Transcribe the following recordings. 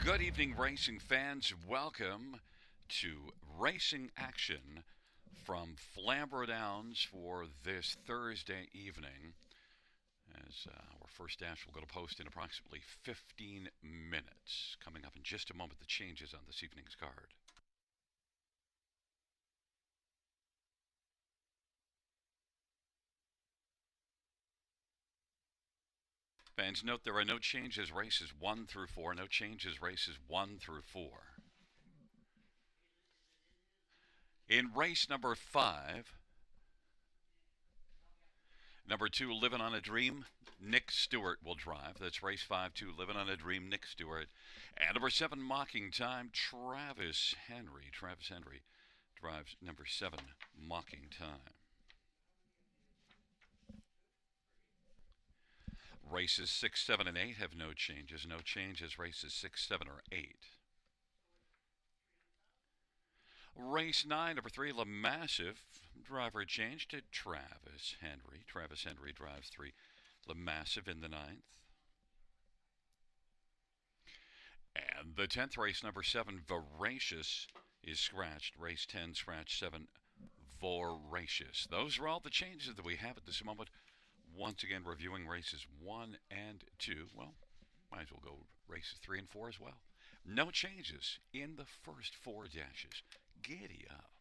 Good evening, racing fans. Welcome to Racing Action from Flamboro Downs for this Thursday evening. As our first dash will go to post in approximately 15 minutes. Coming up in just a moment, the changes on this evening's card. Fans, note there are no changes races 1 through 4. No changes races 1 through 4. In race number 5, number 2, Living on a Dream, Nick Stewart will drive. That's race 5-2, Living on a Dream, Nick Stewart. And number 7, Mocking Time, Travis Henry. Travis Henry drives number 7, Mocking Time. Races 6, 7, and 8 have no changes. No changes races 6, 7, or 8. Race 9, number 3, La Massive. Driver change to Travis Henry. Travis Henry drives 3, La Massive in the 9th. And the 10th race, number 7, Voracious, is scratched. Race 10, scratch 7, Voracious. Those are all the changes that we have at this moment. Once again, reviewing races 1 and 2. Well, might as well go races 3 and 4 as well. No changes in the first 4 dashes. Giddy up.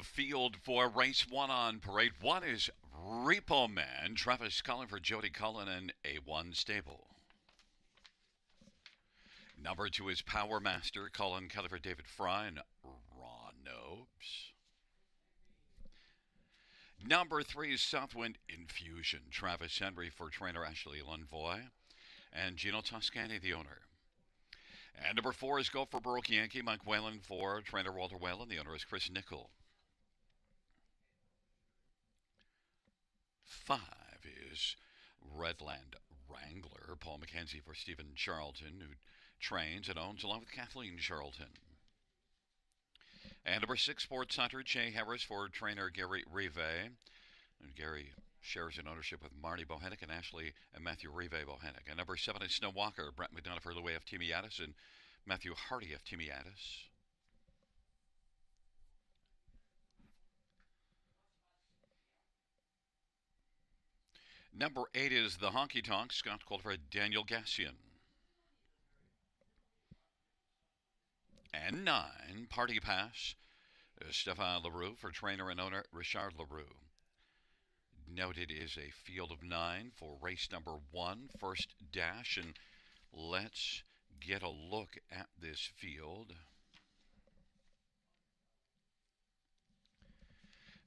The field for race one on parade one is Repo Man, Travis Cullen for Jody Cullen and A1 Stable. Number two is Power Master, Colin Kelly for David Fry and Ron Nobes. Number three is Southwind Infusion, Travis Henry for trainer Ashley Lunvoy and Gino Toscani, the owner. And number four is Go for Baroque Yankee, Mike Whalen for trainer Walter Whalen, the owner is Chris Nickel. 5 is Redland Wrangler, Paul McKenzie for Stephen Charlton, who trains and owns along with Kathleen Charlton. And number 6, Sports Hunter, Jay Harris for trainer Gary Rive. And Gary shares in ownership with Marnie Bohannick and Ashley and Matthew Rive Bohannick. And number 7 is Snow Walker, Brent McDonough for Louis F. Timiatis and Matthew Hardy F. Timiatis. Number 8 is the Honky Tonk, Scott Coulter, Daniel Gassian. And 9, Party Pass, Stefan LaRue for trainer and owner Richard LaRue. Noted is a field of 9 for race number 1, first dash, and let's get a look at this field.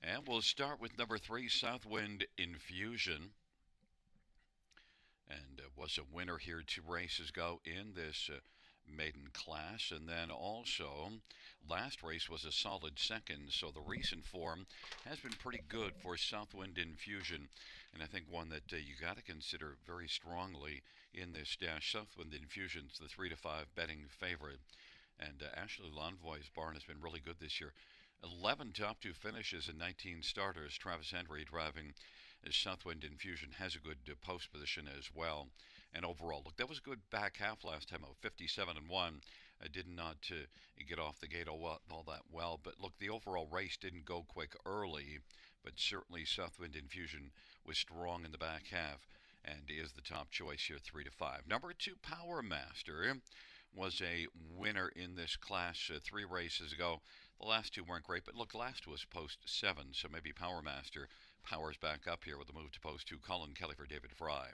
And we'll start with number 3, Southwind Infusion. And was a winner here 2 races ago in this maiden class. And then also, last race was a solid second. So the recent form has been pretty good for Southwind Infusion. And I think one that you got to consider very strongly in this dash. Southwind Infusion's the 3-5 betting favorite. And Ashley Lonvoy's barn has been really good this year. 11 top 2 finishes and 19 starters. Travis Henry driving Southwind Infusion has a good post position as well. And overall, look, that was a good back half last time out, 57-1. I did not get off the gate all that well. But look, the overall race didn't go quick early, but certainly Southwind Infusion was strong in the back half and is the top choice here, 3-5. Number 2, Power Master, was a winner in this class 3 races ago. The last 2 weren't great, but look, last was post 7, so maybe Power Master powers back up here with a move to post 2. Colin Kelly for David Fry.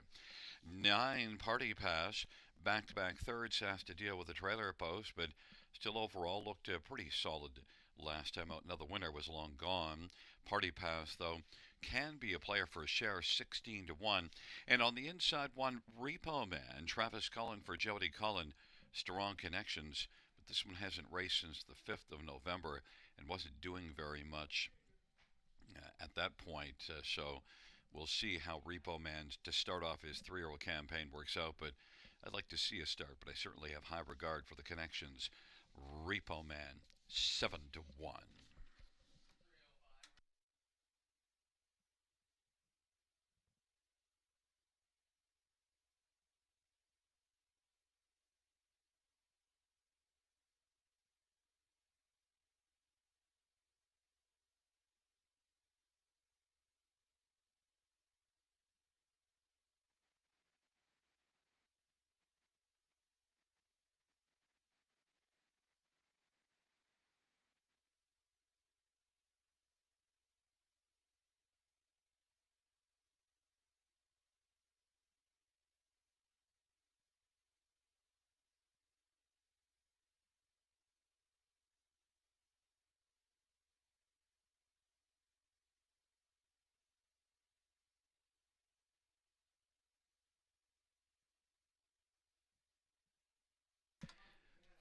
9, Party Pass, back-to-back thirds, has to deal with the trailer post, but still overall looked pretty solid last time out. Another winner was long gone. Party Pass, though, can be a player for a share, 16-1. And on the inside one, Repo Man, Travis Cullen for Jody Cullen. Strong connections, but this one hasn't raced since the 5th of November and wasn't doing very much at that point. So we'll see how Repo Man, to start off his 3-year-old campaign, works out. But I'd like to see a start, but I certainly have high regard for the connections. Repo Man, 7-1.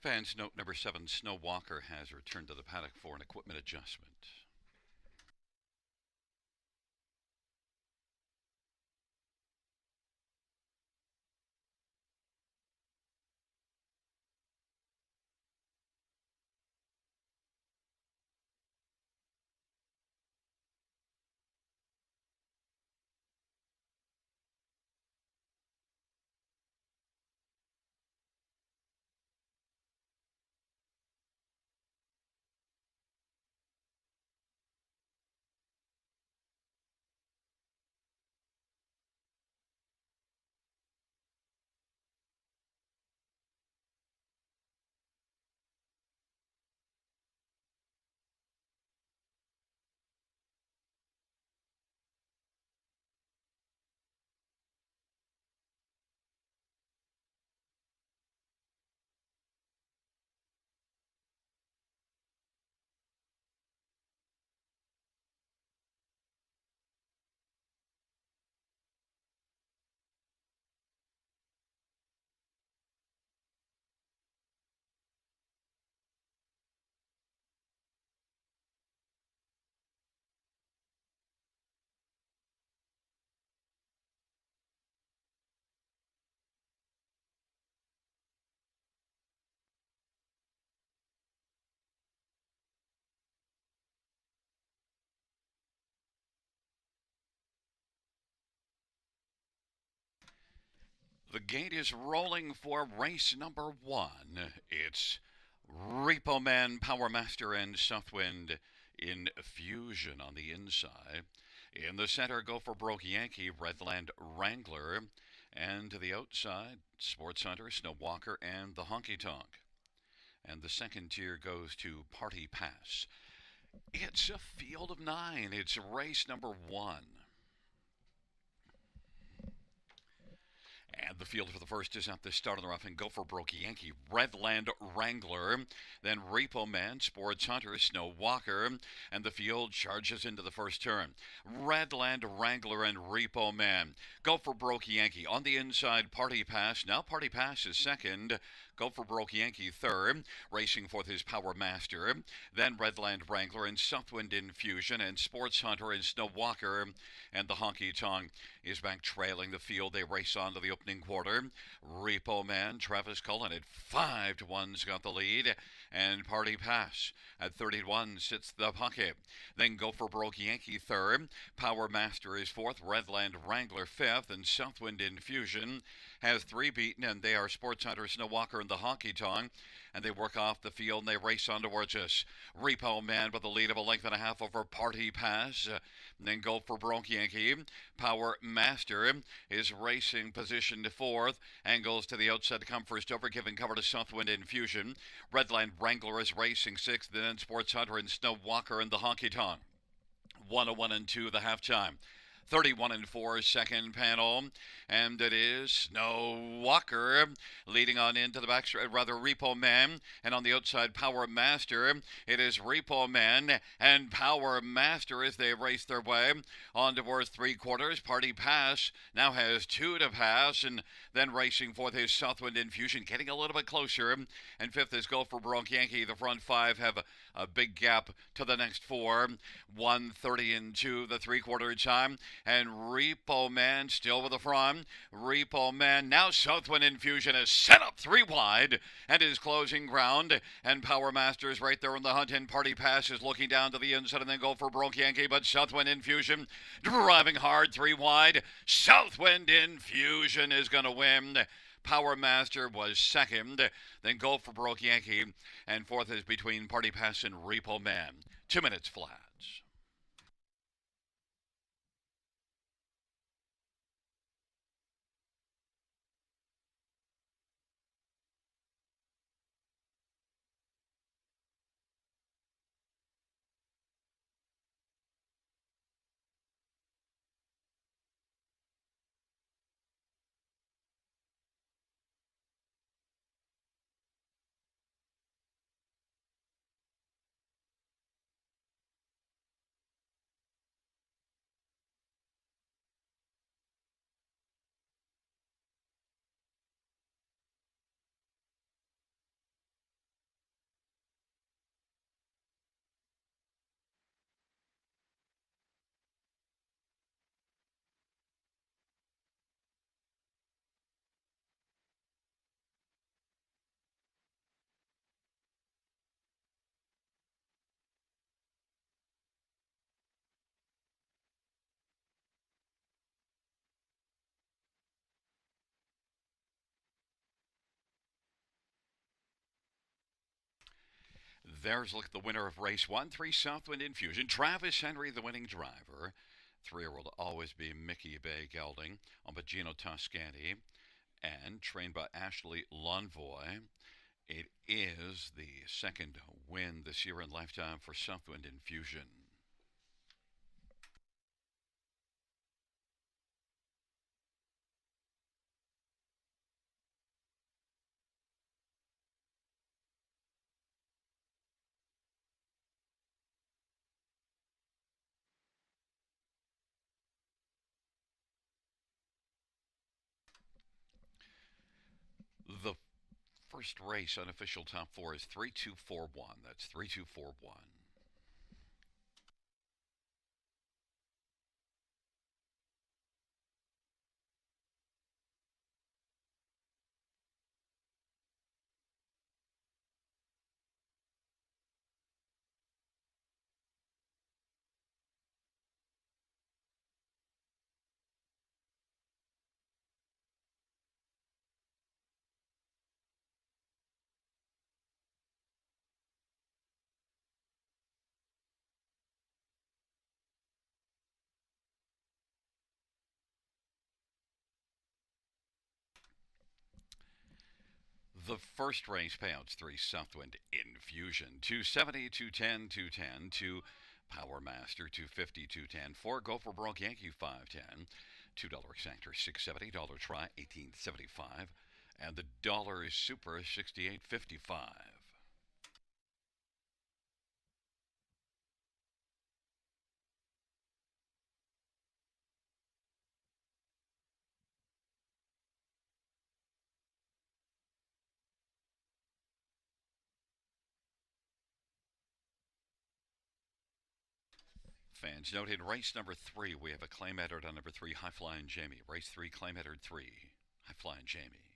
Fans note number 7, Snow Walker, has returned to the paddock for an equipment adjustment. The gate is rolling for race number 1. It's Repo Man, Power Master, and Southwind Infusion on the inside. In the center, Go for Broke Yankee, Redland Wrangler. And to the outside, Sports Hunter, Snow Walker, and the Honky Tonk. And the second tier goes to Party Pass. It's a field of 9. It's race number 1. And the field for the first is at the start of the rough and Go for Broke Yankee, Redland Wrangler, then Repo Man, Sports Hunter, Snow Walker, and the field charges into the first turn. Redland Wrangler and Repo Man. Go for Broke Yankee on the inside, Party Pass. Now Party Pass is second. Go for Broke Yankee third, racing for his Power Master. Then Redland Wrangler and Southwind Infusion and Sports Hunter and Snow Walker. And the Honky Tonk is back trailing the field. They race on to the opening quarter. Repo Man, Travis Cullen at 5-1's got the lead. And Party Pass at 31 sits the pocket. Then Go for Broke Yankee third. Power Master is fourth. Redland Wrangler fifth. And Southwind Infusion has 3 beaten, and they are Sports Hunter, Snow Walker, and the Honky Tonk. And they work off the field, and they race on towards us. Repo Man with a lead of a length and a half over Party Pass. Then Go for Broke Yankee. Power Master is racing position to fourth. Angles to the outside to come first over, giving cover to Southwind Infusion. Redland Wrangler is racing sixth, then Sports Hunter and Snow Walker and the Honky Tonk. 101 and 2 the halftime. 31 and 4 second panel, and it is Snow Walker leading on into the back, rather Repo Man, and on the outside Power Master. It is Repo Man and Power Master as they race their way on towards 3/4. Party Pass now has 2 to pass, and then racing for his Southwind Infusion, getting a little bit closer. And fifth is Go for Broke Yankee. The front 5 have a big gap to the next 4. 1:30 and 2 the 3/4 time. And Repo Man still with the front. Repo Man, now Southwind Infusion is set up 3 wide and is closing ground. And Power Master's right there in the hunt, and Party Pass is looking down to the inside and then Go for Broke Yankee. But Southwind Infusion driving hard 3 wide. Southwind Infusion is going to win. Power Master was second. Then Go for Broke Yankee. And fourth is between Party Pass and Repo Man. 2 minutes flats. There's look at the winner of race 1, 3 Southwind Infusion. Travis Henry, the winning driver. 3 will always be Mickey Bay Gelding on Bugino Toscani and trained by Ashley Lonvoy. It is the second win this year in lifetime for Southwind Infusion. The first race unofficial top 4 is 3241. That's 3241. The first race payouts 3 Southwind Infusion, 270, 210, 210, 2 Power Master, 250, 210, 4 Go for Broke Yankee, 510, $2 Exactor, 670, dollar Try, 1875, and the dollar is Super, 68.55. Fans note in race number 3, we have a claim entered on number 3, High Flying Jamie. Race 3, claim entered 3, High Flying Jamie.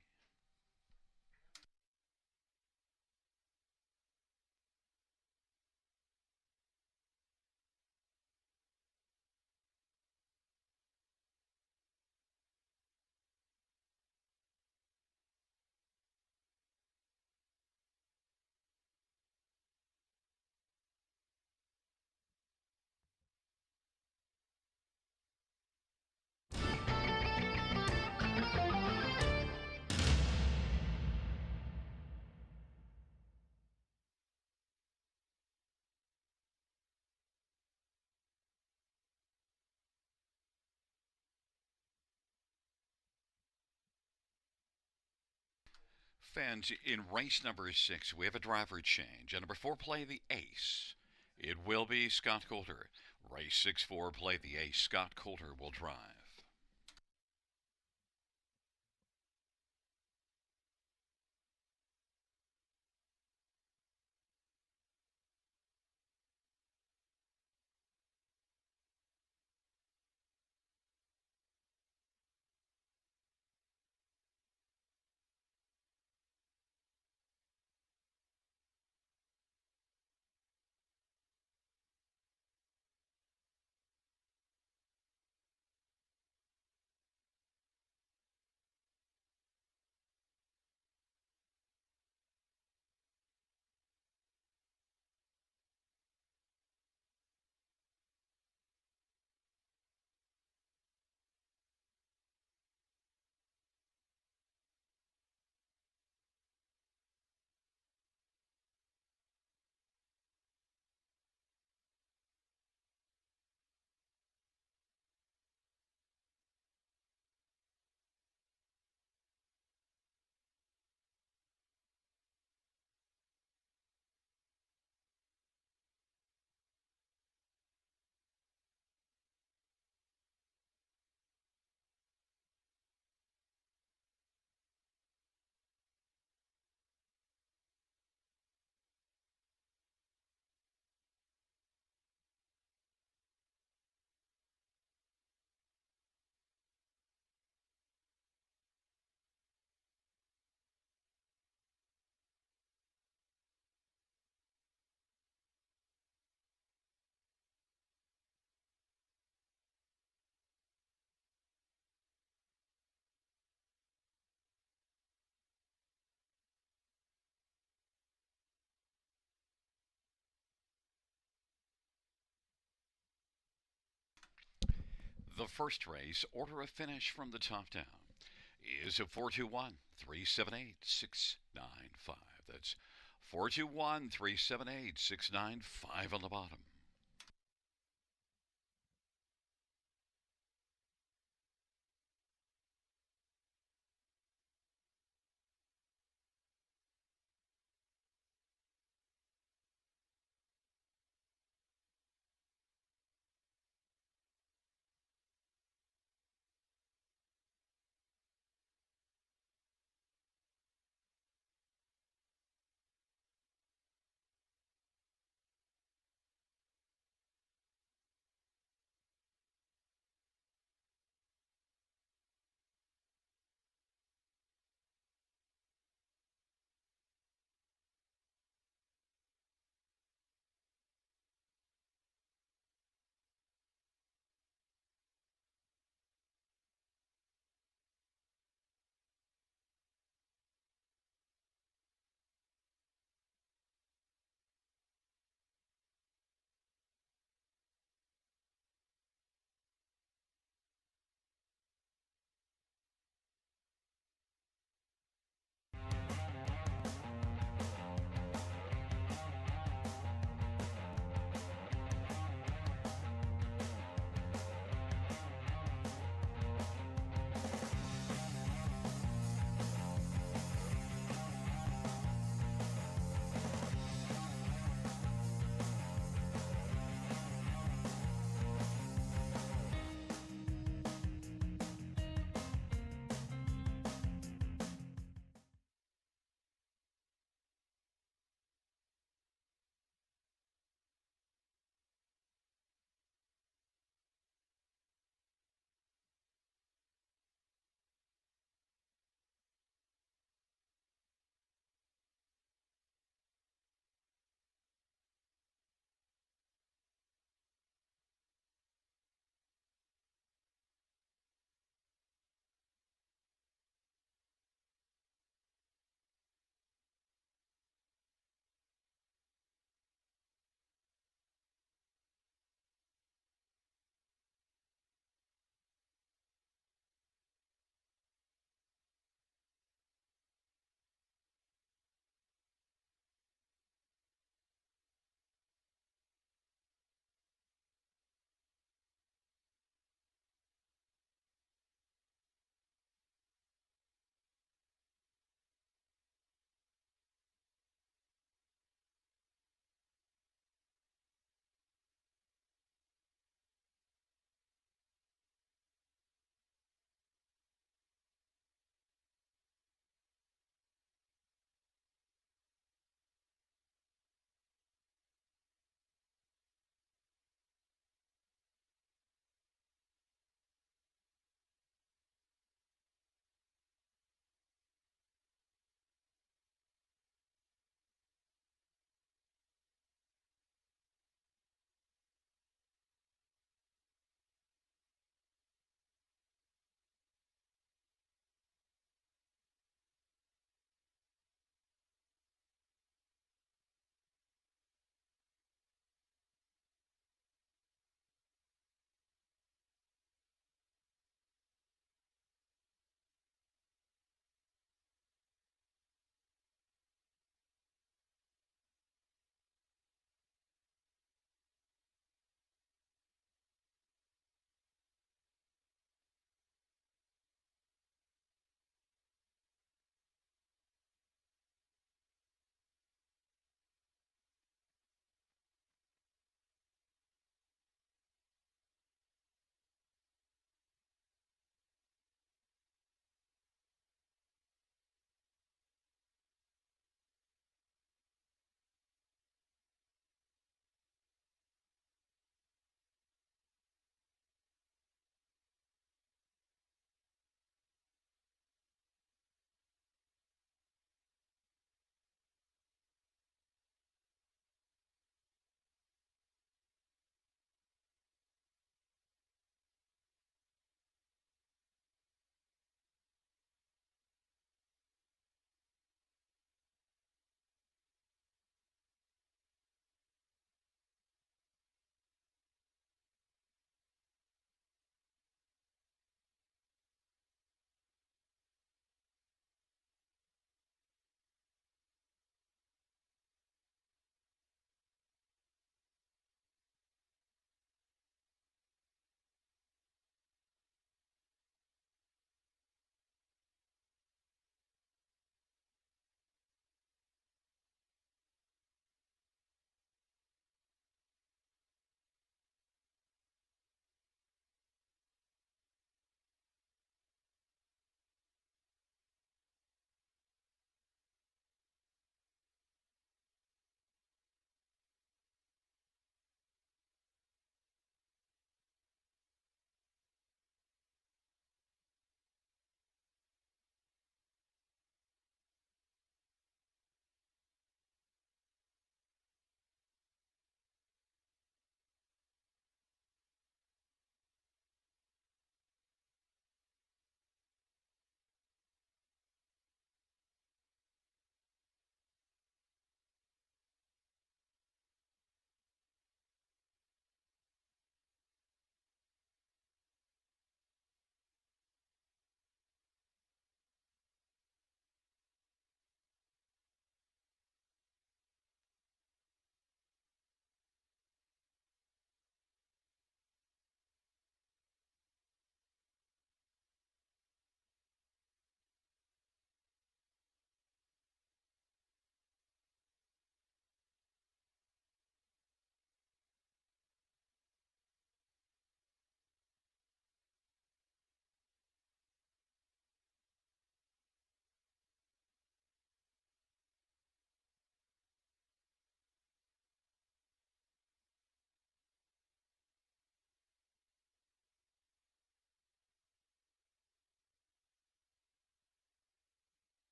Fans, in race number 6, we have a driver change. And number 4, play the ace. It will be Scott Coulter. Race 6-4, play the ace. Scott Coulter will drive. The first race, order of finish from the top down, is a 421 378 695. That's 421 378 695 on the bottom.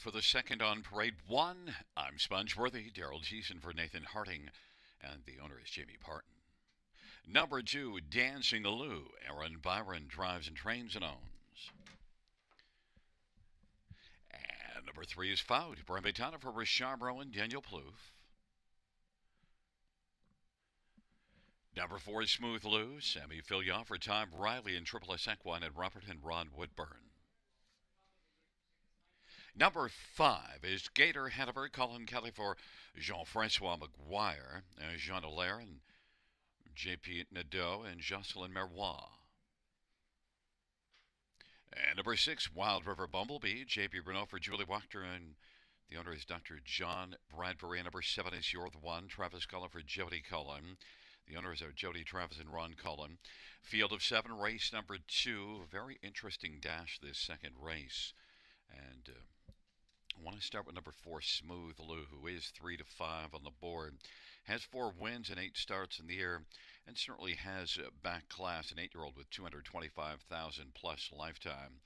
for the second on Parade 1. I'm Spongeworthy, Daryl Geeson for Nathan Harding, and the owner is Jamie Parton. Number 2, Dancing Lou. Aaron Byron drives and trains and owns. And number 3 is Fout. Brian Beitana for Richard and Daniel Plouffe. Number 4 is Smooth Lou. Sammy Filya for Tom Riley and Triple S Equine and Robert and Ron Woodburn. Number 5 is Gator Hanover, Colin Kelly for Jean-Francois Maguire, Jean Allaire, and J.P. Nadeau, and Jocelyn Meroy. And number 6, Wild River Bumblebee, J.P. Renault for Julie Wachter, and the owner is Dr. John Bradbury. And number 7 is You're the One, Travis Cullen for Jody Cullen. The owners are Jody Travis and Ron Cullen. Field of 7, race number 2. Very interesting dash this second race. And I want to start with number 4, Smooth Lou, who is 3-5 on the board. Has 4 wins and 8 starts in the year, and certainly has back class, an 8-year-old with 225,000 plus lifetime,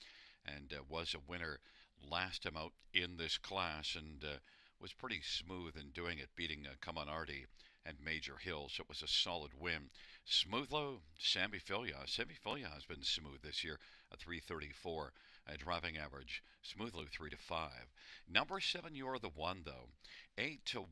and was a winner last time out in this class, and was pretty smooth in doing it, beating Caminardi and Major Hill, so it was a solid win. Smooth Lou, Sammy Filya. Sammy Filya has been smooth this year, a 334 driving average. Smooth Lou 3-5. Number 7, You're the One, though. 8-1.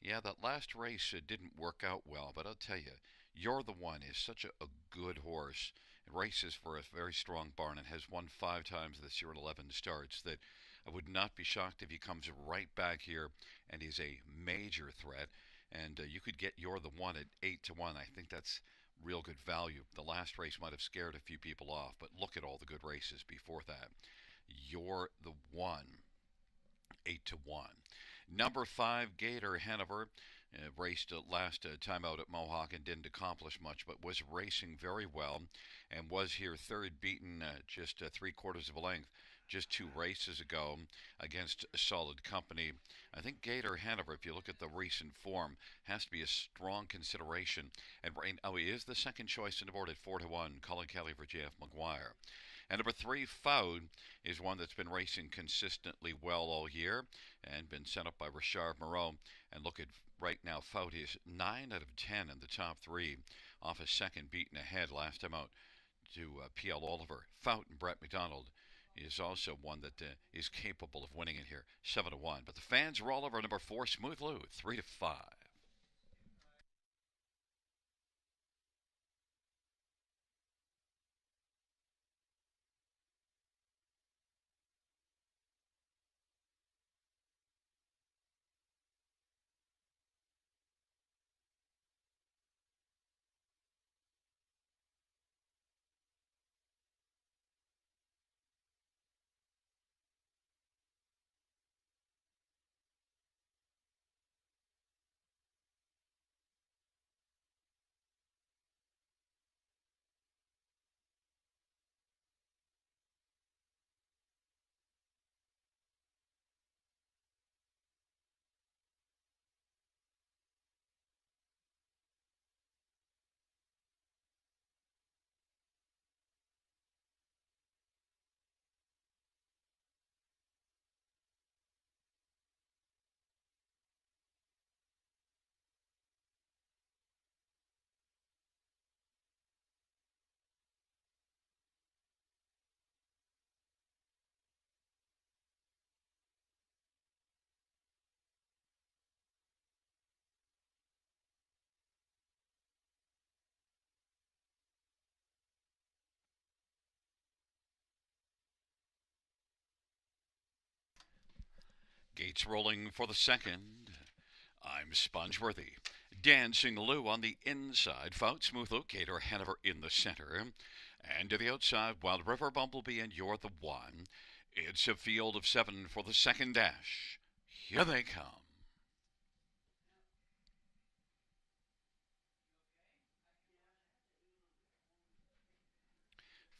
Yeah, that last race didn't work out well, but I'll tell you, You're the One is such a good horse. It races for a very strong barn and has won 5 times this year at 11 starts. That I would not be shocked if he comes right back here and is a major threat. And you could get You're the One at 8-1. I think that's real good value. The last race might have scared a few people off, but look at all the good races before that. You're the One, 8-1. Number 5, Gator Hanover. Raced last time out at Mohawk and didn't accomplish much, but was racing very well and was here third, beaten just 3/4 of a length just 2 races ago against a solid company. I think Gator Hanover, if you look at the recent form, has to be a strong consideration. And right now he is the second choice on the board at 4-1, Colin Kelly for J.F. Maguire. And number 3, Fout, is one that's been racing consistently well all year and been sent up by Richard Moreau. And look at right now, Fout is 9 out of 10 in the top 3, off a second beaten ahead last time out to P.L. Oliver. Fout and Brett McDonald is also one that is capable of winning it here, 7-1. But the fans are all over number 4, Smooth Lou, 3-5. Gates rolling for the second. I'm Spongeworthy. Dancing Lou on the inside. Fout, Smooth Lou, Gator Hanover in the center. And to the outside, Wild River Bumblebee and You're the One. It's a field of 7 for the second dash. Here they come.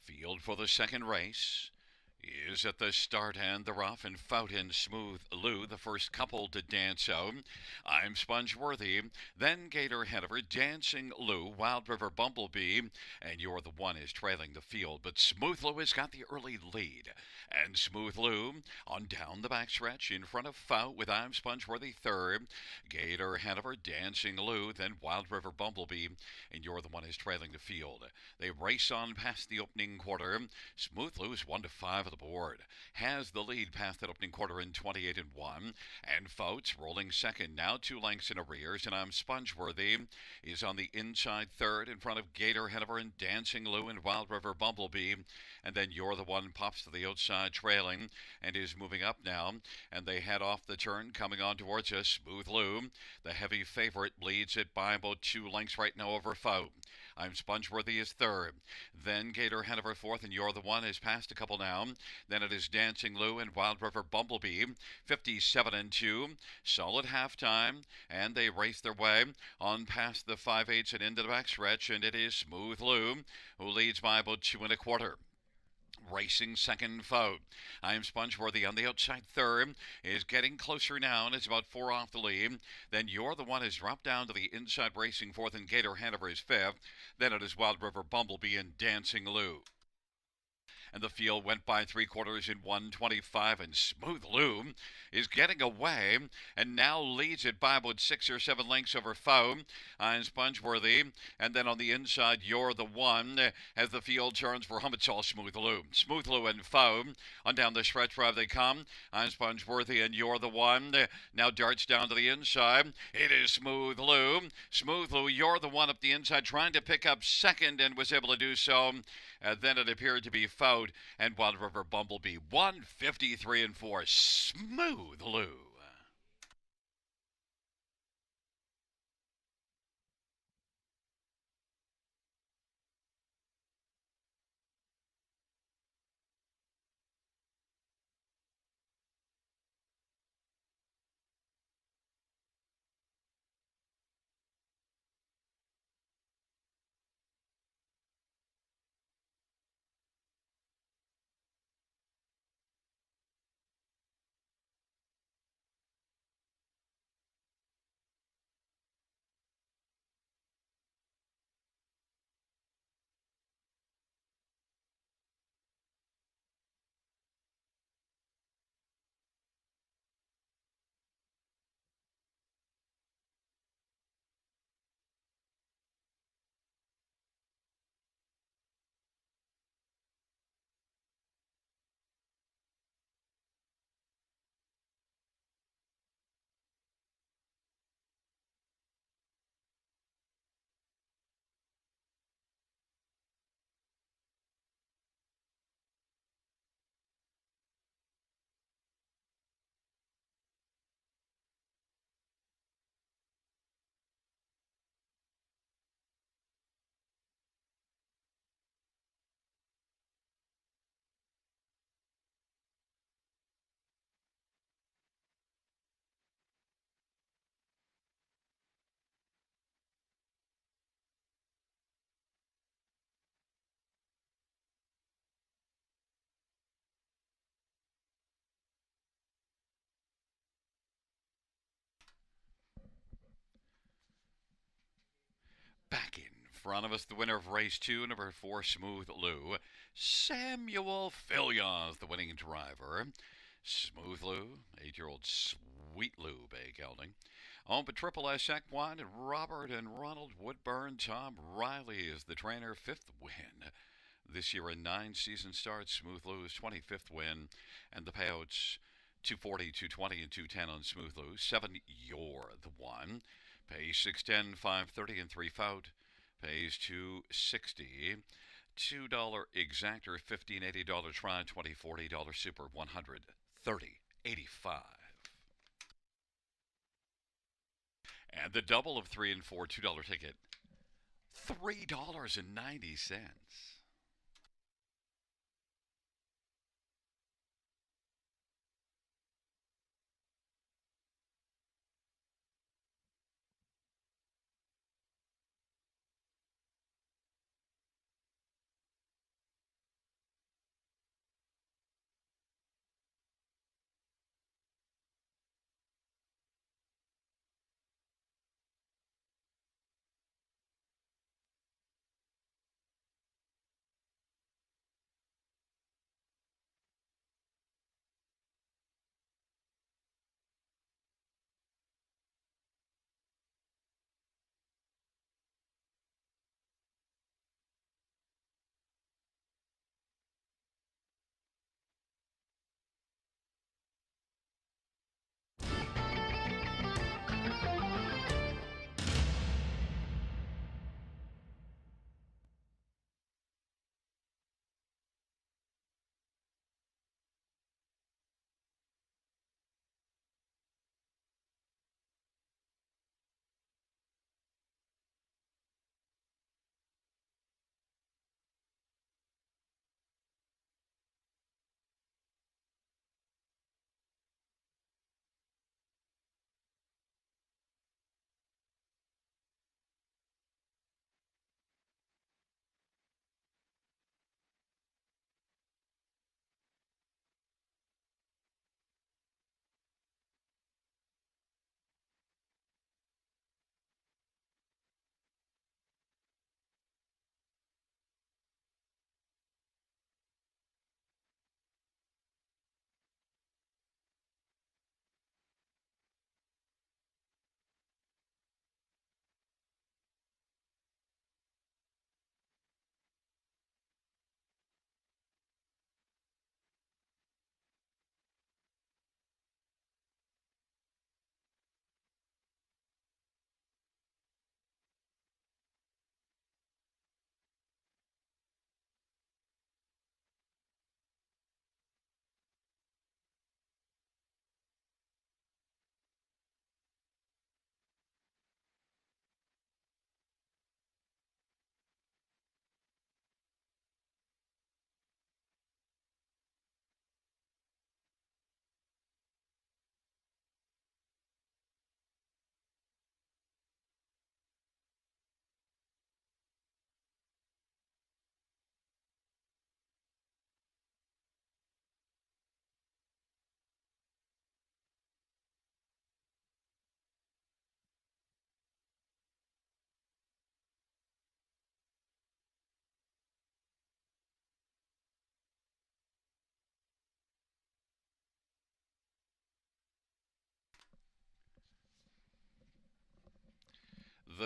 Field for the second race. Is at the start and the rough and Fountain Smooth Lou, the first couple to dance out. I'm Spongeworthy, then Gator Hanover, Dancing Lou, Wild River Bumblebee, and You're the One is trailing the field. But Smooth Lou has got the early lead. And Smooth Lou on down the backstretch in front of Fout with I'm Spongeworthy third. Gator Hanover, Dancing Lou, then Wild River Bumblebee, and You're the One is trailing the field. They race on past the opening quarter. Smooth Lou is 1 to 5 of the board. Has the lead past that opening quarter in 28 and 1. And Fouts rolling second, now 2 lengths in arrears. And I'm Spongeworthy is on the inside third in front of Gator Hanover and Dancing Lou and Wild River Bumblebee. And then You're the One pops to the outside trailing and is moving up now. And they head off the turn coming on towards us. Smooth Lou, the heavy favorite, leads it by about 2 lengths right now over Fout. I'm Spongeworthy is third. Then Gator Hanover fourth, and You're the One is past a couple now. Then it is Dancing Lou and Wild River Bumblebee, 57 and 2. Solid halftime, and they race their way on past the 5/8 and into the backstretch, and it is Smooth Lou who leads by about 2 1/4. Racing second Fout. I'm Spongeworthy on the outside third. Is getting closer now and it's about 4 off the lead. Then You're the One has dropped down to the inside racing fourth and Gator Hanover is fifth. Then it is Wild River Bumblebee and Dancing Lou. And the field went by 3/4 in 125, and Smooth Lou is getting away and now leads it by about 6 or 7 lengths over Foam. I'm Spongeworthy, and then on the inside, You're the One as the field turns for him. It's all Smooth Lou. Smooth Lou and Foam on down the stretch drive they come. I'm Spongeworthy, and You're the One now darts down to the inside. It is Smooth Lou. Smooth Lou, You're the One up the inside, trying to pick up second and was able to do so. Then it appeared to be Fout and Wild River Bumblebee. 153 and 4. Smooth Lou. Back in front of us, the winner of race 2, number 4, Smooth Lou. Samuel Filias, the winning driver. Smooth Lou, 8-year-old Sweet Lou Bay Gelding. Owned by Triple S Equine and Robert and Ronald Woodburn. Tom Riley is the trainer. 5th win this year in 9 season starts. Smooth Lou's 25th win, and the payouts 240, 220, and 210 on Smooth Lou. 7, You're the One. Pays 610, 530, and 3 Fout. Pays 260. $2 exactor, $15.80 try, $20, $40 super, 130.85. And the double of 3 and 4, $2 ticket, $3.90.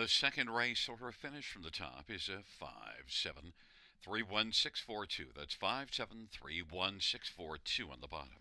The second race order finish from the top is a 5731,642. That's 5731,642 on the bottom.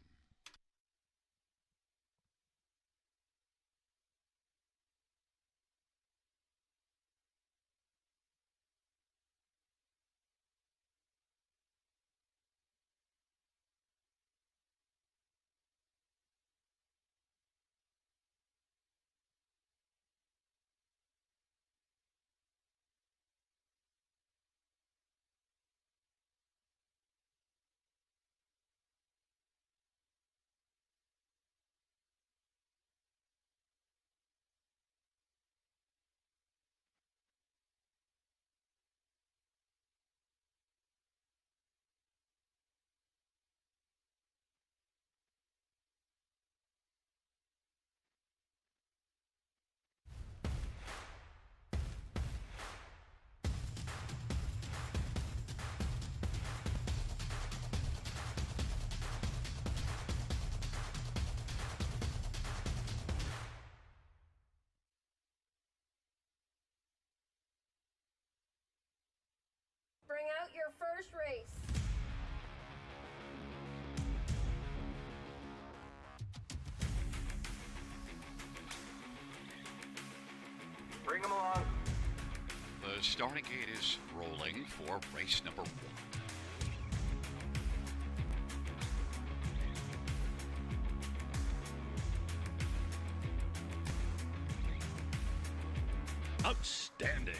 Bring out your first race. Bring them along. The starting gate is rolling for race number 1. Outstanding.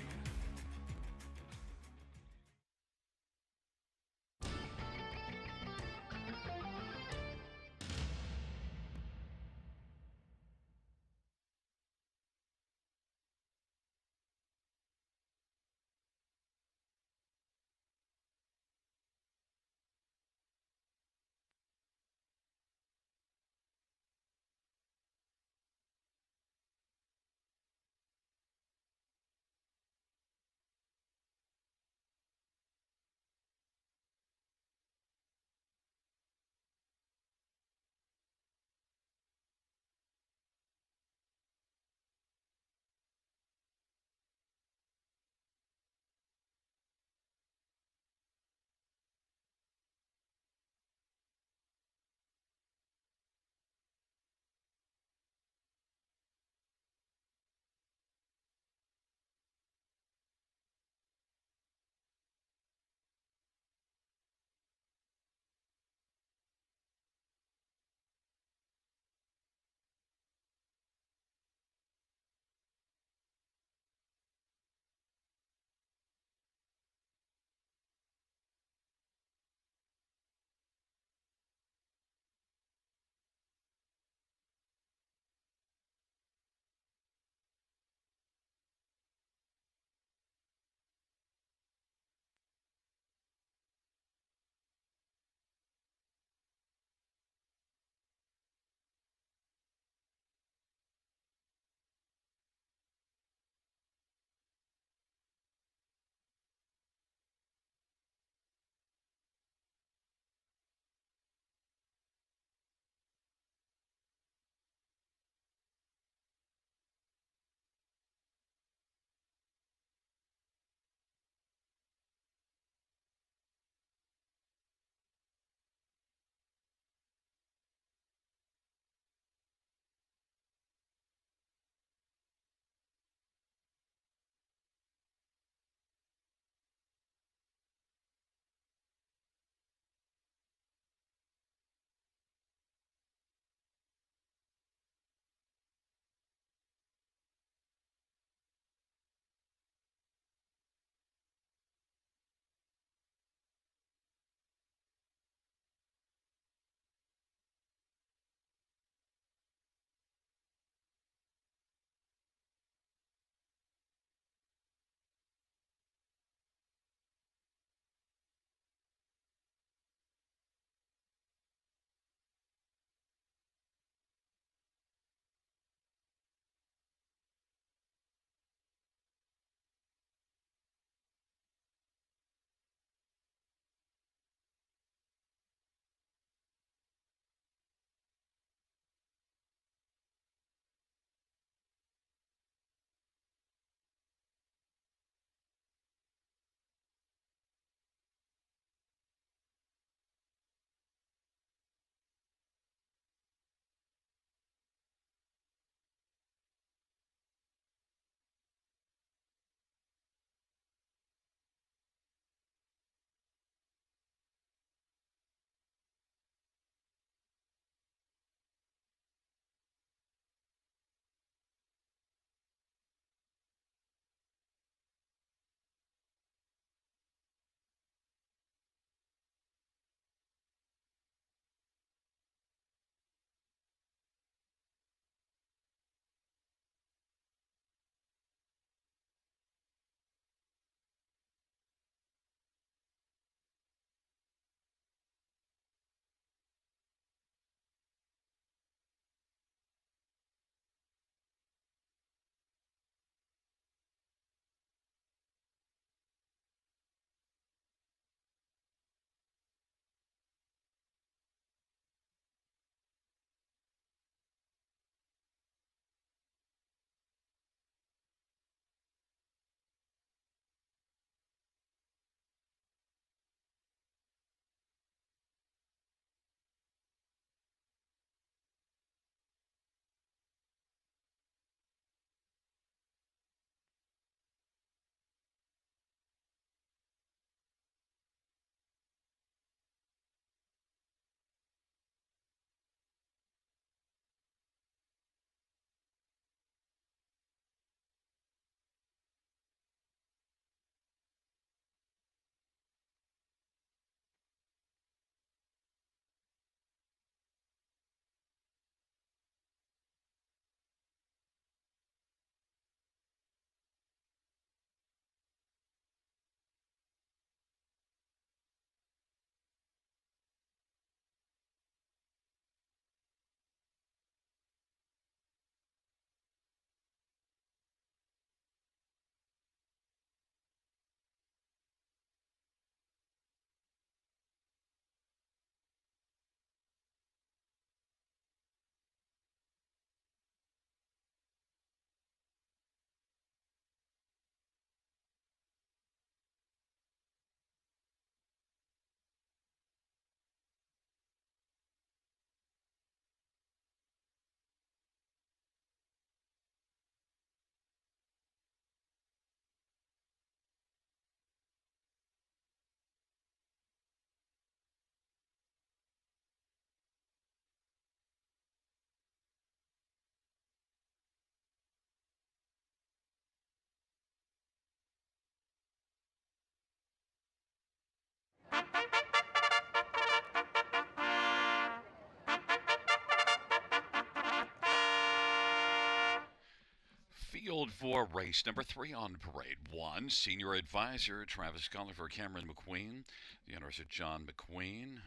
field for race number 3 on parade 1. Senior advisor Travis Gulliver, Cameron McQueen. The owners are John McQueen,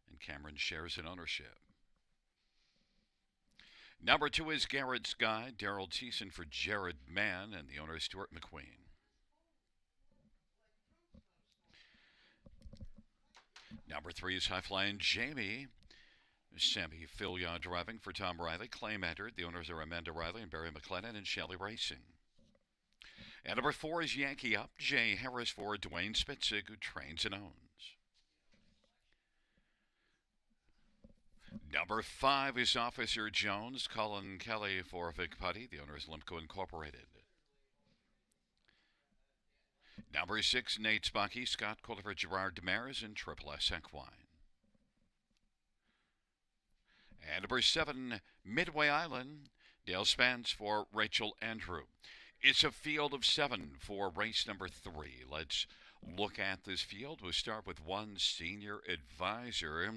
and Cameron shares in ownership. Number 2 is Garrett's Guide, Daryl Thiessen for Jared Mann, and the owner is Stuart McQueen. Number 3 is High Flying Jamie, Sammy Filya driving for Tom Riley. Claim entered. The owners are Amanda Riley and Barry McLennan and Shelley Racing. And number 4 is Yankee Up, Jay Harris for Dwayne Spitzig, who trains and owns. Number 5 is Officer Jones, Colin Kelly for Vic Putty. The owner is Limco Incorporated. Number 6, Nate Spocky, Scott Quilliver, Gerard Demers, and Triple S Equine. And number 7, Midway Island, Dale Spence for Rachel Andrew. It's a field of 7 for race number 3. Let's look at this field. We'll start with 1 Senior Advisor,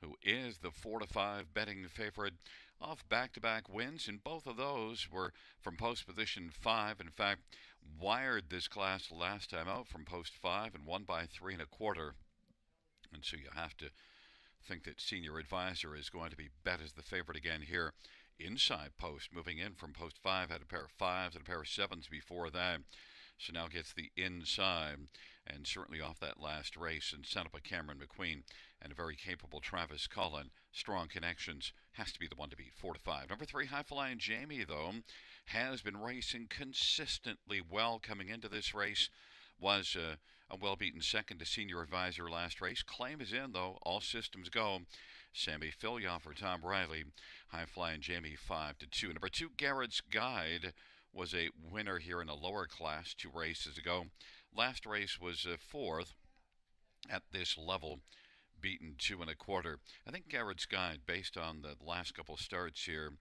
who is the 4-5 betting favorite off back-to-back wins, and both of those were from post position 5. In fact, wired this class last time out from post 5 and won by 3 1/4. And so you have to think that Senior Advisor is going to be bet as the favorite again here inside post, moving in from post 5, had a pair of 5s and a pair of 7s before that, so now gets the inside, and certainly off that last race and set up a Cameron McQueen and a very capable Travis Cullen. Strong connections, has to be the one to beat, 4-5. Number 3, High Flying Jamie, though, has been racing consistently well coming into this race. Was a well-beaten second to Senior Advisor last race. Claim is in, though. All systems go. Sammy Filya for Tom Riley. High Flying Jamie 5-2. Number 2, Garrett's Guide was a winner here in a lower class 2 races ago. Last race was 4th at this level, beaten 2 1/4. I think Garrett's Guide, based on the last couple starts here,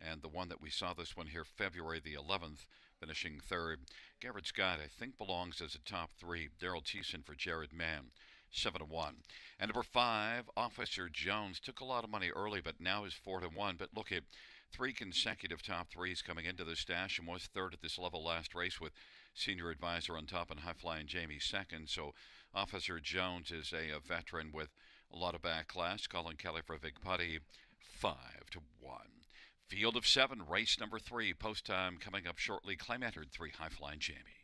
and the one that we saw this one here February the 11th, finishing 3rd. Garrett's Guide, I think, belongs as a top 3. Daryl Thiessen for Jared Mann, 7-1. And number 5, Officer Jones, took a lot of money early, but now is 4-1. But look at 3 consecutive top 3s coming into the stash, and was 3rd at this level last race with Senior Advisor on top and High Flying Jamie 2nd. So Officer Jones is a veteran with a lot of back class. Colin Kelly for Vic Putty, 5-1. Field of 7, race number 3. Post time coming up shortly. Claim entered, 3, High Flying Jamie.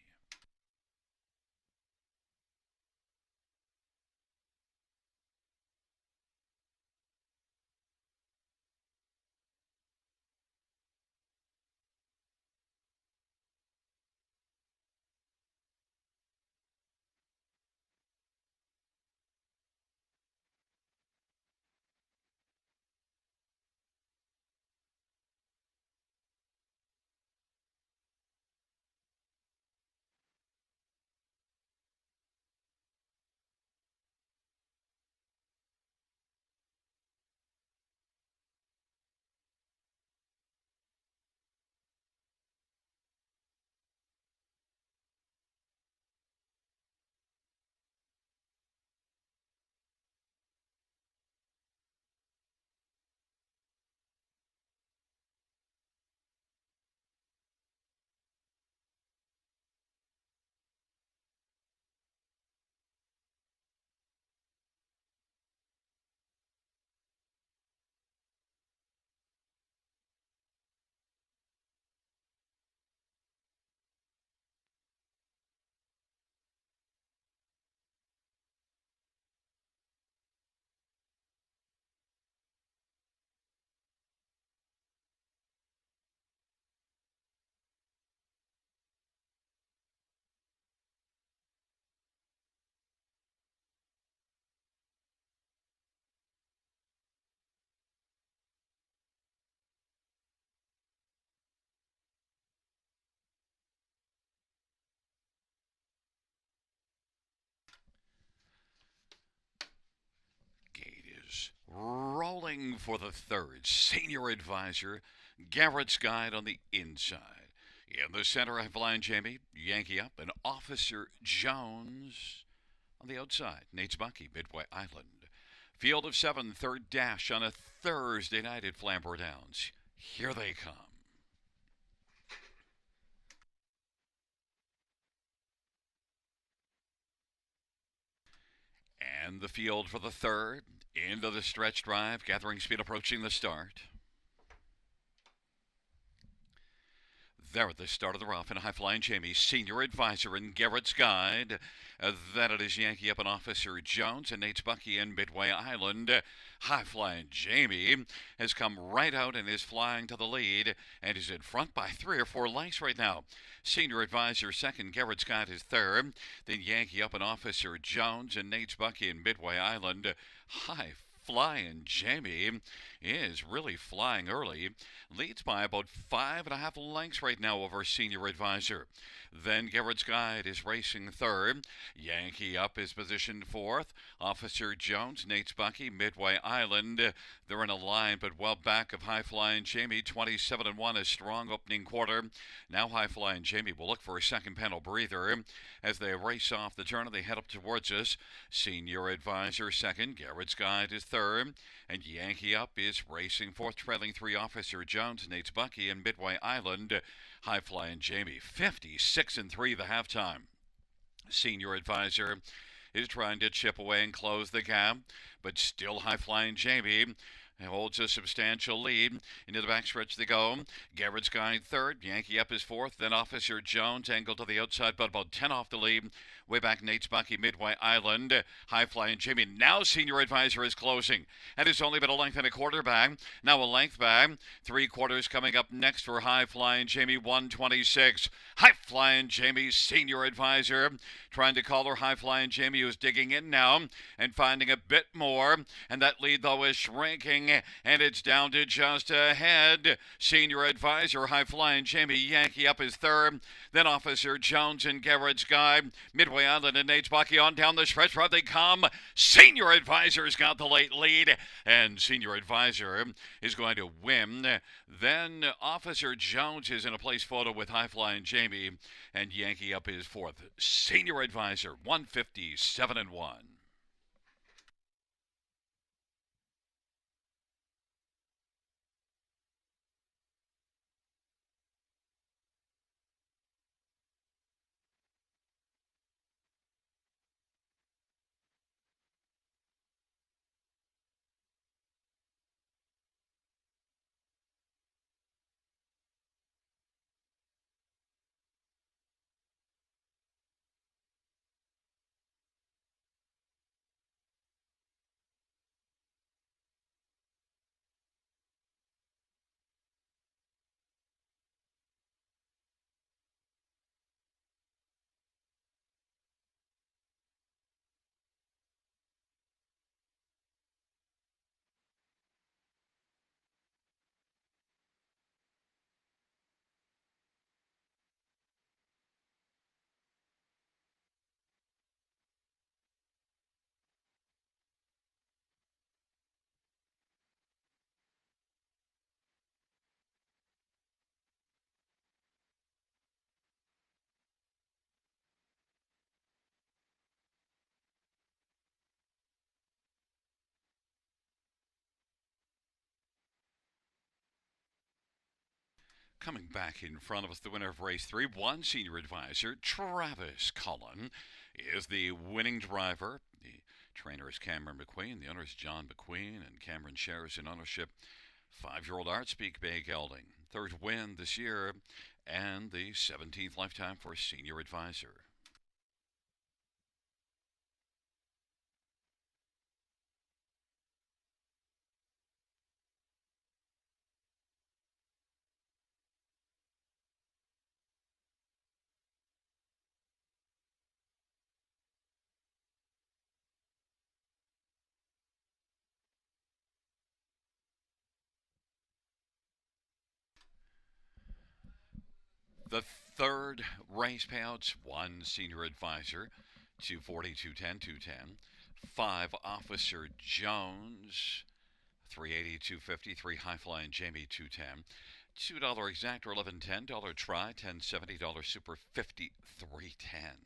Rolling for the 3rd, Senior Advisor, Garrett's Guide on the inside. In the center, High Flying Jamie, Yankee Up, and Officer Jones on the outside. Nate Bucky, Midway Island. Field of 7, 3rd dash on a Thursday night at Flamboro Downs. Here they come. And the field for the third. Into the stretch drive, gathering speed approaching the start. There at the start of the rough and High Flying Jamie, senior advisor in Garrett's Guide. Then it is Yankee Up and Officer Jones and Nate's Bucky in Midway Island. High Flying Jamie has come right out and is flying to the lead and is in front by 3 or 4 lengths right now. Senior advisor second, Garrett's Guide is third. Then Yankee Up and Officer Jones and Nate's Bucky in Midway Island. High Flying Jamie is really flying early. Leads by about 5.5 lengths right now over senior advisor. Then Garrett's Guide is racing third. Yankee Up is positioned fourth. Officer Jones, Nate's Bucky, Midway Island. They're in a line, but well back of High Flying Jamie. 27-1, a strong opening quarter. Now High Flying Jamie will look for a second panel breather as they race off the turn and they head up towards us. Senior advisor second. Garrett's Guide is third. And Yankee Up is racing fourth, trailing 3 Officer Jones, Nate's Bucky, and Midway Island. High Flying Jamie, 56-3 the halftime. Senior advisor is trying to chip away and close the gap, but still High Flying Jamie holds a substantial lead. Into the backstretch they go. Garrett's Guide third. Yankee Up is fourth. Then Officer Jones angled to the outside, but about 10 off the lead. Way back Nate's Bucky, Midway Island. High Flying Jamie. Now senior advisor is closing. And it's only been a length and a quarter back. Now a length back. 3/4 coming up next for High Flying Jamie. 126. High Flying Jamie, senior advisor. Trying to call her High Flying Jamie, who's digging in now and finding a bit more. And that lead, though, is shrinking. And it's down to just ahead. Senior advisor, High Flying Jamie. Yankee Up is third. Then Officer Jones and Garrett's Guide. Midway Island and Nate's Bucky on down the stretch. Road they come. Senior advisor's got the late lead. And senior advisor is going to win. Then Officer Jones is in a place photo with High Flying Jamie. And Yankee Up is fourth. Senior advisor, 157-1. Coming back in front of us, the winner of race 3, one senior advisor, Travis Cullen, is the winning driver. The trainer is Cameron McQueen. The owner is John McQueen, and Cameron shares in ownership 5-year-old Artspeak Bay Gelding. Third win this year, and the 17th lifetime for senior advisor. The third race payouts, one senior advisor, 240, 210, 210. 5 Officer Jones, 380, 250. 3 High Flying Jamie, 210. $2 exact or $11.10. Try, $10.70. Super, 53.10.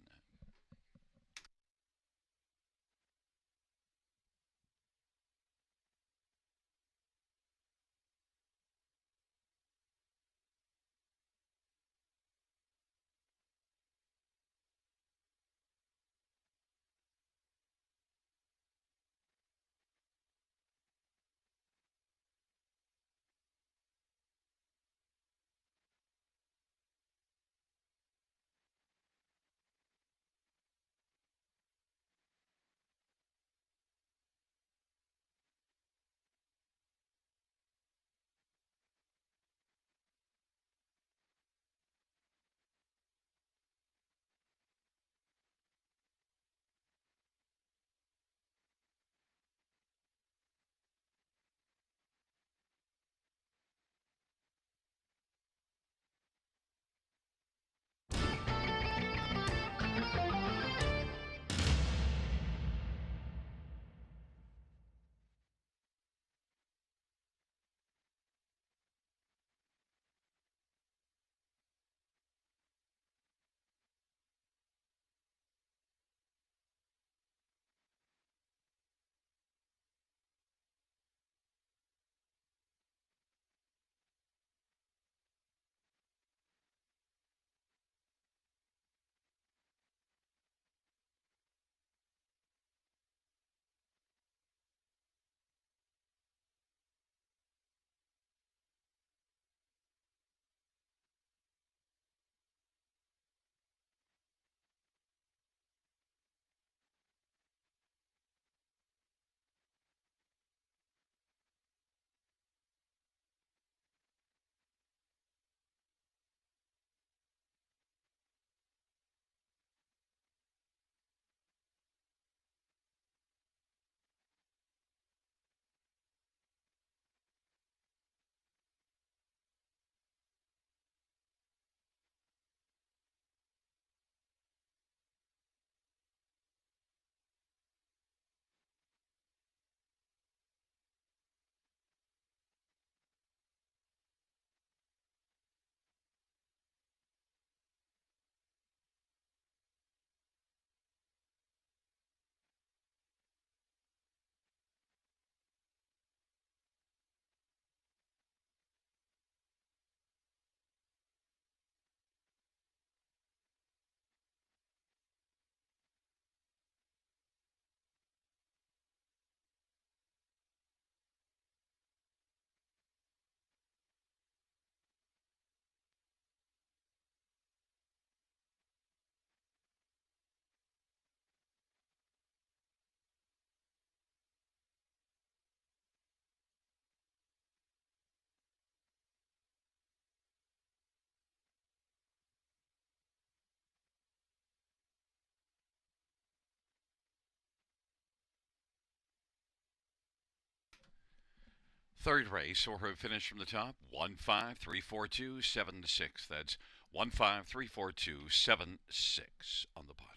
Third race, or her finish from the top, 1534276. That's 1534276 on the bottom.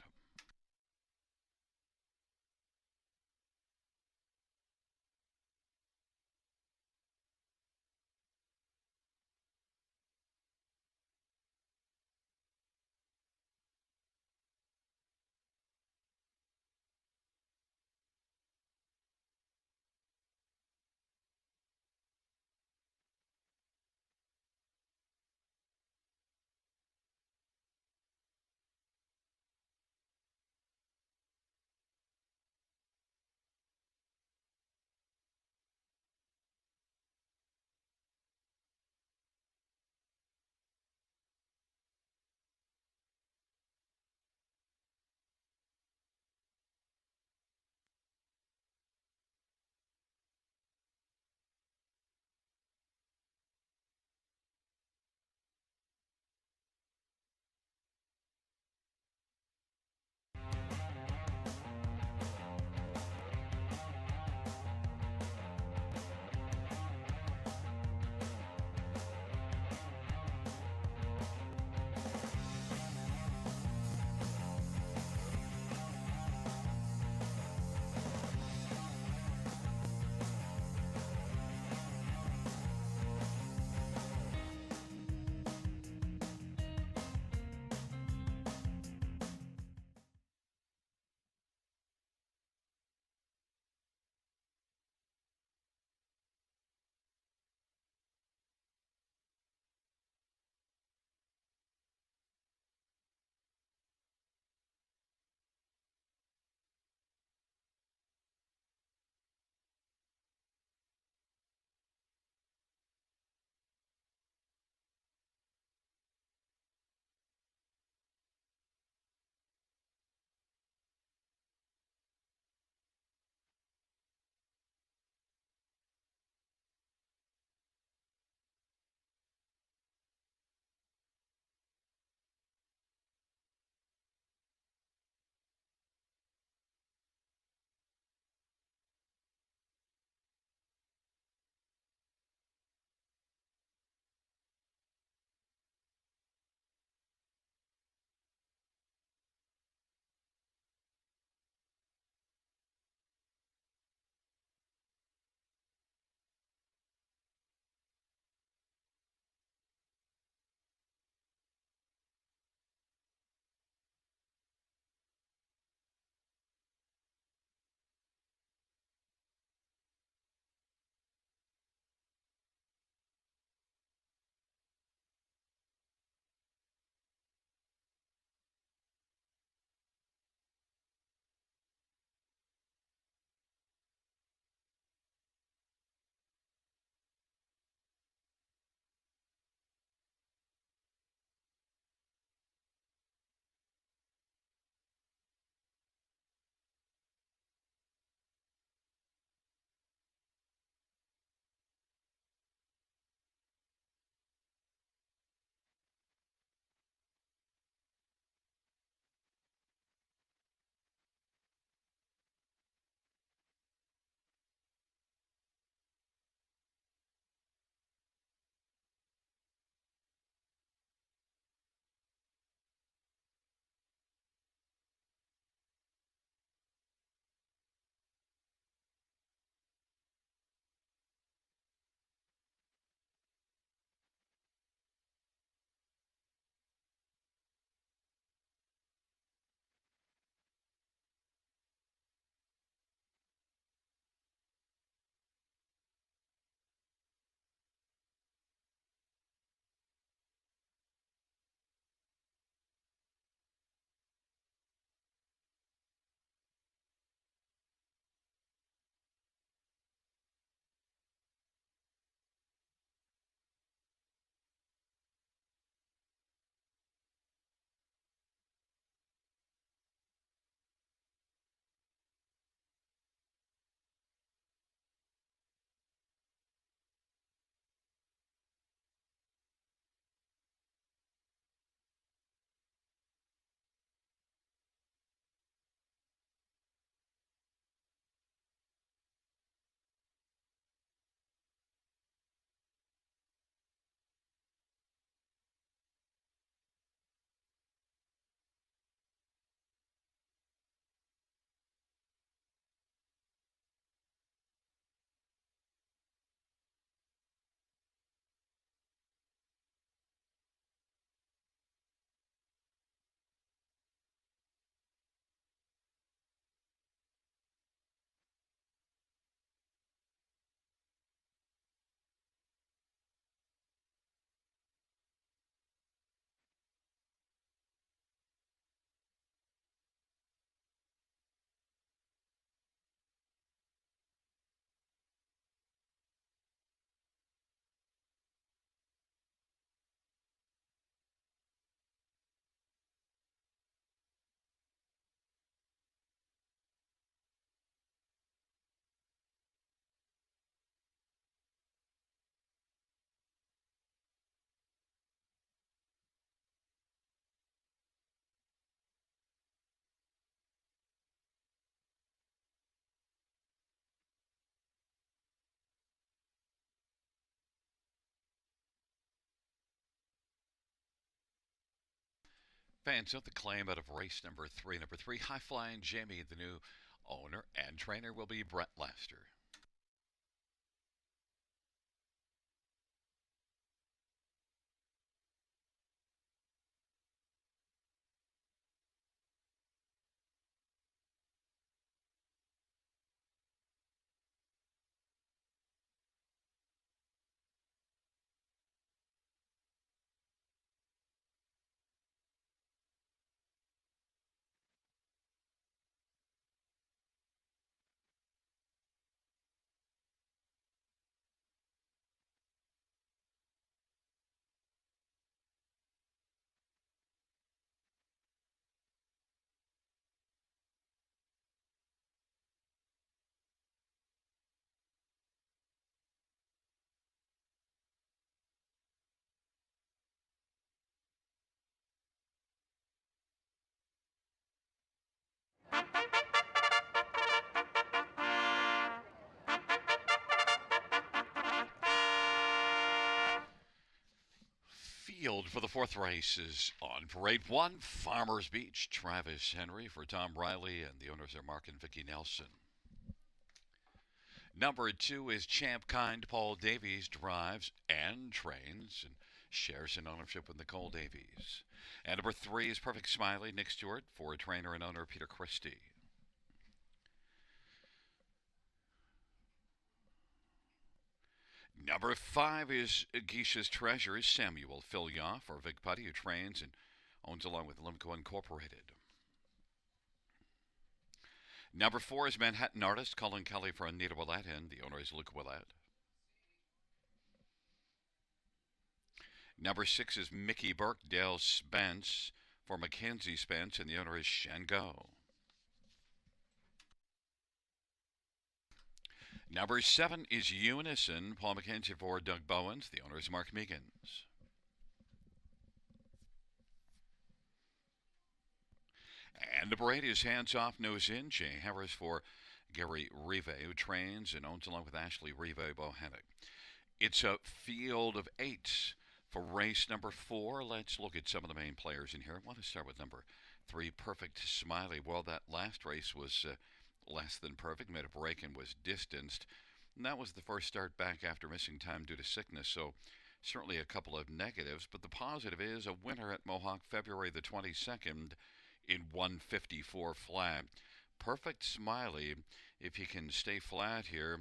Fans of the claim out of race number three. Number three, High Flying Jamie, the new owner and trainer will be Brett Lester. Field for the fourth race is on parade one, Farmers Beach. Travis Henry for Tom Riley, and the owners are Mark and Vicki Nelson. Number two is Champ Kind. Paul Davies drives and trains and shares in ownership with Nicole Davies. And number three is Perfect Smiley. Nick Stewart for trainer and owner Peter Christie. Number five is Geisha's Treasure. Samuel Filya for Vic Putty, who trains and owns along with Limco Incorporated. Number four is Manhattan Artist. Colin Kelly for Anita Willett, and the owner is Luke Willett. Number six is Mickey Burke. Dale Spence for Mackenzie Spence, and the owner is Shango. Number seven is Unison. Paul McKenzie for Doug Bowens. The owner is Mark Meegans. And number eight is Hands Off, Nose In. Jay Harris for Gary Rive, who trains and owns along with Ashley Rive Bohannock. It's a field of eight for race number four. Let's look at some of the main players in here. I want to start with number three, Perfect Smiley. Well, that last race was less than perfect, made a break and was distanced. And that was the first start back after missing time due to sickness, so certainly a couple of negatives. But the positive is a winner at Mohawk February the 22nd in 154 flat. Perfect Smiley, if he can stay flat here,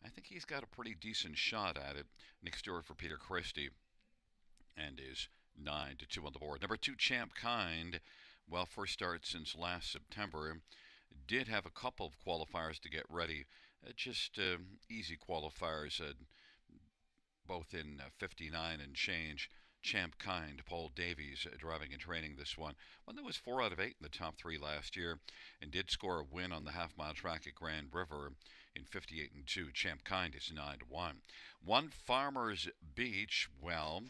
I think he's got a pretty decent shot at it. Nick Stewart for Peter Christie, and is 9-2 on the board. Number two, Champ Kind. Well, first start since last September. Did have a couple of qualifiers to get ready. Just easy qualifiers, both in 59 and change. Champ Kind, Paul Davies driving and training this one. One that was 4 out of 8 in the top 3 last year, and did score a win on the half-mile track at Grand River in 58-2. Champ Kind is 9-1. One, Farmers Beach. Well,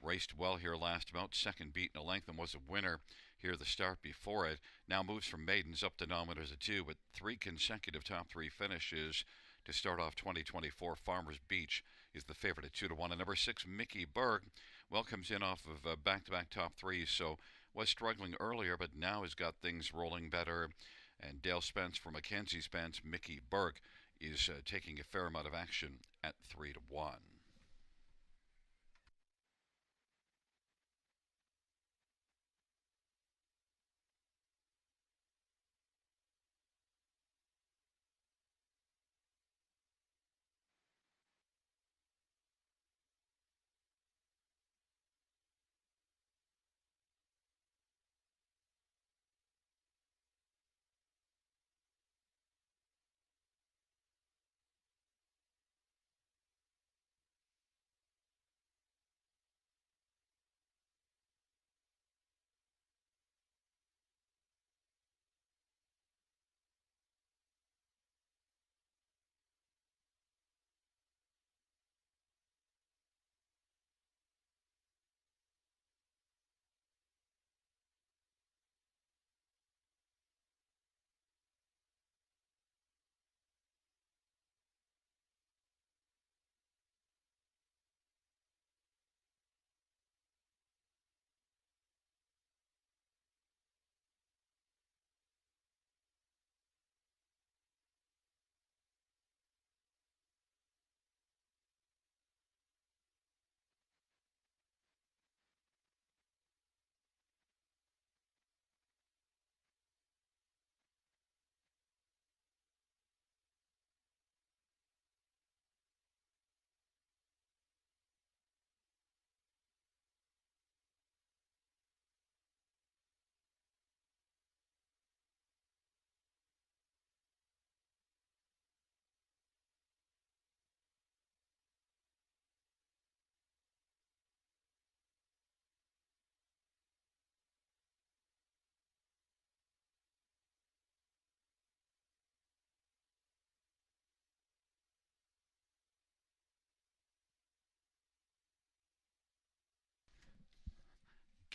raced well here last about second beat in a length and was a winner here the start before it. Now moves from maidens up to nominators at 2, but 3 consecutive top 3 finishes to start off 2024. Farmers Beach is the favorite at 2-1. And number 6, Mickey Burke, well, comes in off of back-to-back top 3s, so was struggling earlier, but now has got things rolling better. And Dale Spence for Mackenzie Spence, Mickey Burke is taking a fair amount of action at 3-1.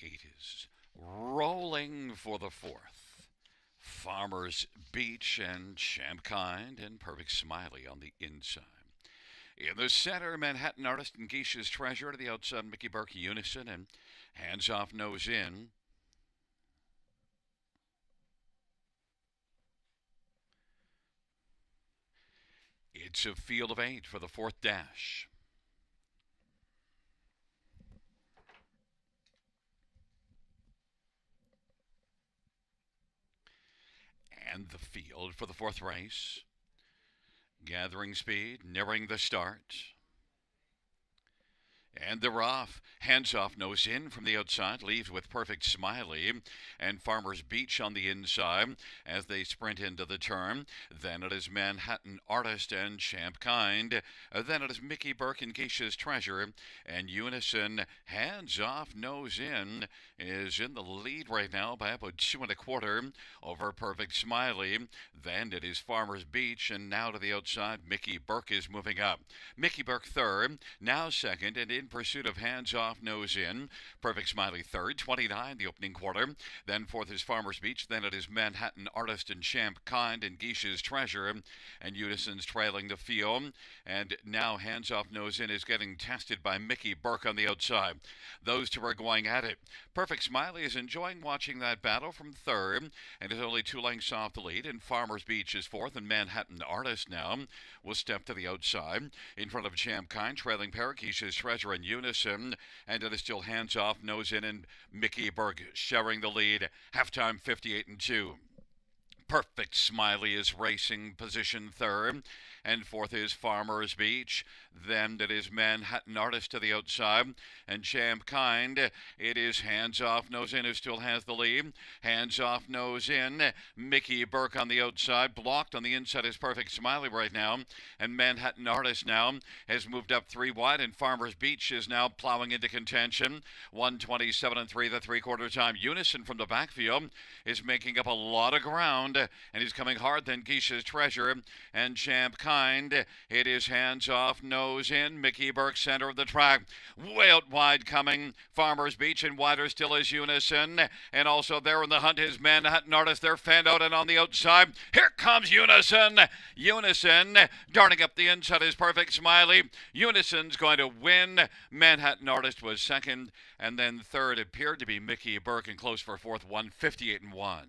Gate is rolling for the fourth. Farmers Beach and Champkind and Perfect Smiley on the inside. In the center, Manhattan Artist and Geisha's Treasure. To the outside, Mickey Burke Unison and Hands Off Nose In. It's a field of 8 for the fourth dash. And the field for the fourth race. Gathering speed, nearing the start. And they're off. Hands off, nose in from the outside. Leaves with Perfect Smiley and Farmers Beach on the inside as they sprint into the turn. Then it is Manhattan Artist and Champkind. Then it is Mickey Burke and Geisha's Treasure. And Unison, hands off, nose in, is in the lead right now by about 2.25 over Perfect Smiley. Then it is Farmers Beach, and now to the outside, Mickey Burke is moving up. Mickey Burke third, now second, and in pursuit of Hands Off, Nose In. Perfect Smiley third, 29 the opening quarter. Then fourth is Farmers Beach. Then it is Manhattan Artist and Champkind and Geisha's Treasure. And Unison's trailing the field. And now Hands Off, Nose In is getting tested by Mickey Burke on the outside. Those two are going at it. Perfect Smiley is enjoying watching that battle from third and is only 2 lengths off the lead. And Farmers Beach is fourth, and Manhattan Artist now will step to the outside. In front of Champkind, trailing Geisha's Treasure and Unison, and it is still Hands Off, Nose In, and Mickey Burke sharing the lead. Halftime 58-2. Perfect Smiley is racing position third, and fourth is Farmers Beach. Then it is Manhattan Artist to the outside, and Champkind. It is Hands Off, Nose In who still has the lead. Hands Off, Nose In. Mickey Burke on the outside. Blocked on the inside is Perfect Smiley right now, and Manhattan Artist now has moved up 3 wide, and Farmers Beach is now plowing into contention. 1:27-3 the three-quarter time. Unison from the backfield is making up a lot of ground, and he's coming hard. Then Geisha's Treasure and Champkind. It is Hands Off, Nose In. Mickey Burke center of the track. Way out wide coming Farmers Beach, and wider still is Unison. And also there in the hunt is Manhattan Artist. They're fanned out and on the outside. Here comes Unison. Unison darting up the inside is Perfect Smiley. Unison's going to win. Manhattan Artist was second, and then third appeared to be Mickey Burke, and close for fourth, 1:58-1.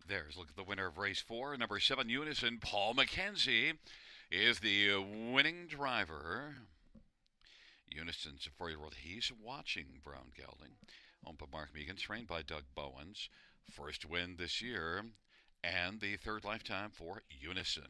There's look at the winner of race 4, number 7 Unison. Paul McKenzie is the winning driver. Unison's a 4-year-old. He's watching Brown Gelding. Owned by Mark Megan, trained by Doug Bowens. First win this year, and the third lifetime for Unison.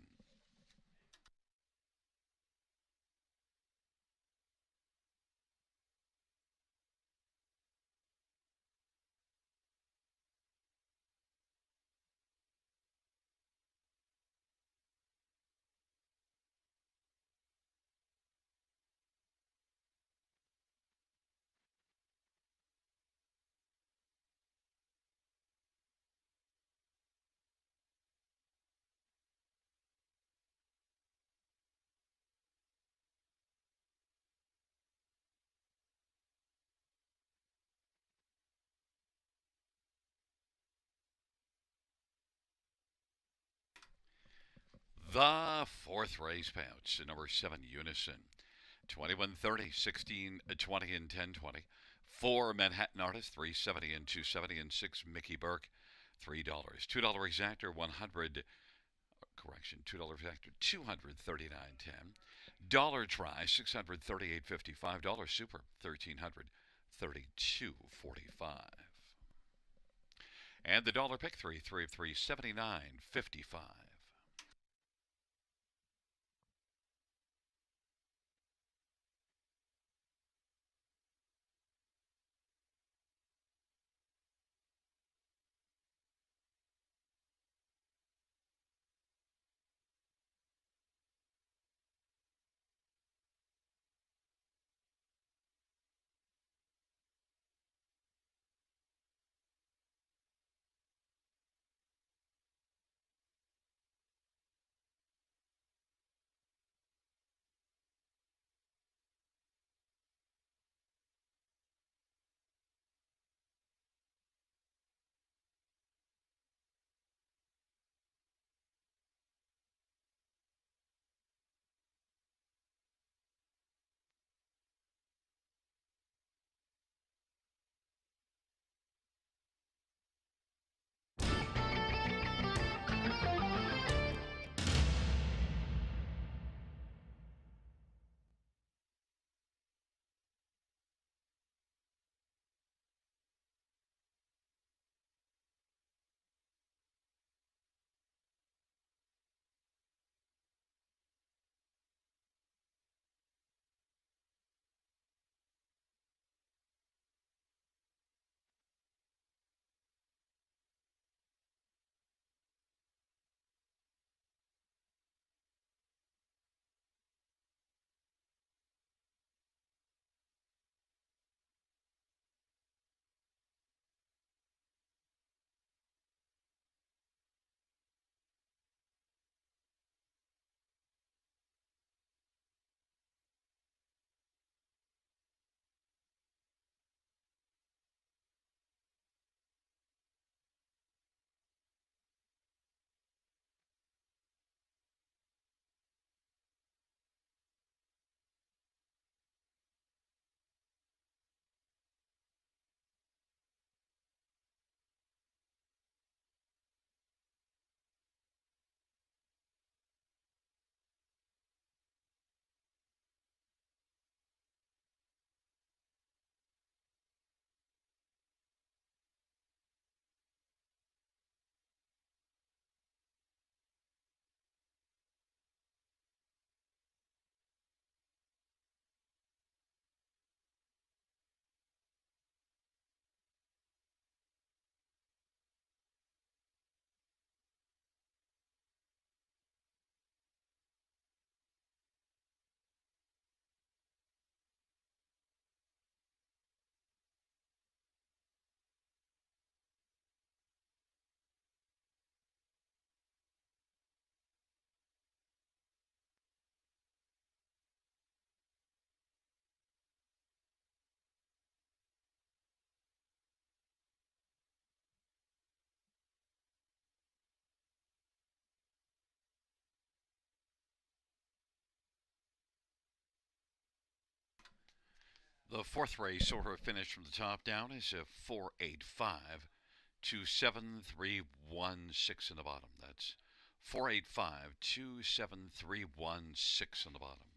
The fourth race pouch, number 7, Unison. 2130, 16, 20, and 1020. 4, Manhattan Artist, 370 and 270, and 6, Mickey Burke, $3. $2 exactor, 100, correction, $2 exactor, 239.10. Dollar try, 638.55. Dollar super, 1332.45. And the dollar pick, 3 of 3, 79.55. The fourth race sort of finished from the top down is a 485 27316 in the bottom. That's 485 27316 in the bottom.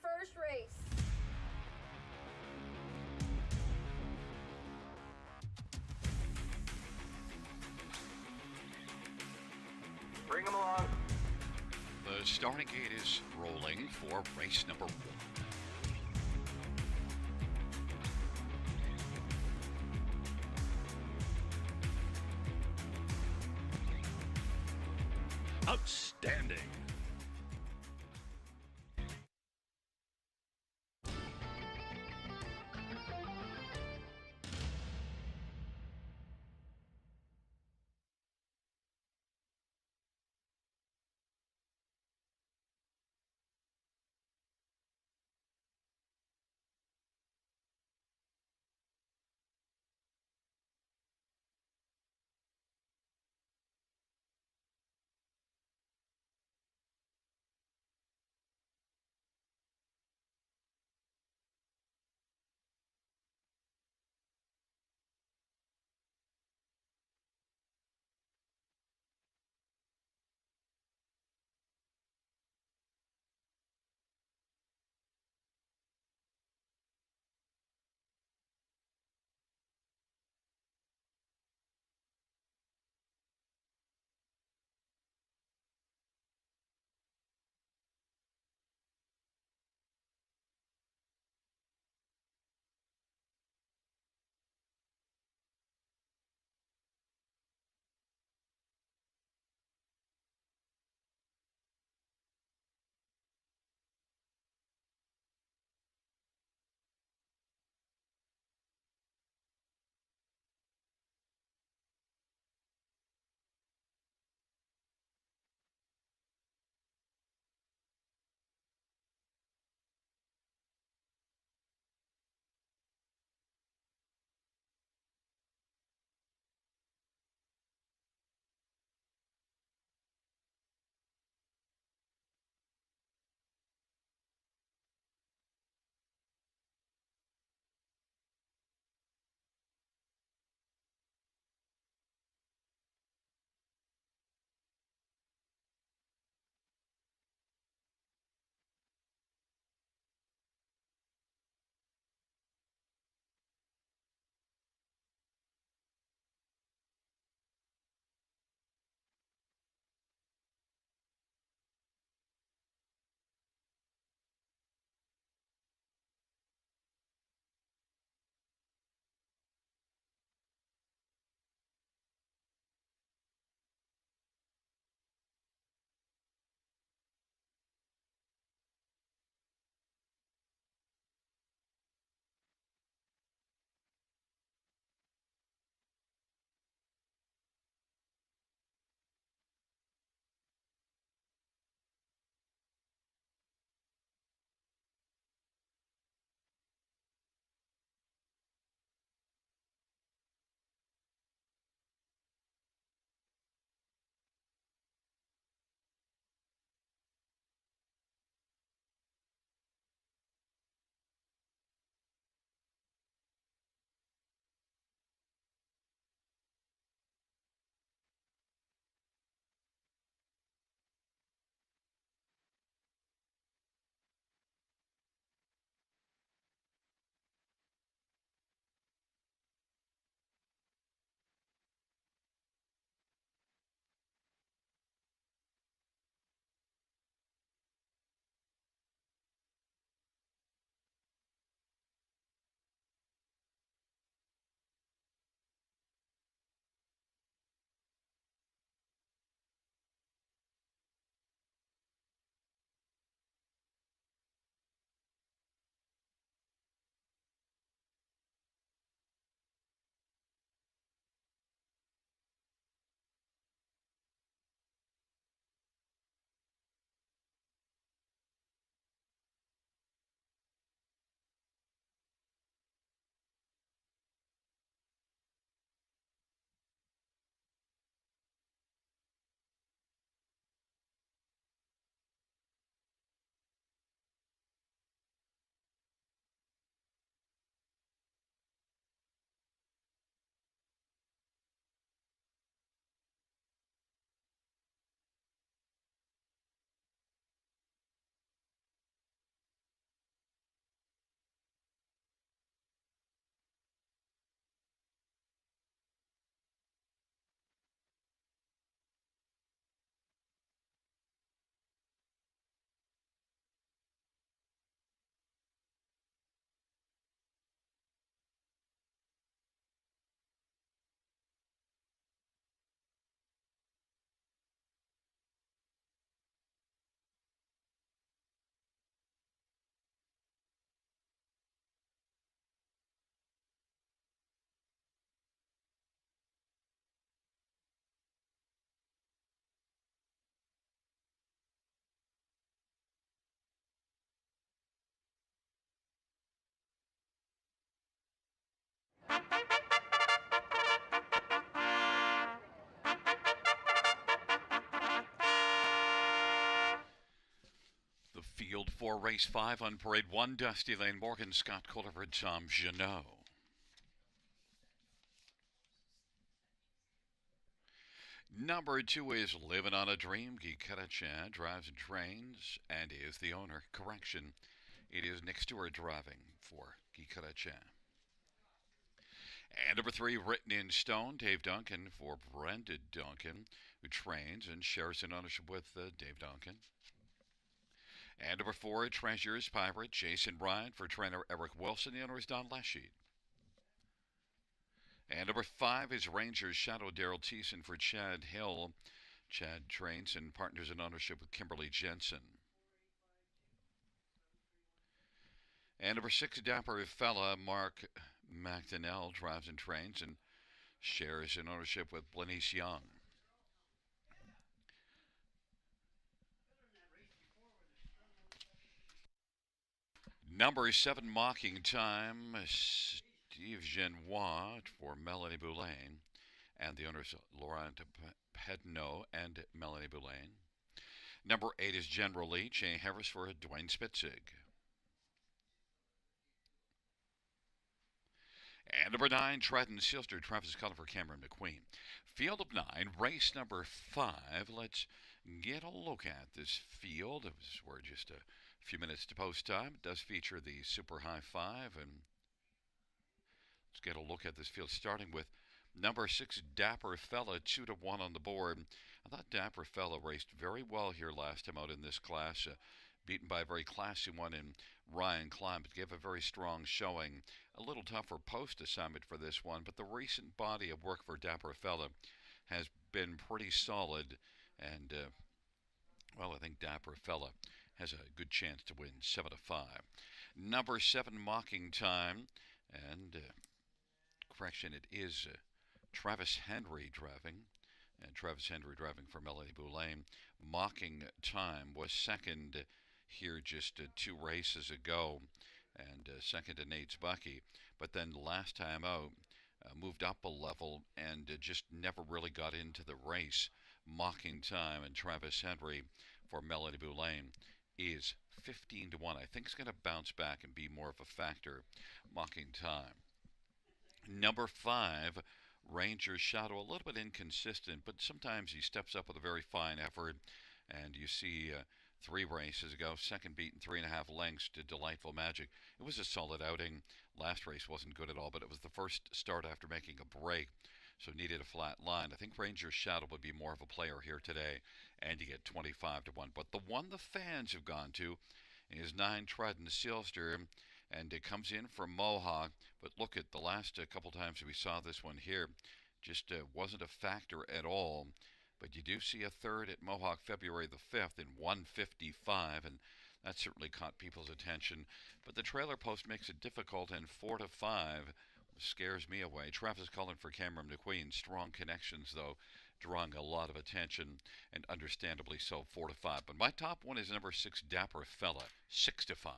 first race. Bring them along. The starting gate is rolling for race number 1. Outstanding. for race 5 on parade 1, Dusty Lane Morgan, Scott Coliford, Tom Janot. Number 2 is Living on a Dream. Gikaracha drives and trains and is the owner. Correction, it is Nick Stewart driving for Gikaracha. And number 3, Written in Stone, Dave Duncan for Brenda Duncan, who trains and shares an ownership with Dave Duncan. And number 4, Treasures Pirate, Jason Bryant for trainer Eric Wilson, the owner is Don Leshy. And number 5 is Rangers Shadow Daryl Thiessen for Chad Hill. Chad trains and partners in ownership with Kimberly Jensen. And number 6, Dapper Fella, Mark McDonnell drives and trains and shares in ownership with Blenice Young. Number 7, Mocking Time, Steve Genois for Melanie Boulain, and the owners Laurent Pedno and Melanie Boulain. Number 8 is General Lee, Jay Harris for Dwayne Spitzig. And number 9, Trenton Silster, Travis Cullen for Cameron McQueen. Field of 9, race number 5. Let's get a look at this field. We're just a few minutes to post time. It does feature the Super High 5, and let's get a look at this field, starting with number 6, Dapper Fella, 2-1 on the board. I thought Dapper Fella raced very well here last time out in this class, beaten by a very classy one in Ryan Klein, but gave a very strong showing. A little tougher post assignment for this one, but the recent body of work for Dapper Fella has been pretty solid, and well, I think Dapper Fella has a good chance to win 7-5. Number 7, Mocking Time, and correction, it is Travis Henry driving, and Travis Henry driving for Melanie Boulain. Mocking Time was second here just 2 races ago, and second to Nate's Bucky, but then last time out moved up a level and just never really got into the race. Mocking Time and Travis Henry for Melanie Boulain is 15-1. I think it's going to bounce back and be more of a factor. Mocking Time. Number 5, Ranger Shadow, a little bit inconsistent, but sometimes he steps up with a very fine effort, and you see 3 races ago, second beaten 3.5 lengths to Delightful Magic. It was a solid outing. Last race wasn't good at all, but it was the first start after making a break, so needed a flat line. I think Ranger Shadow would be more of a player here today, and you get 25-1. But the one the fans have gone to is 9, Trenton Silster, and it comes in from Mohawk. But look at the last couple times we saw this one here, just wasn't a factor at all. But you do see a third at Mohawk February the 5th in 1:55, and that certainly caught people's attention. But the trailer post makes it difficult, and 4-5 scares me away. Travis Cullen for Cameron McQueen. Strong connections, though, drawing a lot of attention, and understandably so, 4-5. But my top one is number 6, Dapper Fella, 6-5.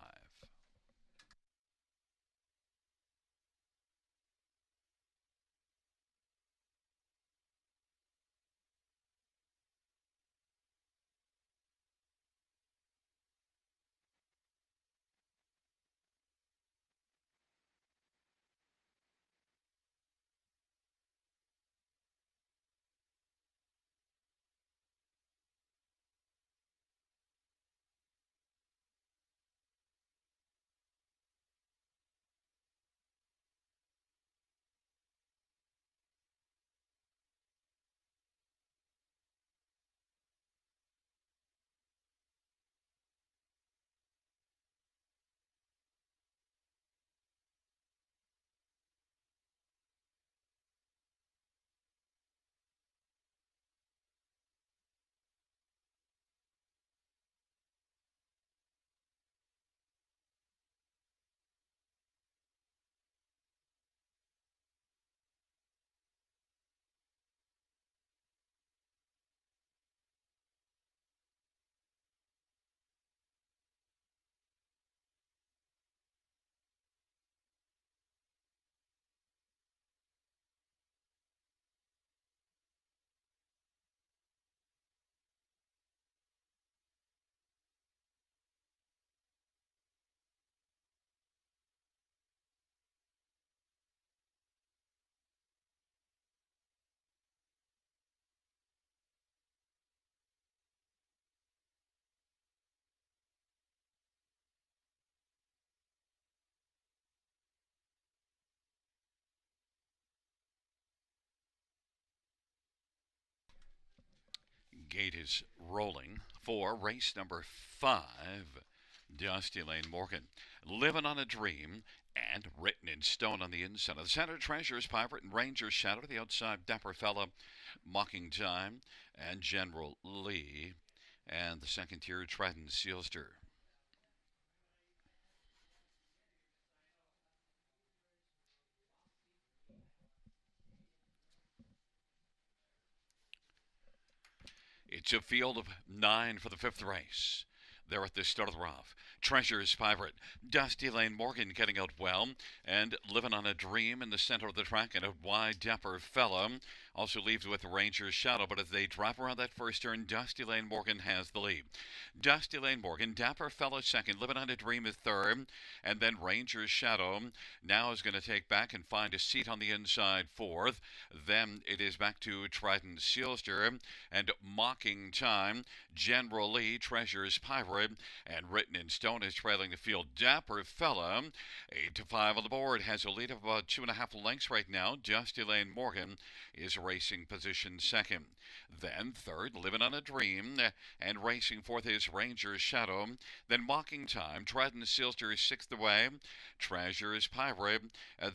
Gate is rolling for race number 5. Dusty Lane Morgan, Living on a Dream, and Written in Stone on the inside. Of the center, Treasures, Pirate, and Ranger's Shadow. To the outside, Dapper Fella, Mocking Time, and General Lee. And the second tier, Trident Sealster. It's a field of 9 for the 5th race. They're at the start of the rough. Treasure's Pirate, Dusty Lane Morgan getting out well, and Living on a Dream in the center of the track, and a wide Dapper Fella also leaves with Ranger's Shadow, but as they drop around that first turn, Dusty Lane Morgan has the lead. Dusty Lane Morgan, Dapper Fella second, Living on a Dream is third, and then Ranger's Shadow now is going to take back and find a seat on the inside fourth. Then it is back to Trident Sealster and Mocking Time, General Lee, Treasure's Pirate, and Written in Stone is trailing the field. Dapper Fella, 8 to 5 on the board, has a lead of about 2.5 lengths right now. Dusty Lane Morgan is racing position second. Then third, Living on a Dream, and racing fourth is Ranger's Shadow. Then Mocking Time, Trident Sealster is sixth away. Treasure's Pirate,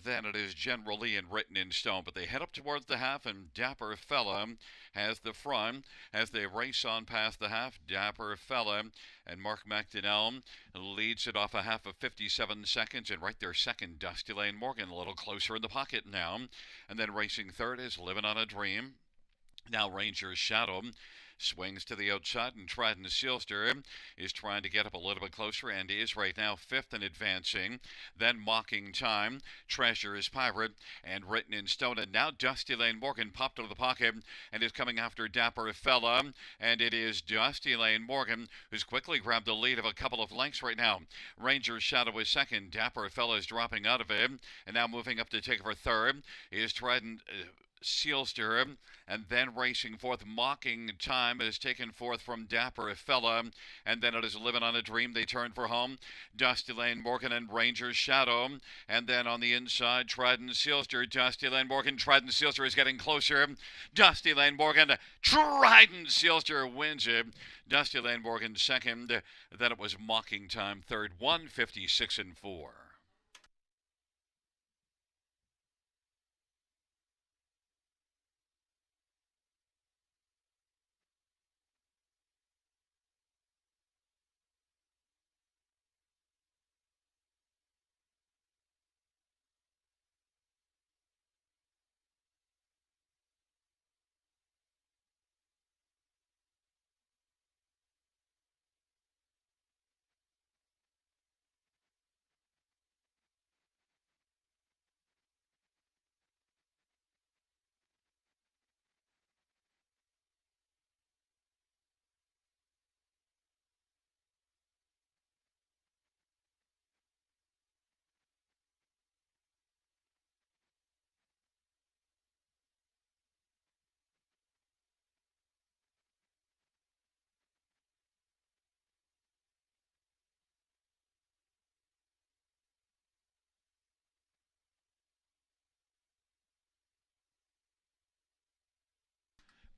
then it is General Lee and Written in Stone. But they head up towards the half, and Dapper Fella has the front as they race on past the half. Dapper Fella and Mark McDonnell leads it off a half of 57 seconds, and right there second, Dusty Lane Morgan, a little closer in the pocket now. And then racing third is Living on a Dream. Now Ranger's Shadow swings to the outside, and Trident Sealster is trying to get up a little bit closer and is right now fifth and advancing. Then Mocking Time, Treasure's Pirate, and Written in Stone. And now Dusty Lane Morgan popped out of the pocket and is coming after Dapper Fella. And it is Dusty Lane Morgan who's quickly grabbed the lead of a couple of lengths right now. Ranger's Shadow is second. Dapper Fella is dropping out of it. And now moving up to take over third is Trident Sealster, and then racing fourth, Mocking Time is taken forth from Dapper Fella, and then it is Living on a Dream. They turn for home. Dusty Lane Morgan and Ranger's Shadow, and then on the inside, Trident Sealster. Dusty Lane Morgan, Trident Sealster is getting closer. Dusty Lane Morgan, Trident Sealster wins it. Dusty Lane Morgan second. Then it was Mocking Time third, 156 and 4.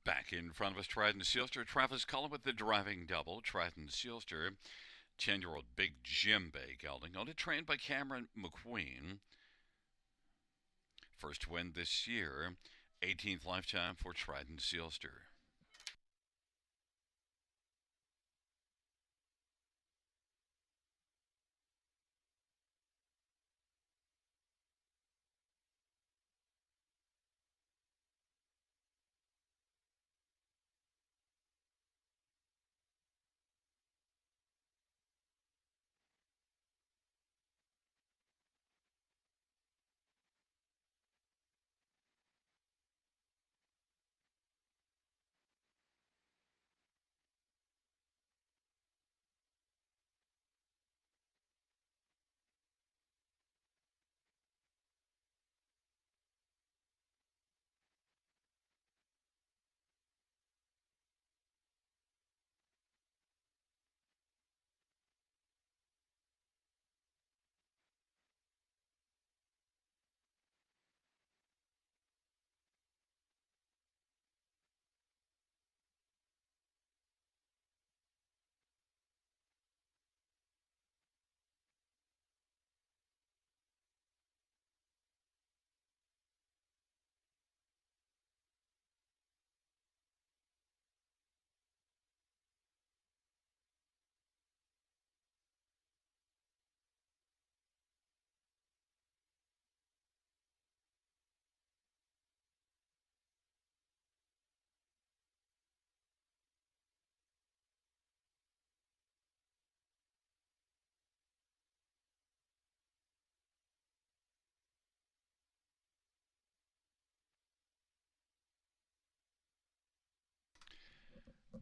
Back in front of us, Trident Sealster. Travis Cullen with the driving double. Trident Sealster, 10-year-old Big Jim Bay gelding, owned and trained by Cameron McQueen. First win this year, 18th lifetime for Trident Sealster.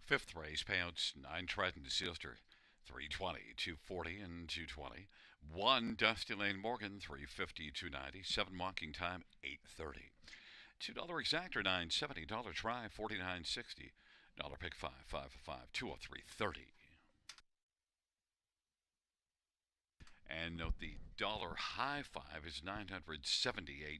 Fifth race payouts 9 Trident Sealster 320, 240, and 220. 1 Dusty Lane Morgan 350, 290. 7 Walking Time 830. $2 exactor 970. Dollar try 49.60. Dollar pick 5 203.30. And note the dollar high five is $978.70.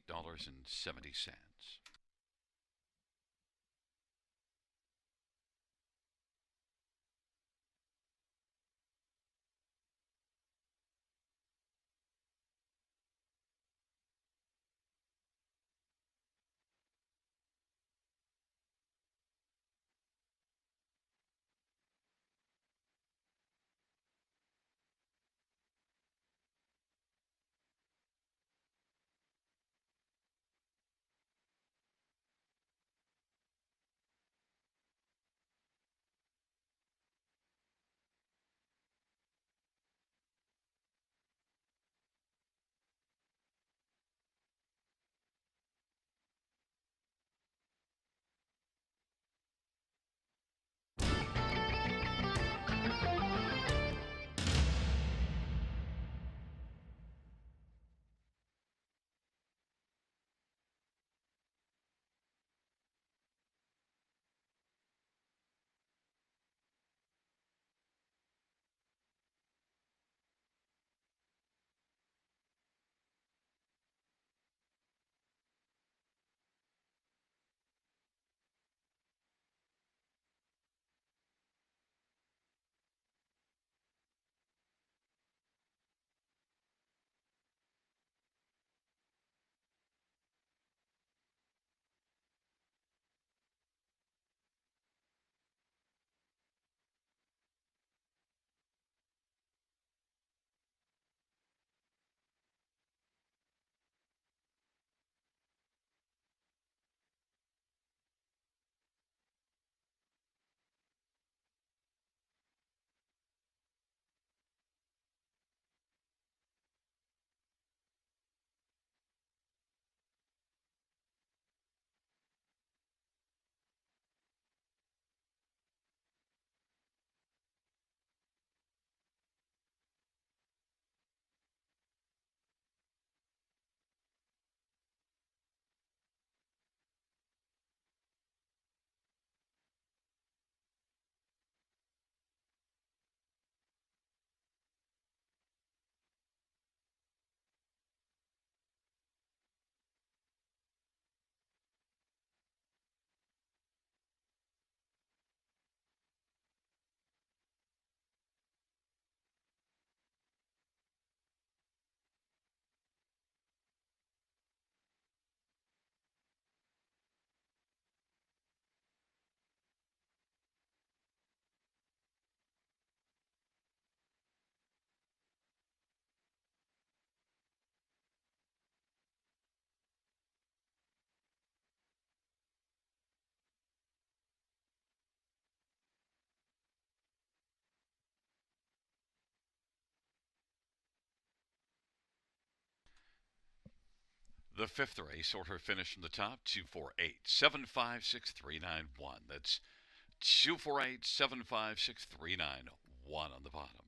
The fifth race order finish from the top 248 756 391. That's 248 756 391 on the bottom.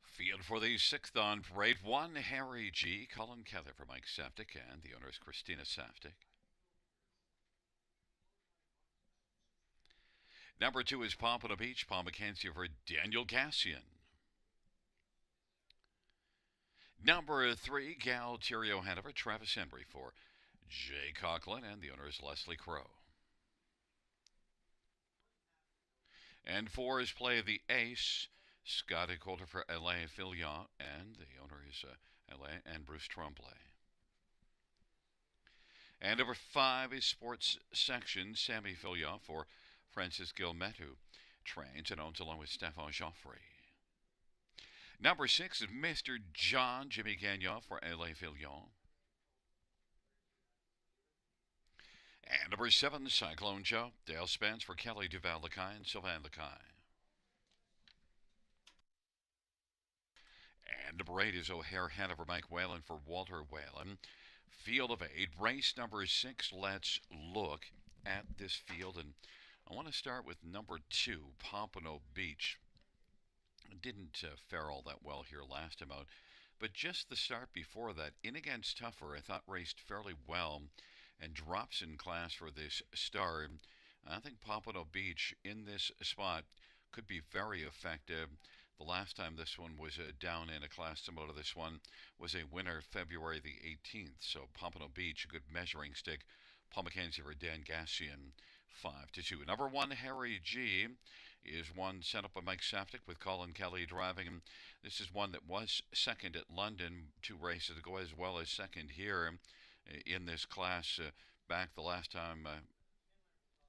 Field for the sixth on parade. One, Harry G. Colin Kelly for Mike Saftik, and the owner is Christina Saftik. Number two is Pompano Beach, Paul McKenzie for Daniel Gassian. Number three, Galterio Hanover, Travis Henry for Jay Conklin, and the owner is Leslie Crow. And four is Play the Ace, Scotty Coulter for Alain Filion, and the owner is Alain and Bruce Tremblay. And number five is Sports Section, Sammy Filion for Francis Gilmet, who trains and owns along with Stefan Joffrey. Number six is Mr. John Jimmy Gagnon for Alain Filion. And number seven, Cyclone Joe, Dale Spence for Kelly Duval Lacaille and Sylvain Lacaille. And number eight is O'Hare Hanover, Mike Whalen for Walter Whalen. Field of eight, race number six. Let's look at this field, and I want to start with number two, Pompano Beach. Didn't fare all that well here last time out, but just the start before that, in against Tougher, I thought raced fairly well and drops in class for this start. I think Pompano Beach in this spot could be very effective. The last time this one was down in a class similar to this one was a winner February the 18th. So Pompano Beach, a good measuring stick. Paul McKenzie for Dan Gassian, 5-2. Number one, Harry G, is one sent up by Mike Saftik with Colin Kelly driving. And this is one that was second at London 2 races ago, as well as second here in this class back the last time,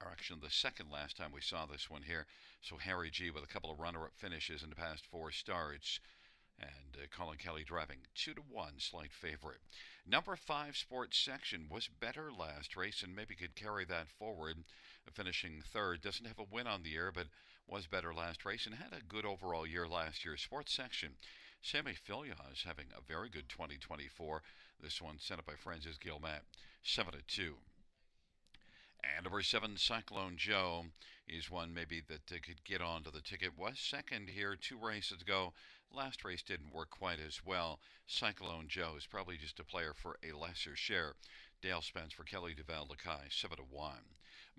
or actually the second last time we saw this one here. So Harry G with a couple of runner-up finishes in the past 4 starts. And Colin Kelly driving 2-1, slight favorite. Number 5, Sports Section, was better last race and maybe could carry that forward, finishing third. Doesn't have a win on the year, but was better last race and had a good overall year last year. Sports Section, Sammy Filion is having a very good 2024. This one sent up by Francis Gilmat, 7-2. And number 7, Cyclone Joe, is one maybe that could get onto the ticket. Was second here 2 races ago. Last race didn't work quite as well. Cyclone Joe is probably just a player for a lesser share. Dale Spence for Kelly Duval Lacaille, 7-1.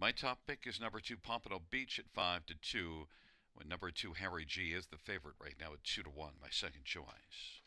My top pick is number 2, Pompano Beach at 5-2. When number 2, Harry G, is the favorite right now at 2-1. My second choice.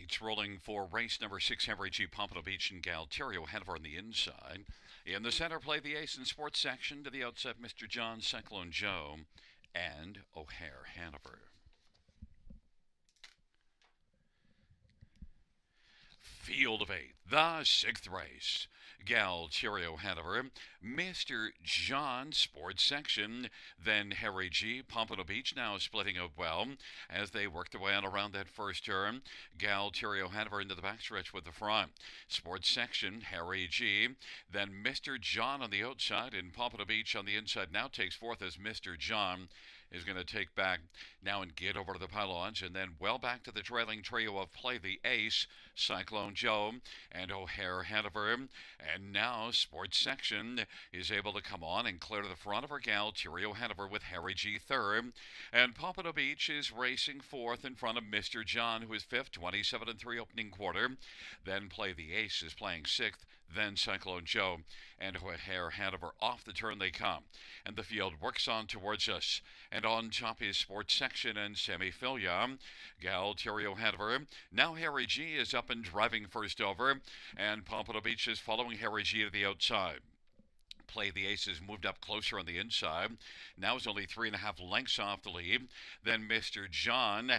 Lights rolling for race number 6, Henry G. Pompano Beach and Galterio Hanover on the inside. In the center, play the ace in sports section. To the outside, Mr. John, Cyclone Joe, and O'Hare Hanover. Field of 8, the 6th race. Galterio Hanover, Mr. John Sports Section, then Harry G. Pompano Beach now splitting up well as they work their way on around that first turn. Galterio Hanover into the backstretch with the front. Sports Section, Harry G. Then Mr. John on the outside and Pompano Beach on the inside now takes fourth as Mr. John is going to take back now and get over to the pylons and then well back to the trailing trio of Play the Ace, Cyclone Joe, and O'Hare Hanover. And now Sports Section is able to come on and clear to the front of our Galterio Hanover with Harry G third. And Pompano Beach is racing fourth in front of Mr. John, who is fifth, 27-3 opening quarter. Then Play the Ace is playing sixth. Then Cyclone Joe and O'Hare Hanover off the turn they come. And the field works on towards us. And on top is Sports Section and Semifilia. Galterio Hanover. Now Harry G is up and driving first over. And Pompano Beach is following Harry G to the outside. Play the Aces moved up closer on the inside. Now is only 3.5 lengths off the lead. Then Mr. John.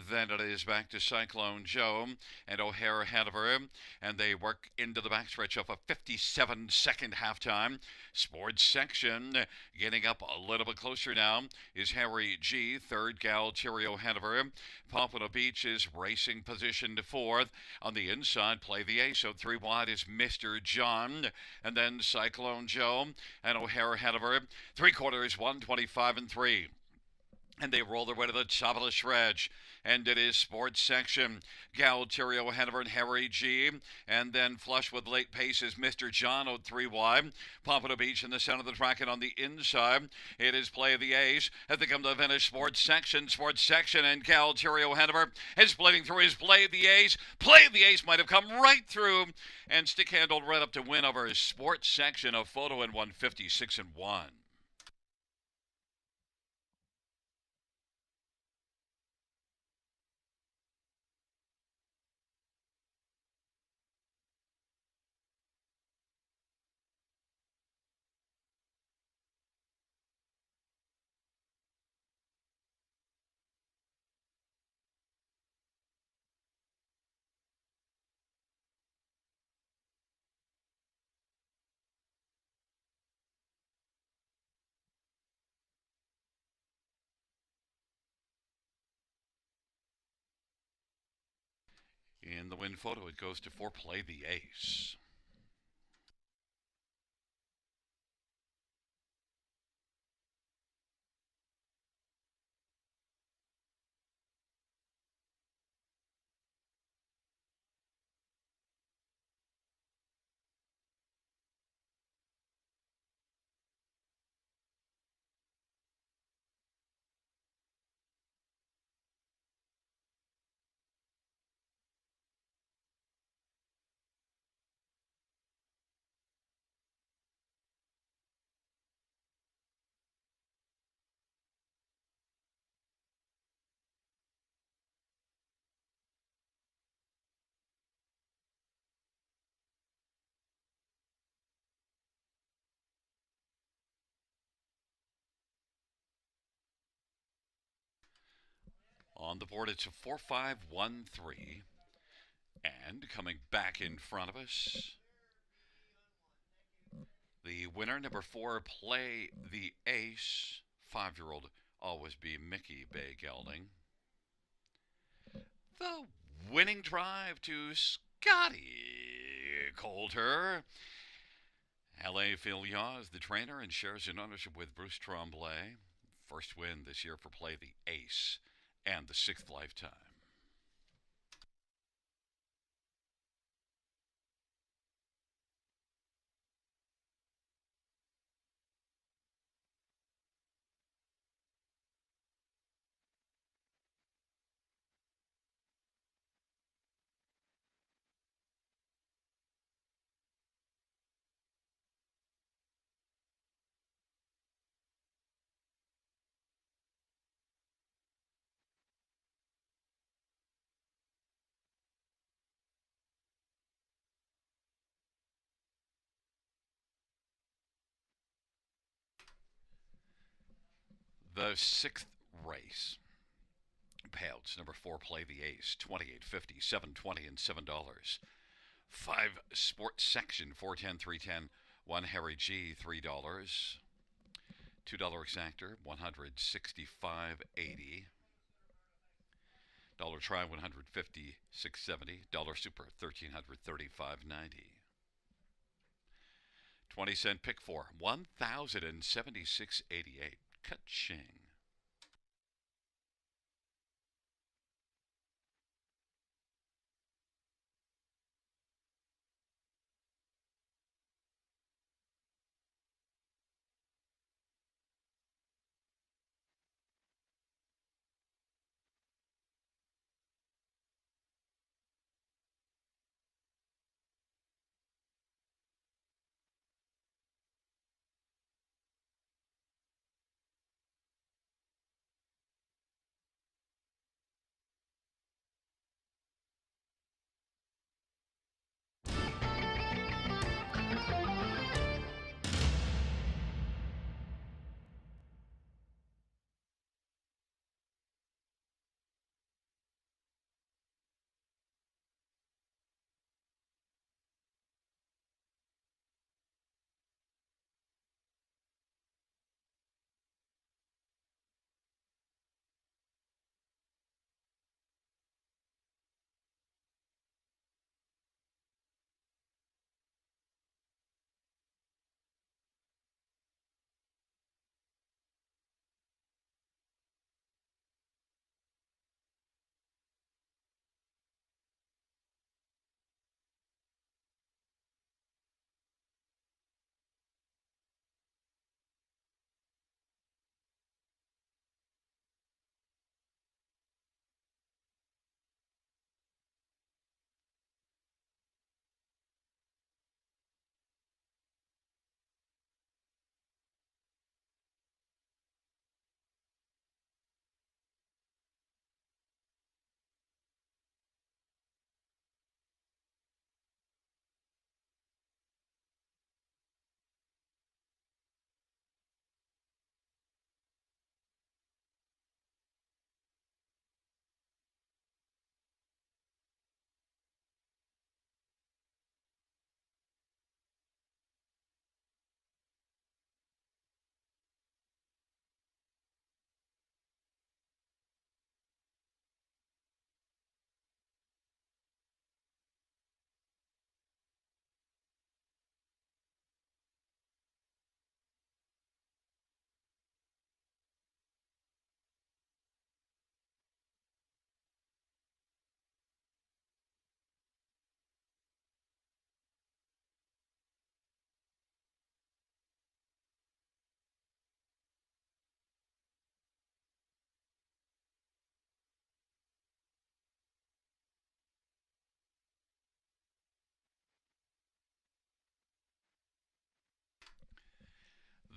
Then it is back to Cyclone Joe and O'Hare Hanover. And they work into the backstretch of a 57-second halftime. Sports Section getting up a little bit closer now is Harry G. Third, Galterio Hanover. Pompano Beach is racing position to fourth. On the inside, Play the Ace. So 3 wide is Mr. John. And then Cyclone Joe and O'Hare Hanover. 3/4, 125-3. And they roll their way to the top of the stretch. And it is Sports Section. Galterio Hanover and Harry G. And then flush with late pace is Mr. John, 3 wide. Pompano Beach in the center of the track and on the inside. It is Play the Ace. As they come to the finish, Sports Section, and Galterio Hanover is splitting through his Play the Ace. Play the Ace might have come right through and stick handled right up to win over his Sports Section, a photo in 156-1. In the win photo, it goes to 4, Play the Ace. On the board, it's a 4-5-1-3. And coming back in front of us, the winner, number 4, Play the Ace. 5-year-old always be Mickey Bay Gelding. The winning drive to Scotty Coulter. L.A. Filia is the trainer and shares in ownership with Bruce Tremblay. First win this year for Play the Ace and the 6th lifetime. The sixth race. Payouts number 4, play the ace, 28.50, 7.20, and $7. 5 sports section, 410, 310, 1 Harry G, $3. $2 exactor, 165.80. Dollar try, 150, 670. Dollar super, 1335.90. 20-cent pick four, 1076.88. Ka-ching.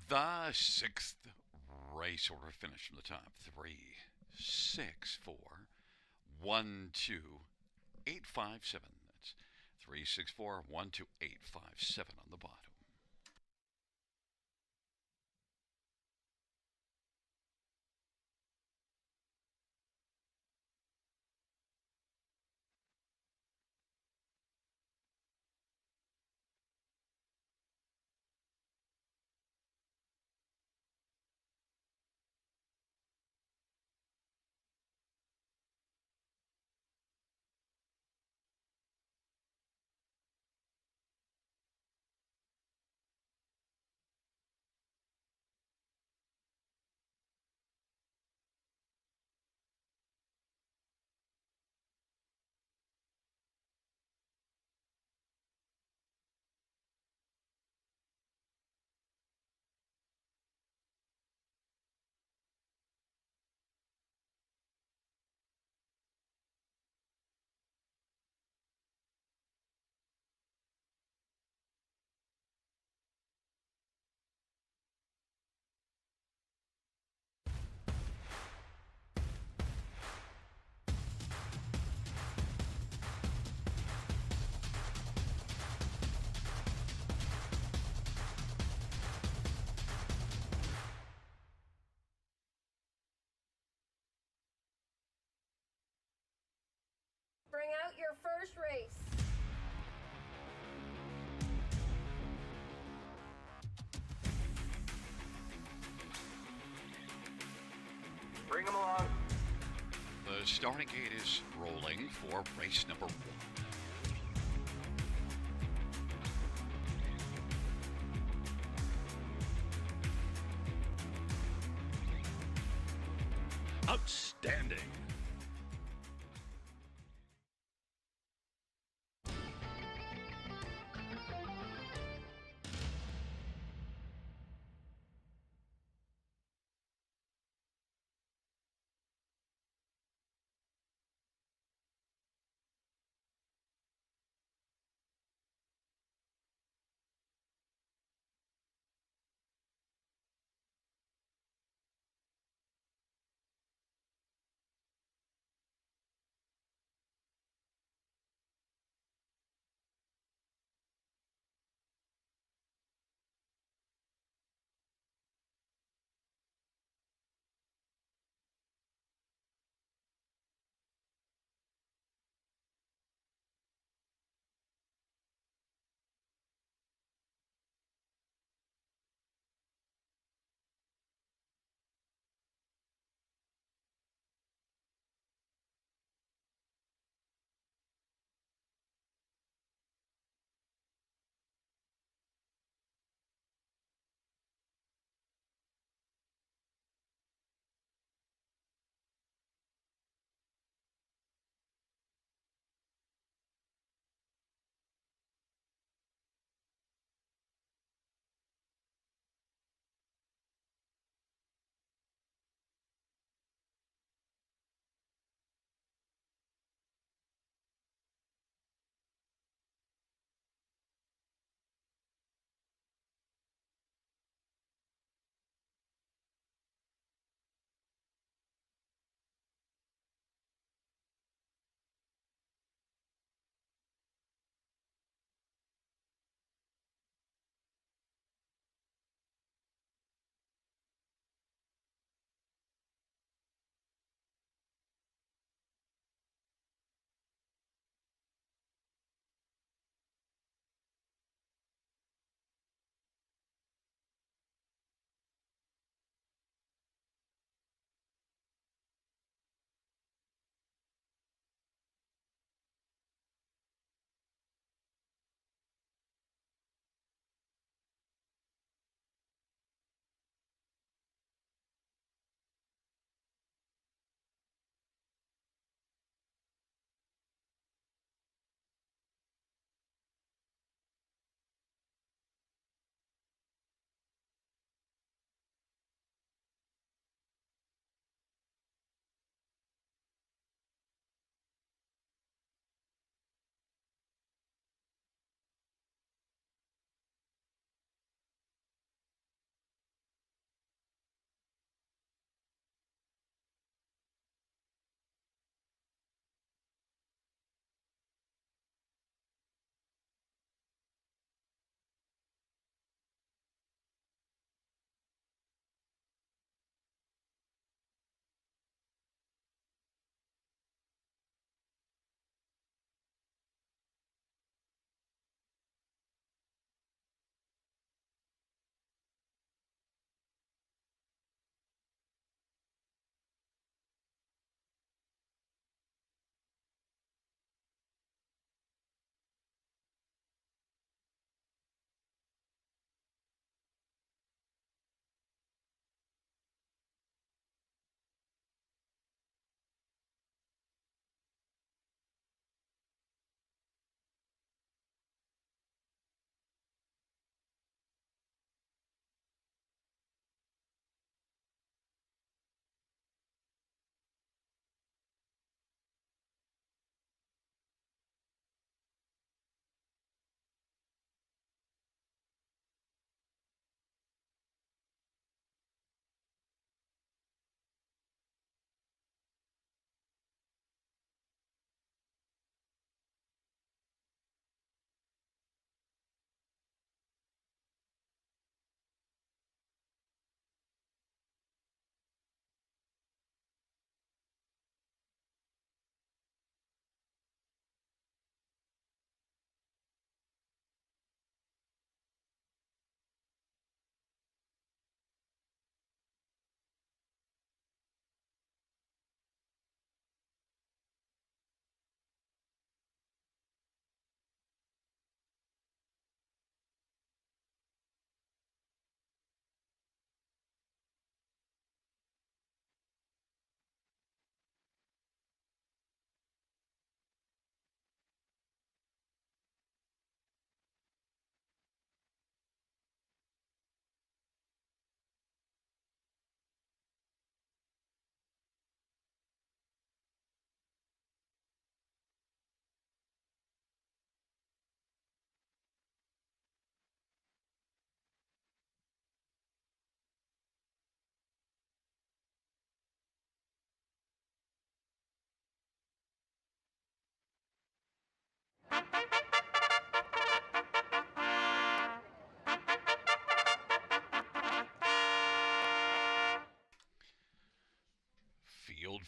The sixth race order finish from the top. 3, 6, 4, 1, 2, 8, 5, 7. That's 3, 6, 4, 1, 2, 8, 5, 7 on the bottom. first race. Bring them along. The starting gate is rolling for race number 1. Outstanding.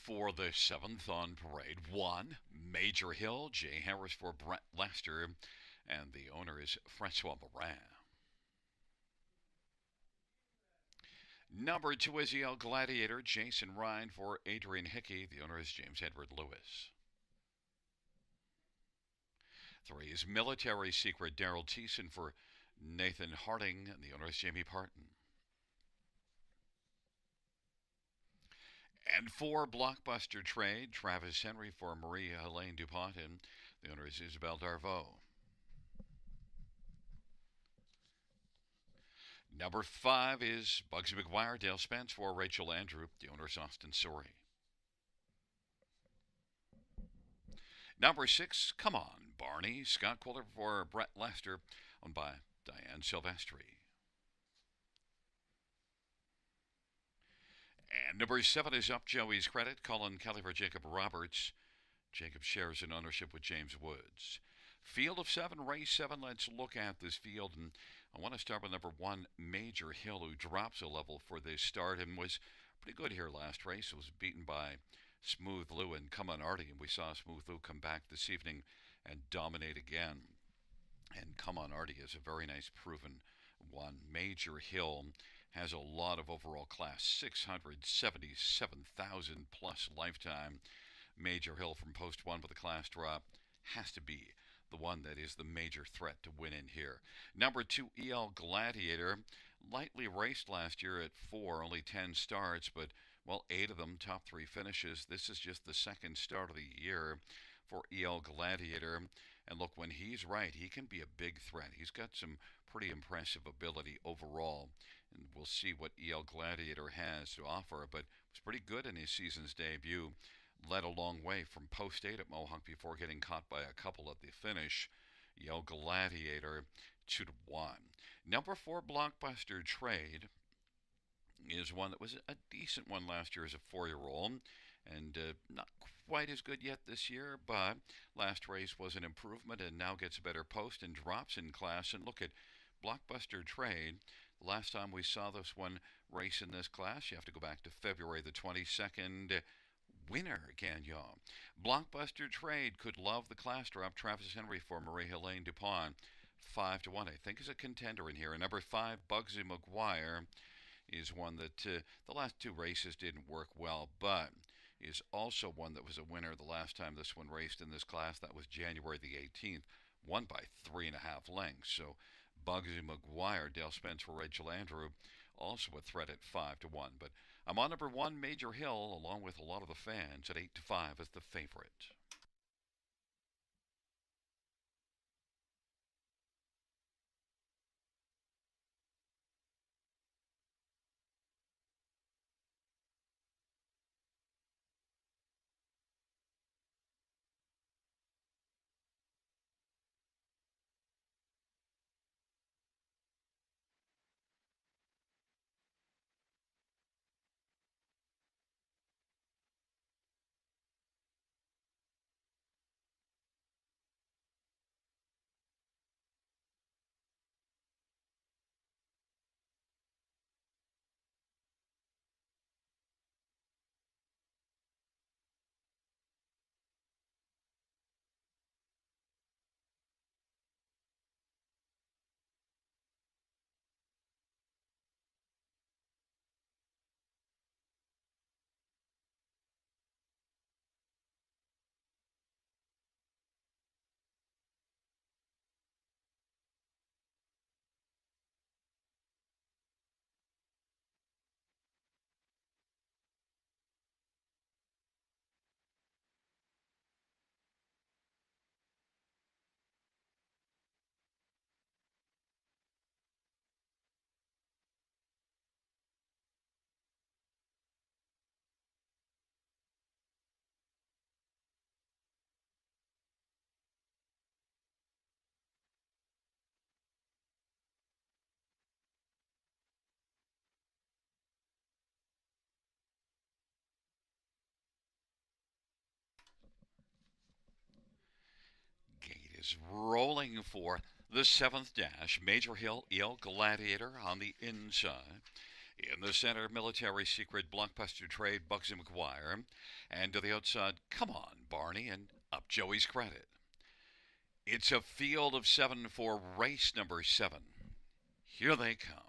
For the 7th on parade, 1, Major Hill, Jay Harris for Brett Lester, and the owner is Francois Morin. Number 2 is EL Gladiator, Jason Ryan for Adrian Hickey. The owner is James Edward Lewis. 3 is Military Secret, Daryl Thiessen for Nathan Harding, and the owner is Jamie Parton. And 4, Blockbuster Trade, Travis Henry for Maria Helene DuPont, and the owner is Isabel Darvaux. Number 5 is Bugsy McGuire, Dale Spence for Rachel Andrew. The owner is Austin Sorey. Number 6, Come On, Barney, Scott Quiller for Brett Lester, owned by Diane Silvestri. And number 7 is Up Joey's Credit, Colin Kelly for Jacob Roberts. Jacob shares in ownership with James Woods. Field of 7, race 7. Let's look at this field. And I want to start with number 1, Major Hill, who drops a level for this start and was pretty good here last race. It was beaten by Smooth Lou and Come On Artie, and we saw Smooth Lou come back this evening and dominate again. And Come On Artie is a very nice proven one. Major Hill has a lot of overall class, 677,000 plus lifetime. Major Hill from post 1 with a class drop has to be the one that is the major threat to win in here. Number 2, EL Gladiator, lightly raced last year at 4, only 10 starts, but well, 8 of them top 3 finishes. This is just the second start of the year for EL Gladiator. And look, when he's right, he can be a big threat. He's got some pretty impressive ability overall. And we'll see what EL Gladiator has to offer, but was pretty good in his season's debut. Led a long way from post 8 at Mohawk before getting caught by a couple at the finish. EL Gladiator 2-1. Number 4, Blockbuster Trade, is one that was a decent one last year as a 4-year-old, and not quite as good yet this year, but last race was an improvement and now gets a better post and drops in class. And look at Blockbuster Trade. The last time we saw this one race in this class, you have to go back to February the 22nd. Winner, Gagnon. Blockbuster Trade could love the class drop. Travis Henry for Marie Helene DuPont, 5-1. I think is a contender in here. And number 5, Bugsy McGuire, is one that the last 2 races didn't work well, but is also one that was a winner the last time this one raced in this class. That was January the 18th, won by 3.5 lengths. So Bugsy McGuire, Dale Spence for Rachel Andrew, also a threat at 5-1. But I'm on number 1, Major Hill, along with a lot of the fans at 8-5 as the favorite. Gate is rolling for the 7th dash. Major Hill, EL Gladiator on the inside. In the center, Military Secret, Blockbuster Trade, Bugsy McGuire. And to the outside, come on, Barney, and up Joey's Credit. It's a field of 7 for race number 7. Here they come.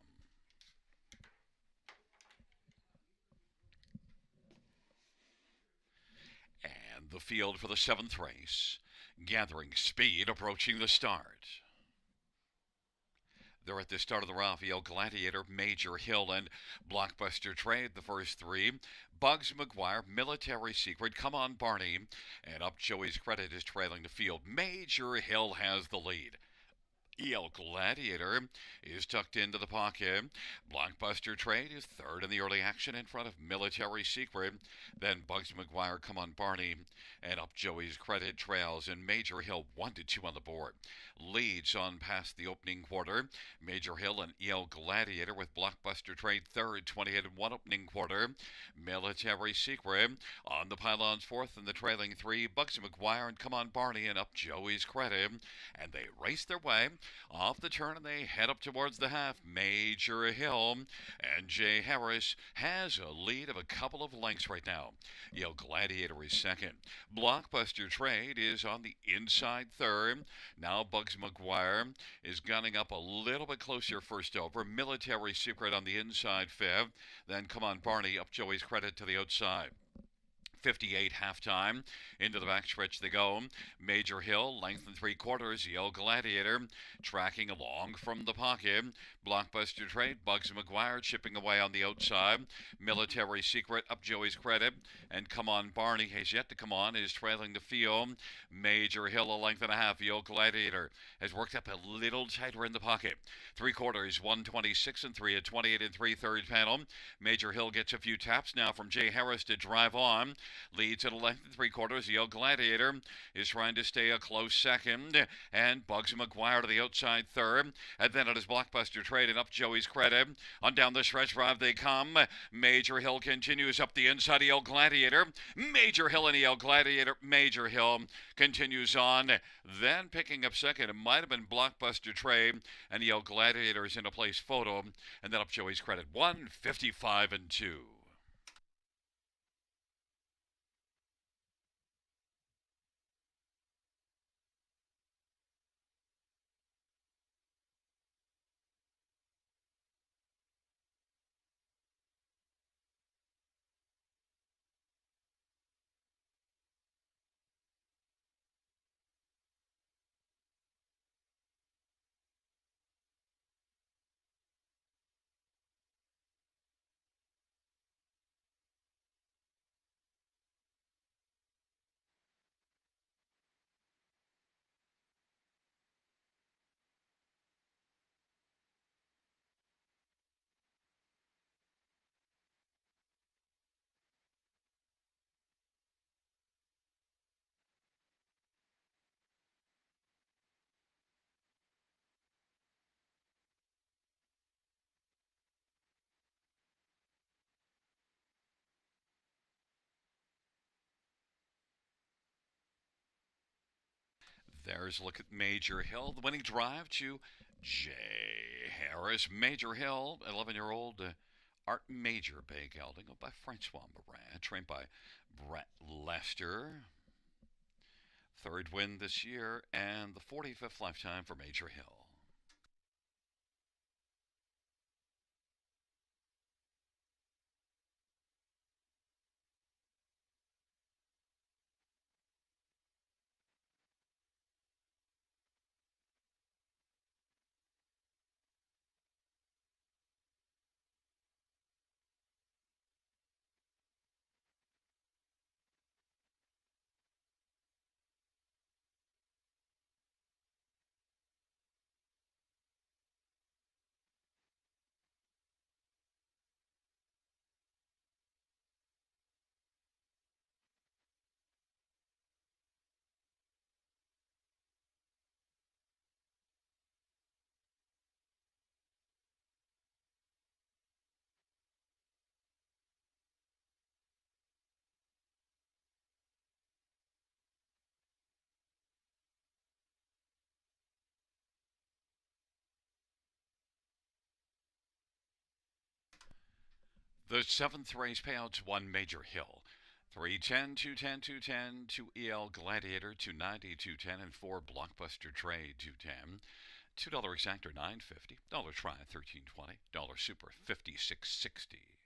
And the field for the 7th race, gathering speed, approaching the start. They're at the start of the Raphael Gladiator, Major Hill, and Blockbuster Trade, the first 3. Bugs McGuire, Military Secret, Come On Barney, and up Joey's Credit is trailing the field. Major Hill has the lead. El Gladiator is tucked into the pocket. Blockbuster Trade is third in the early action in front of Military Secret. Then Bugs McGuire, Come On Barney, and up Joey's Credit trails, and Major Hill 1-2 on the board. Leads on past the opening quarter. Major Hill and El Gladiator with Blockbuster Trade third, 28-1 opening quarter. Military Secret on the pylons fourth in the trailing 3. Bugs McGuire and Come On Barney and up Joey's Credit, and they race their way off the turn and they head up towards the half. Major Hill and Jay Harris has a lead of a couple of lengths right now. El Gladiator is second. Blockbuster Trade is on the inside third. Now Bugs McGuire is gunning up a little bit closer first over. Military Secret on the inside fifth. Then Come On Barney up Joey's Credit to the outside. 58 halftime. Into the backstretch they go. Major Hill, length and 3/4. El Gladiator tracking along from the pocket. Blockbuster Trade, Bugs McGuire chipping away on the outside. Military Secret up Joey's Credit. And Come On Barney has yet to come on, is trailing the field. Major Hill, a length and a half. El Gladiator has worked up a little tighter in the pocket. 3/4, 126 and 3 at 28 and 3/3 panel. Major Hill gets a few taps now from Jay Harris to drive on. Leads at a length and 3/4. The El Gladiator is trying to stay a close second. And Bugs McGuire to the outside third. And then it is Blockbuster Trade and up Joey's Credit. On down the stretch drive they come. Major Hill continues up the inside of El Gladiator. Major Hill and the El Gladiator. Major Hill continues on. Then picking up second, it might have been Blockbuster Trade. And the El Gladiator is in a place photo. And then up Joey's Credit. 155 and 2. There's a look at Major Hill. The winning drive to Jay Harris. Major Hill, 11-year-old Art Major Bay gelding by Francois Morin, trained by Brett Lester. Third win this year and the 45th lifetime for Major Hill. The seventh race payouts one Major Hill. 310, 210, 210, 2 EL Gladiator, 290, 210, and 4 Blockbuster Trade, 210. $2 exactor, $9.50. Dollar try, $13.20. Dollar super, $56.60.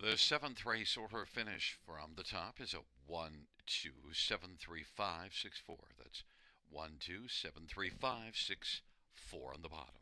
The seventh race order finish from the top is a 1 2 7 3 5 6 4. That's 1 2 7 3 5 6 4 on the bottom.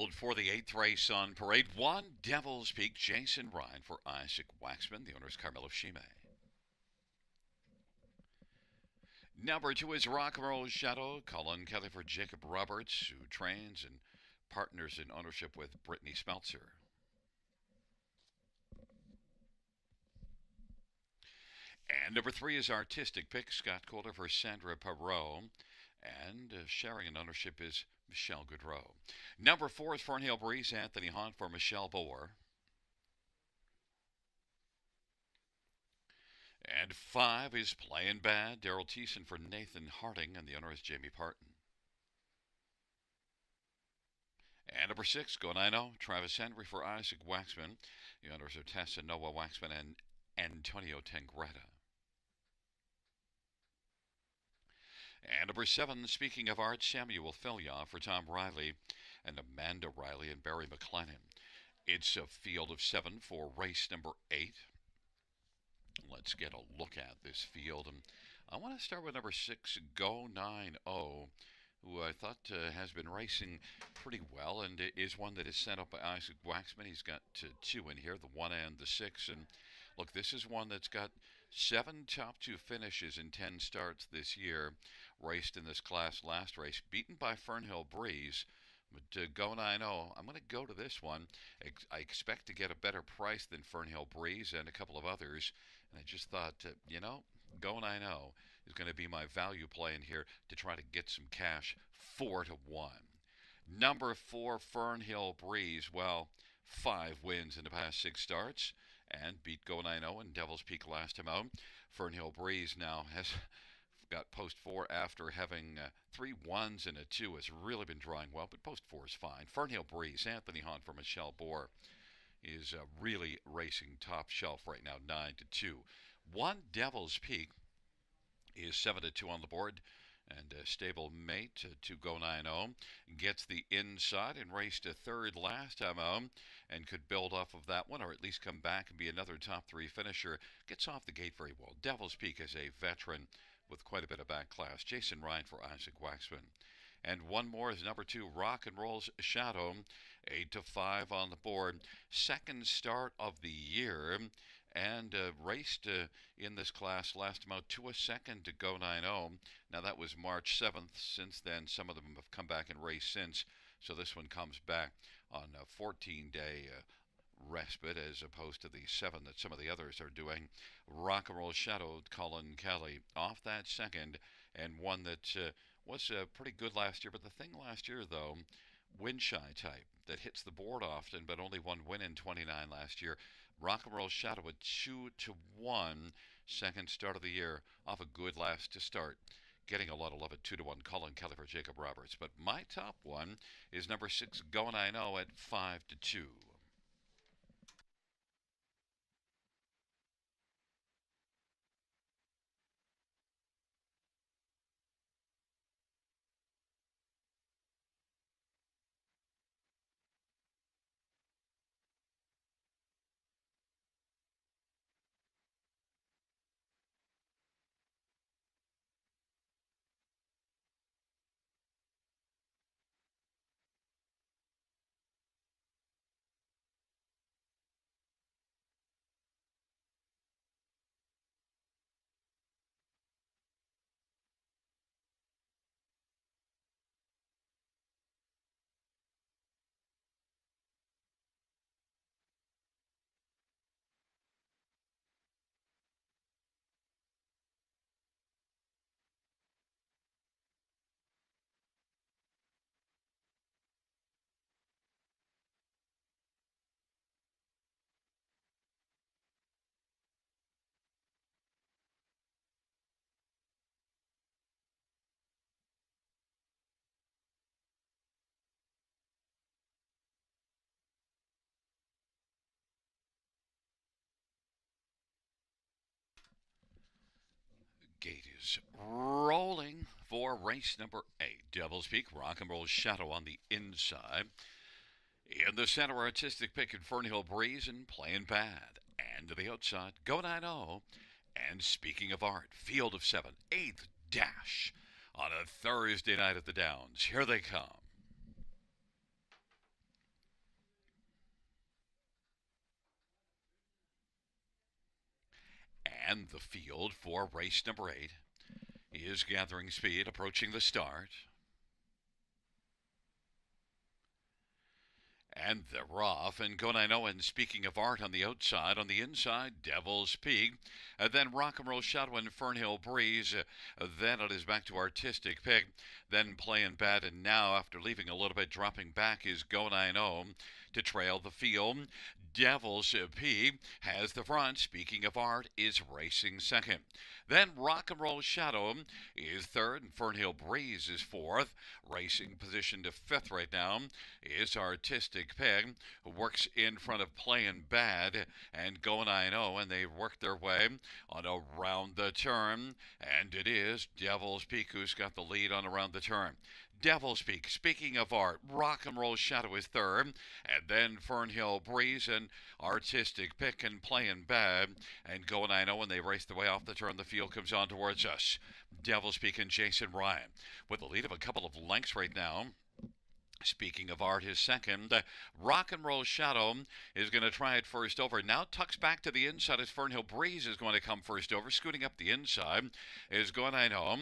field for the 8th race on parade. 1, Devil's Peak, Jason Ryan for Isaac Waxman. The owner is Carmelo Shime. Number 2 is Rock and Roll Shadow, Colin Kelly for Jacob Roberts, who trains and partners in ownership with Brittany Smeltzer. And number 3 is Artistic Pick, Scott Calder for Sandra Perot. And sharing in ownership is Michelle Goodrow. Number 4 is Fernhill Breeze, Anthony Hahn for Michelle Boer. And 5 is Playin' Bad, Daryl Thiessen for Nathan Harding, and the owner is Jamie Parton. And number 6, Go 9-0, Travis Henry for Isaac Waxman. The owners are Tessa Noah Waxman and Antonio Tangretta. And number 7, speaking of art, Samuel Filya for Tom Riley and Amanda Riley and Barry McLennan. It's a field of 7 for race number 8. Let's get a look at this field. And I want to start with number 6, Go 9-0, who I thought has been racing pretty well and is one that is set up by Isaac Waxman. He's got 2 in here, the 1 and the 6. And look, this is one that's got 7 top 2 finishes in 10 starts this year. Raced in this class last race, beaten by Fernhill Breeze. But Go 9-0, I'm going to go to this one. I expect to get a better price than Fernhill Breeze and a couple of others. And I just thought, Go 9-0 is going to be my value play in here to try to get some cash, 4-1. Number 4, Fernhill Breeze. Well, 5 wins in the past 6 starts and beat Go 9-0 and Devil's Peak last time out. Fernhill Breeze now has got post 4 after having 3 1s and a 2. Has really been drawing well, but post 4 is fine. Fernhill Breeze, Anthony Hahn for Michelle Boer, is really racing top shelf right now, 9-2. 1, Devil's Peak, is 7-2 on the board. And stable mate to Go 9-0 gets the inside and raced a 3rd last time out and could build off of that one or at least come back and be another top 3 finisher. Gets off the gate very well. Devil's Peak is a veteran with quite a bit of back class. Jason Ryan for Isaac Waxman. And one more is number 2, Rock and Roll's Shadow, 8-5 on the board. 2nd start of the year. And raced in this class last time out to a 2nd to Go 9-0. Now that was March 7th. Since then, some of them have come back and raced since. So this one comes back on a 14-day respite as opposed to the 7 that some of the others are doing. Rock and Roll Shadow, Colin Kelly off that 2nd, and one that was pretty good last year. But the thing last year, though, wind shy type that hits the board often, but only 1 win in 29 last year. Rock and Roll Shadow at 2-1, 2nd start of the year, off a good last to start. Getting a lot of love at 2-1, Colin Kelly for Jacob Roberts. But my top one is number 6, Go 9-0 at 5-2. Gate is rolling for race number 8. Devil's Peak, Rock and Roll Shadow on the inside. In the center, Artistic Pick and Fernhill Breeze and Playin' Bad. And to the outside, Go 9-0. And speaking of art, Field of 7, 8th dash on a Thursday night at the Downs. Here they come. And the field for race number 8 is gathering speed, approaching the start. And they're off, and Gonino, and speaking of art, on the outside, on the inside, Devil's Peak, then Rock and Roll Shadow and Fernhill Breeze, then it is back to Artistic Pick, then Playing Bad, and now, after leaving a little bit, dropping back is Gonino to trail the field. Devil's Peak has the front, speaking of art, is racing second. Then Rock and Roll Shadow is third, and Fernhill Breeze is fourth. Racing position to fifth right now is Artistic Pig, who works in front of Playing Bad and Going I Know, and they work their way on around the turn, and it is Devil's Peak who's got the lead on around the turn. Devil's Peak, speaking of art, Rock and Roll Shadow is third, and then Fernhill Breeze and Artistic Pick and Playing Bad and Going I Know, and they race their way off the turn. The field comes on towards us. Devil's Peak and Jason Ryan with a lead of a couple of lengths right now. Speaking of art, his second. Rock and Roll Shadow is going to try it first over. Now tucks back to the inside as Fernhill Breeze is going to come first over. Scooting up the inside is Going I Know.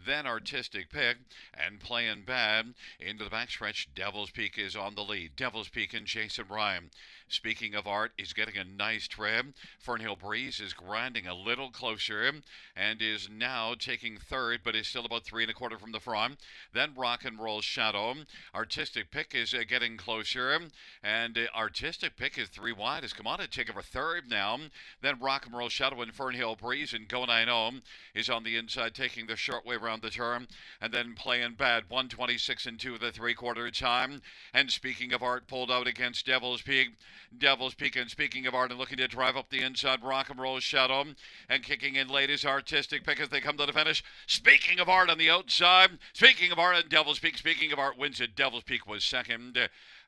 Then Artistic Pick and Playing Bad into the backstretch. Devil's Peak is on the lead. Devil's Peak and Jason Ryan. Speaking of art, he's getting a nice trim. Fernhill Breeze is grinding a little closer and is now taking third, but is still about 3 1/4 from the front. Then Rock and Roll Shadow. Artistic Pick is getting closer, and Artistic Pick is 3 wide. Has come on to take over third now. Then Rock and Roll Shadow and Fernhill Breeze and Going I Know is on the inside, taking the short way around the turn, and then Playing Bad, 126 and 2 the 3/4 time. And speaking of art, pulled out against Devil's Peak. Devil's Peak, and speaking of art, and looking to drive up the inside, Rock and Roll Shadow, and kicking in late is Artistic Pick as they come to the finish. Speaking of art on the outside, speaking of art, and Devil's Peak, speaking of art, wins it. Devil's Peak was second.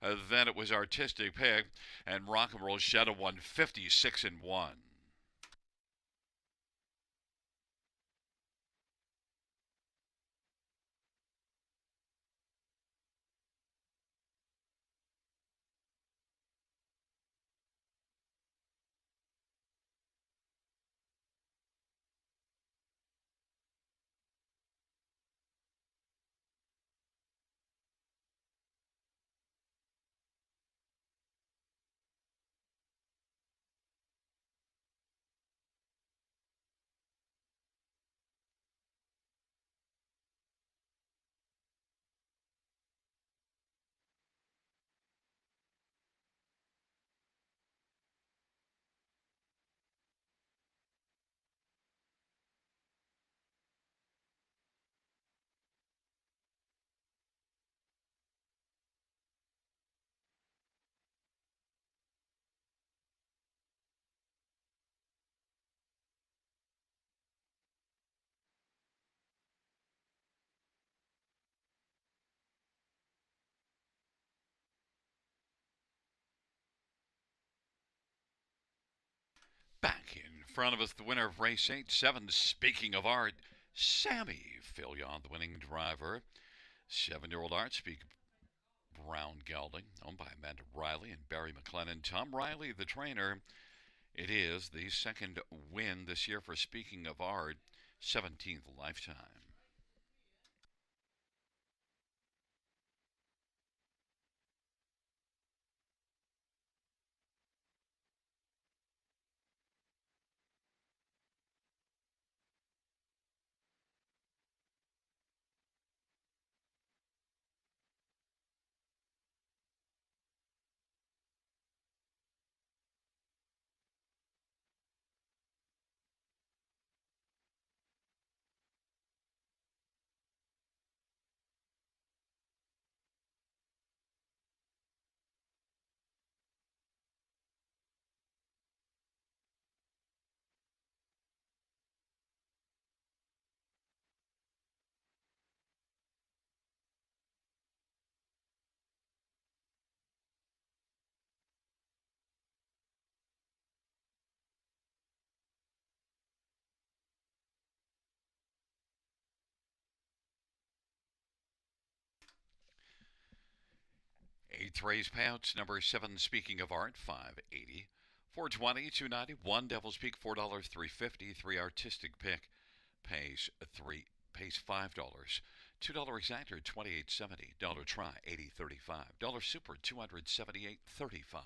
Then it was Artistic Pick, and Rock and Roll Shadow won 56 and 1. Back in front of us, the winner of race 8, 7. Speaking of art, Sammy Fillion, the winning driver. 7-year-old Art Speak Brown Gelding, owned by Amanda Riley and Barry McLennan. Tom Riley, the trainer. It is the second win this year for Speaking of Art, 17th lifetime. Eighth race payouts, number 7, Speaking of Art, $580. $4.20, $2.90. One Devil's Peak, $4, $3.50. Three Artistic Pick pays $5. $2 Exactor, $28.70. Dollar Try, $80.35. Dollar Super, $278.35.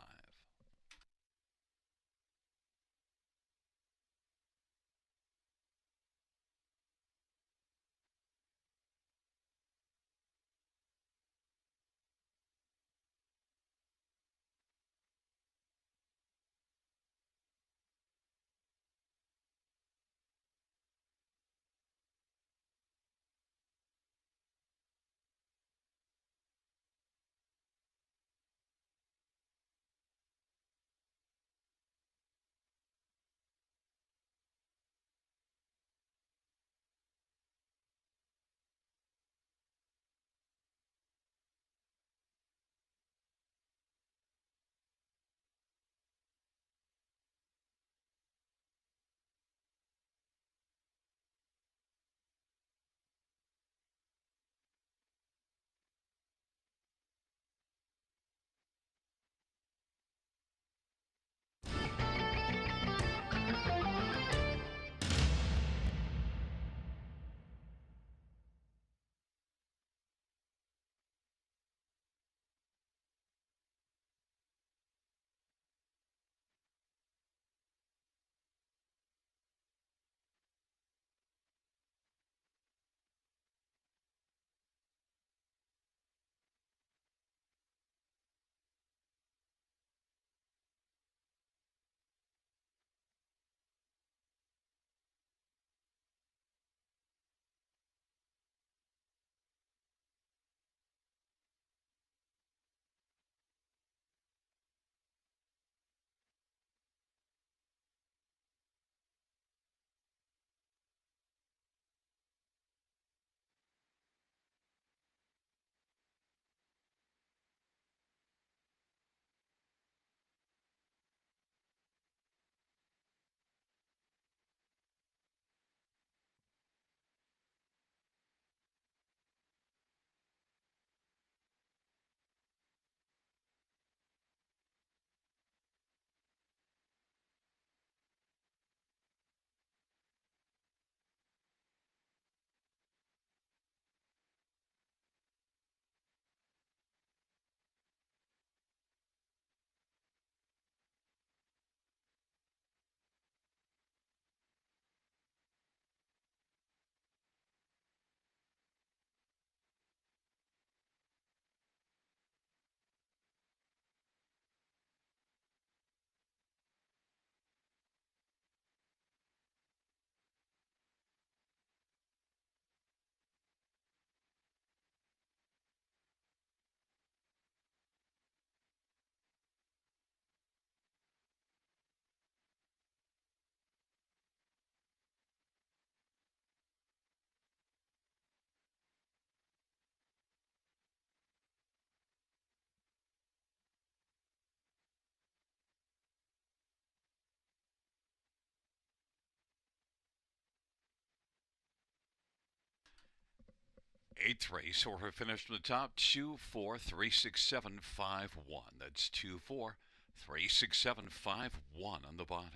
Eighth race, or finish from the top, 2, 4, 3, 6, 7, 5, 1. That's 2, 4, 3, 6, 7, 5, 1 on the bottom.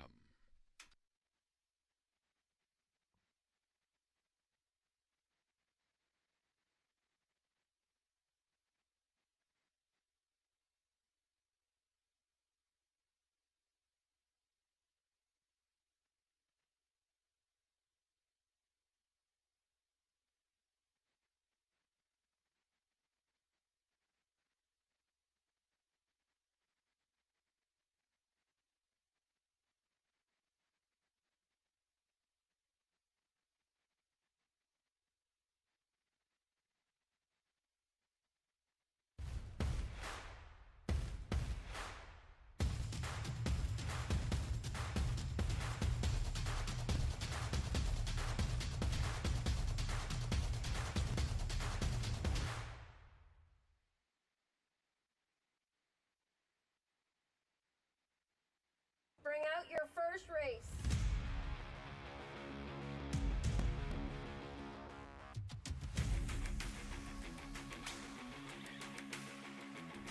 Bring out your first race.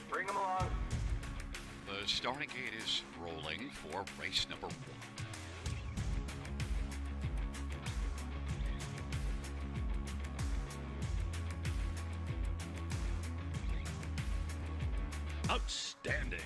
Bring them along. The The starting gate is rolling for race number 1. Outstanding.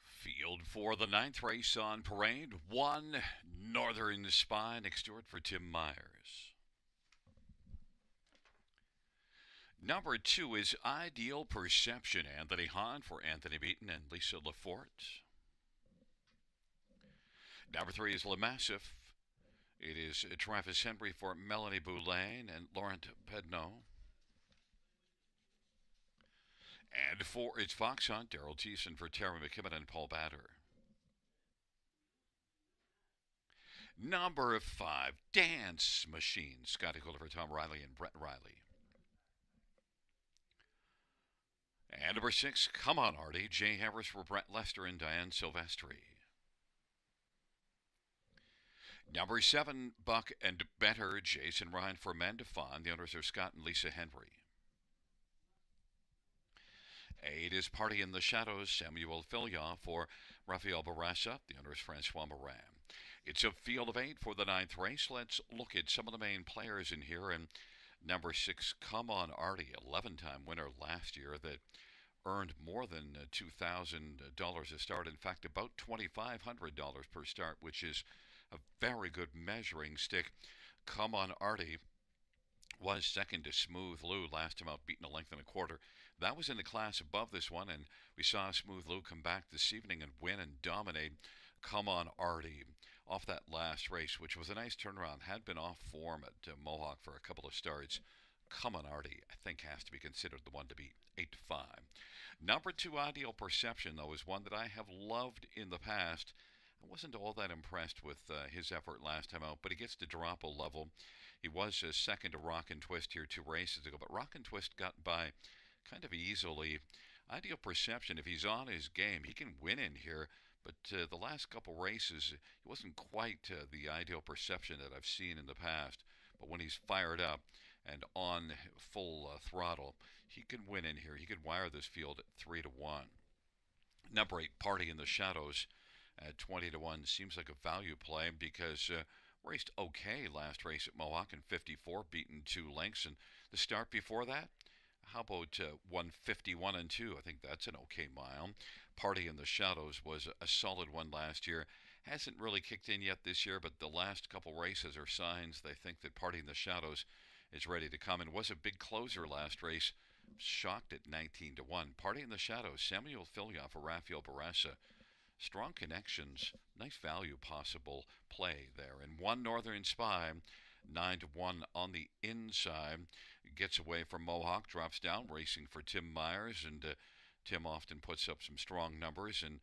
Field for the ninth race on parade. 1, Northern Spy, next to it for Tim Myers. Number 2 is Ideal Perception, Anthony Hahn for Anthony Beaton and Lisa Lafort. Number 3 is Le Massif. It is Travis Henry for Melanie Boulain and Laurent Pedneau. And 4 is Fox Hunt, Daryl Thiessen for Terry McKibben and Paul Batter. Number 5, Dance Machine, Scotty Kohler for Tom Riley and Brett Riley. And number 6, Come On Artie, Jay Harris for Brett Lester and Diane Silvestri. Number 7, Buck and Better, Jason Ryan for Mandefon. The owners are Scott and Lisa Henry. 8 is Party in the Shadows, Samuel Filia for Rafael Barassa. The owners Francois Morin. It's a field of 8 for the ninth race. Let's look at some of the main players in here. And number 6, Come On Artie, 11-time winner last year that earned more than $2,000 a start. In fact, about $2,500 per start, which is a very good measuring stick. Come On Artie was second to Smooth Lou, last time out, beaten a length and a quarter. That was in the class above this one, and we saw Smooth Lou come back this evening and win and dominate. Come On Artie off that last race, which was a nice turnaround. Had been off form at Mohawk for a couple of starts. Come On Artie, I think, has to be considered the one to beat, 8-5. Number 2, Ideal Perception, though, is one that I have loved in the past. I wasn't all that impressed with his effort last time out, but he gets to drop a level. He was second to Rock and Twist here 2 races ago, but Rock and Twist got by kind of easily. Ideal Perception, if he's on his game, he can win in here. But the last couple races, he wasn't quite the Ideal Perception that I've seen in the past. But when he's fired up and on full throttle, he can win in here. He could wire this field at 3-1. Number 8, Party in the Shadows at 20-1 seems like a value play because raced okay last race at Mohawk in 54, beaten 2 lengths. And the start before that, how about 151 and 2? I think that's an okay mile. Party in the Shadows was a solid one last year. Hasn't really kicked in yet this year, but the last couple races are signs they think that Party in the Shadows is ready to come. And was a big closer last race. Shocked at 19-1. Party in the Shadows, Samuel Filia for Rafael Barassa. Strong connections, nice value possible play there. And 1, Northern Spy, 9-1 on the inside. Gets away from Mohawk, drops down, racing for Tim Myers, and Tim often puts up some strong numbers. And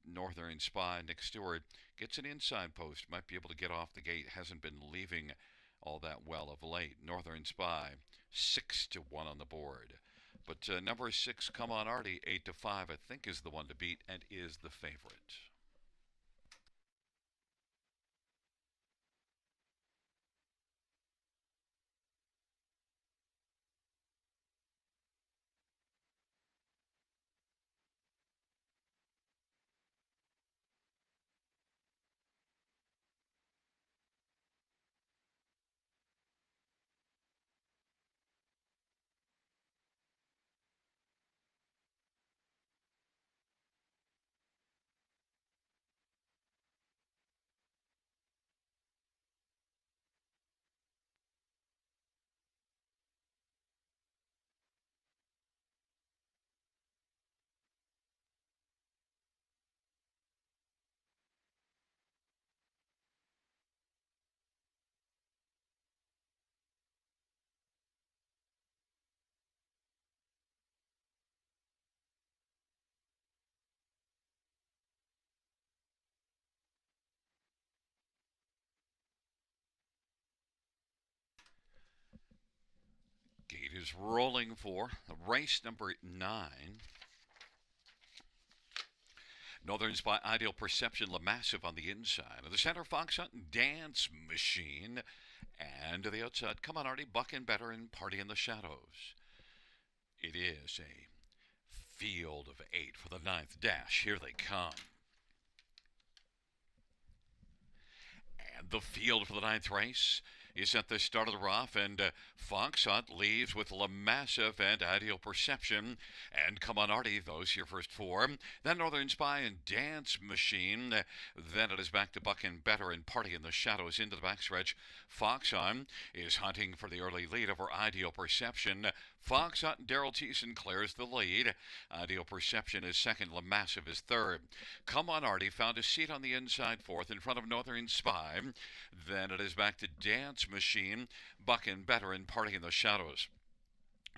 Northern Spy, Nick Stewart, gets an inside post, might be able to get off the gate, hasn't been leaving all that well of late. Northern Spy, 6-1 on the board. But number 6, Come On Artie, 8-5, I think is the one to beat and is the favorite. Gate is rolling for race number 9. Northern Spy, Ideal Perception, Le Massif on the inside. Of the center, Fox Hunt, Dance Machine. And to the outside, Come On Artie, Buck and Better, and Party in the Shadows. It is a field of 8 for the 9th dash. Here they come. And the field for the ninth race is at the start of the rough, and Fox Hunt leaves with La Massive and Ideal Perception, and Come On Artie, those your first four. Then Northern Spy and Dance Machine. Then it is back to Buck and Better and Party in the Shadows into the backstretch. Fox Hunt is hunting for the early lead over Ideal Perception. Fox Hunt and Daryl Thiessen clears the lead. Ideal Perception is second. La Massive is third. Come On Artie found a seat on the inside fourth in front of Northern Spy. Then it is back to Dance Machine, Buck and Better and Party in the Shadows.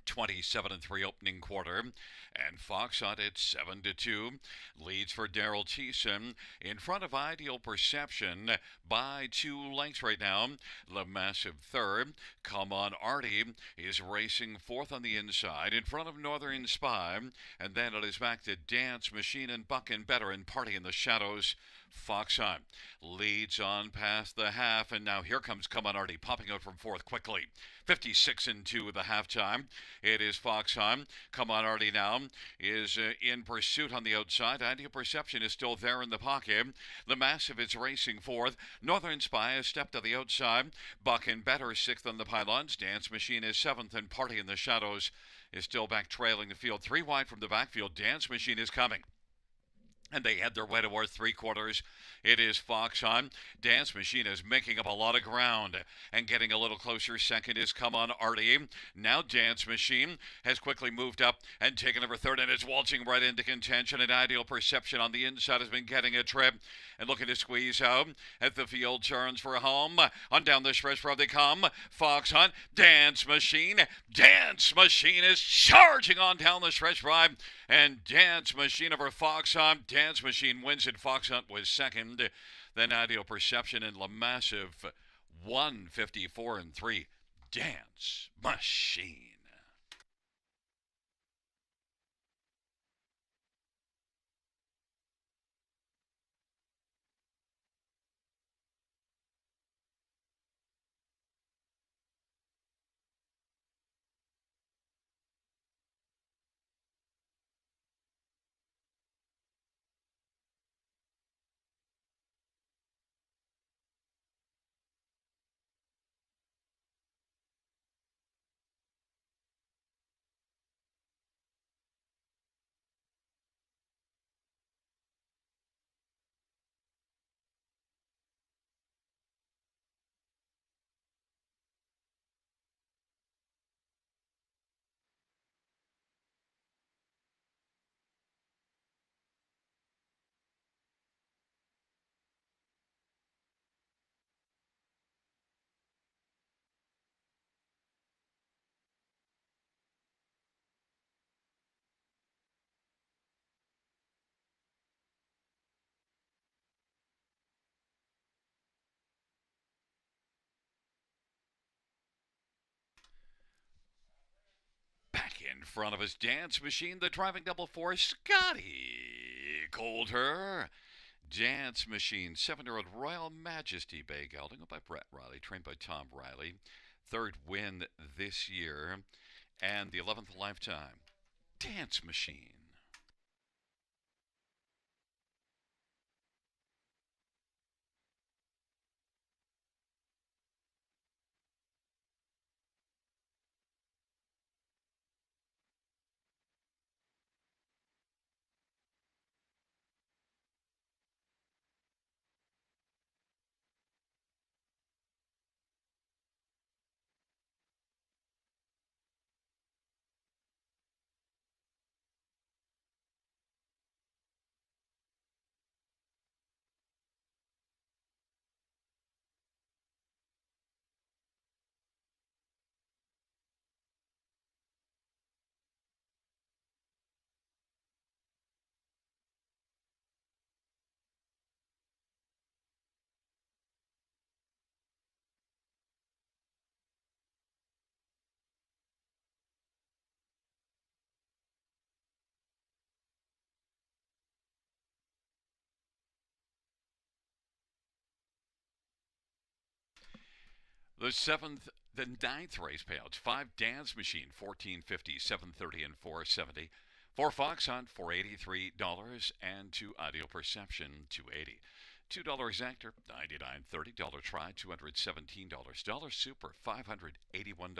27-3 opening quarter, and Fox Hunt at 7-2 leads for Daryl Thiessen in front of Ideal Perception by 2 lengths right now. La Massive third. Come On Artie is racing fourth on the inside in front of Northern Spy, and then it is back to Dance Machine and Buck and Better and Party in the Shadows. Fox Hunt leads on past the half, and now here comes Come On Artie popping out from fourth quickly. 56-2 the halftime. It is Fox Hunt. Come On Artie now is in pursuit on the outside. Ideal Perception is still there in the pocket. The Massive is racing fourth. Northern Spy has stepped to the outside. Buck and Better sixth on the pylons. Dance Machine is seventh, and Party in the Shadows is still back trailing the field. 3 wide from the backfield. Dance Machine is coming, and they head their way towards 3/4. It is Fox Hunt. Dance Machine is making up a lot of ground and getting a little closer. Second is Come On Artie. Now Dance Machine has quickly moved up and taken over third, and is waltzing right into contention. And Ideal Perception on the inside has been getting a trip and looking to squeeze out as the field turns for home. On down the stretch where they come. Fox Hunt, Dance Machine. Dance Machine is charging on down the stretch drive, and Dance Machine over Fox Hunt. Dance Machine wins it. Fox Hunt was second. Then Ideal Perception and La Massive 154-3. Dance Machine. Back in front of his Dance Machine, the driving double for Scotty Coulter. Dance Machine, 7-year-old Royal Majesty Bay gelding by Brett Riley, trained by Tom Riley. Third win this year, and the 11th lifetime. Dance Machine. The ninth race payouts: 5 Dance Machine, $14.50, $7.30, and $4.70. 4 Fox Hunt, $483, and 2 Ideal Perception, $280. $2 actor, $99.30. Dollar try, $217. Dollar super, $581.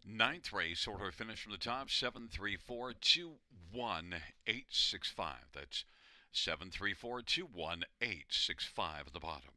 Ninth race, order finish from the top, 73421 865. That's 73421 865 at the bottom.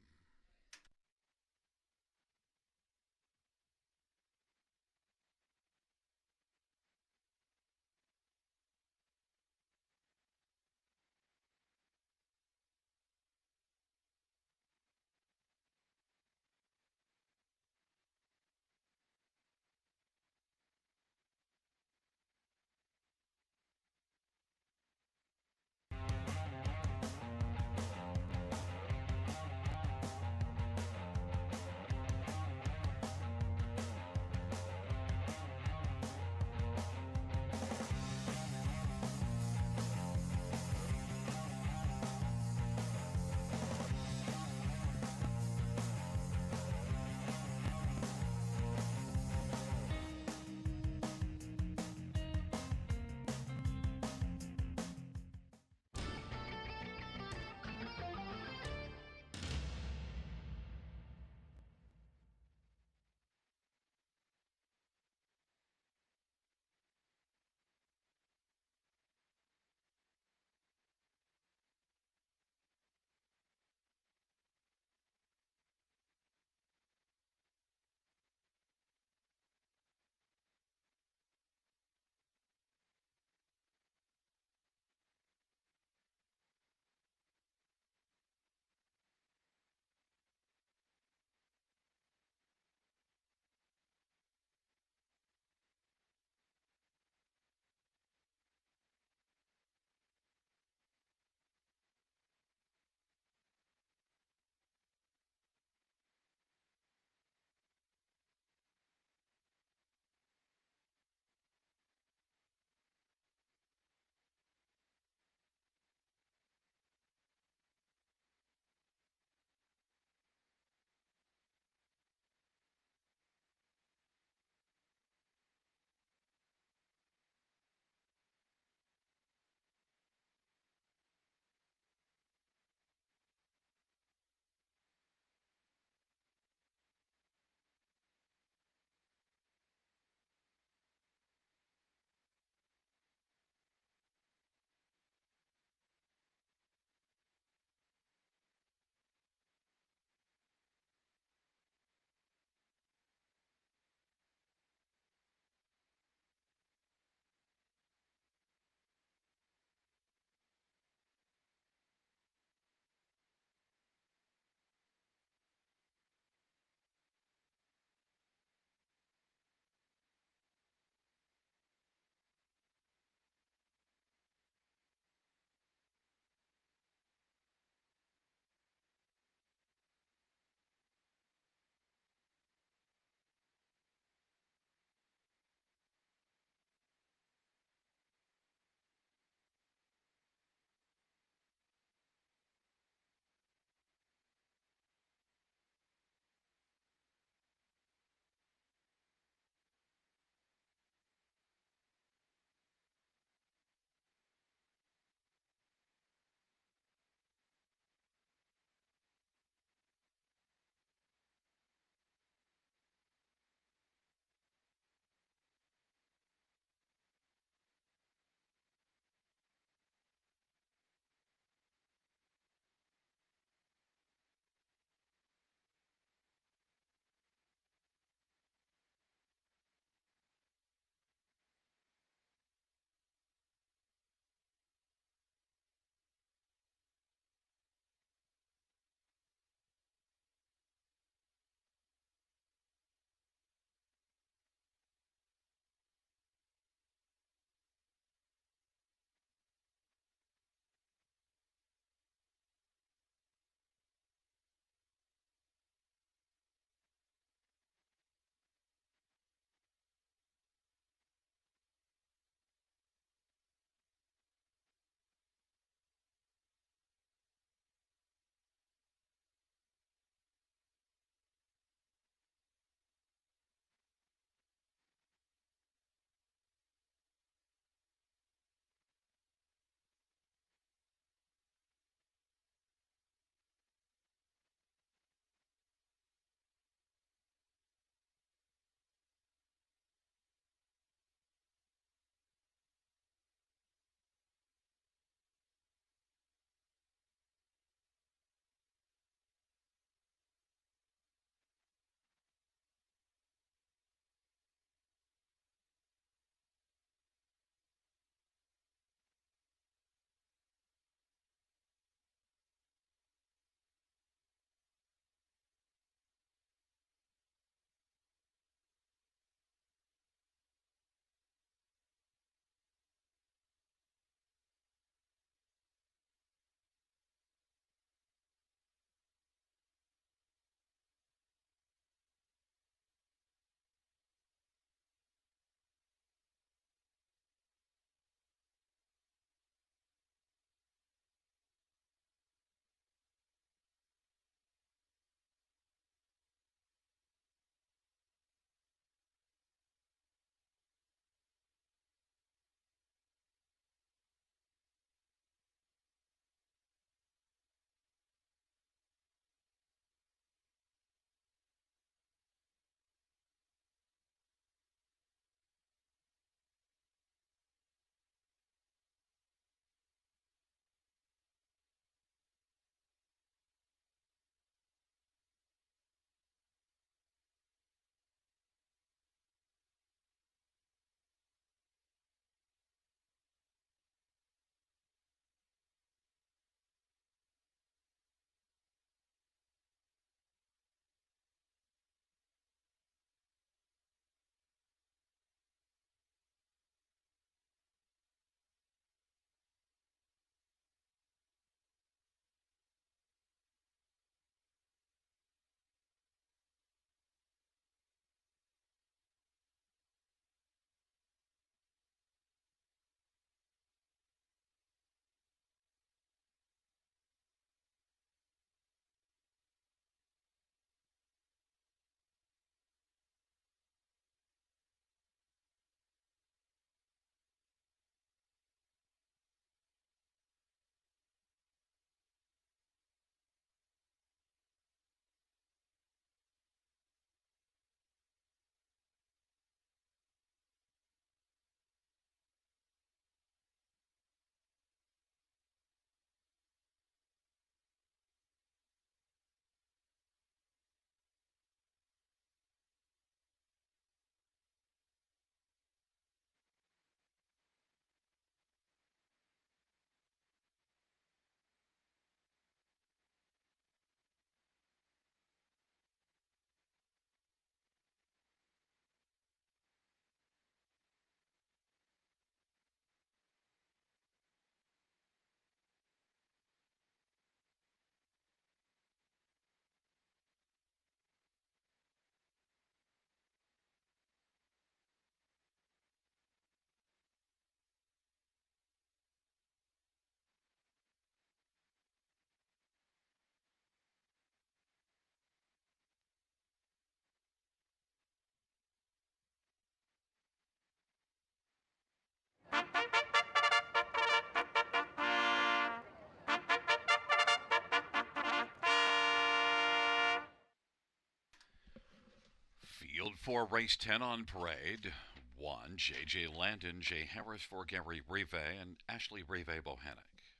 Field for race 10 on parade. 1, J.J. Landon, J. Harris for Gary Rive, and Ashley Rive Bohannic.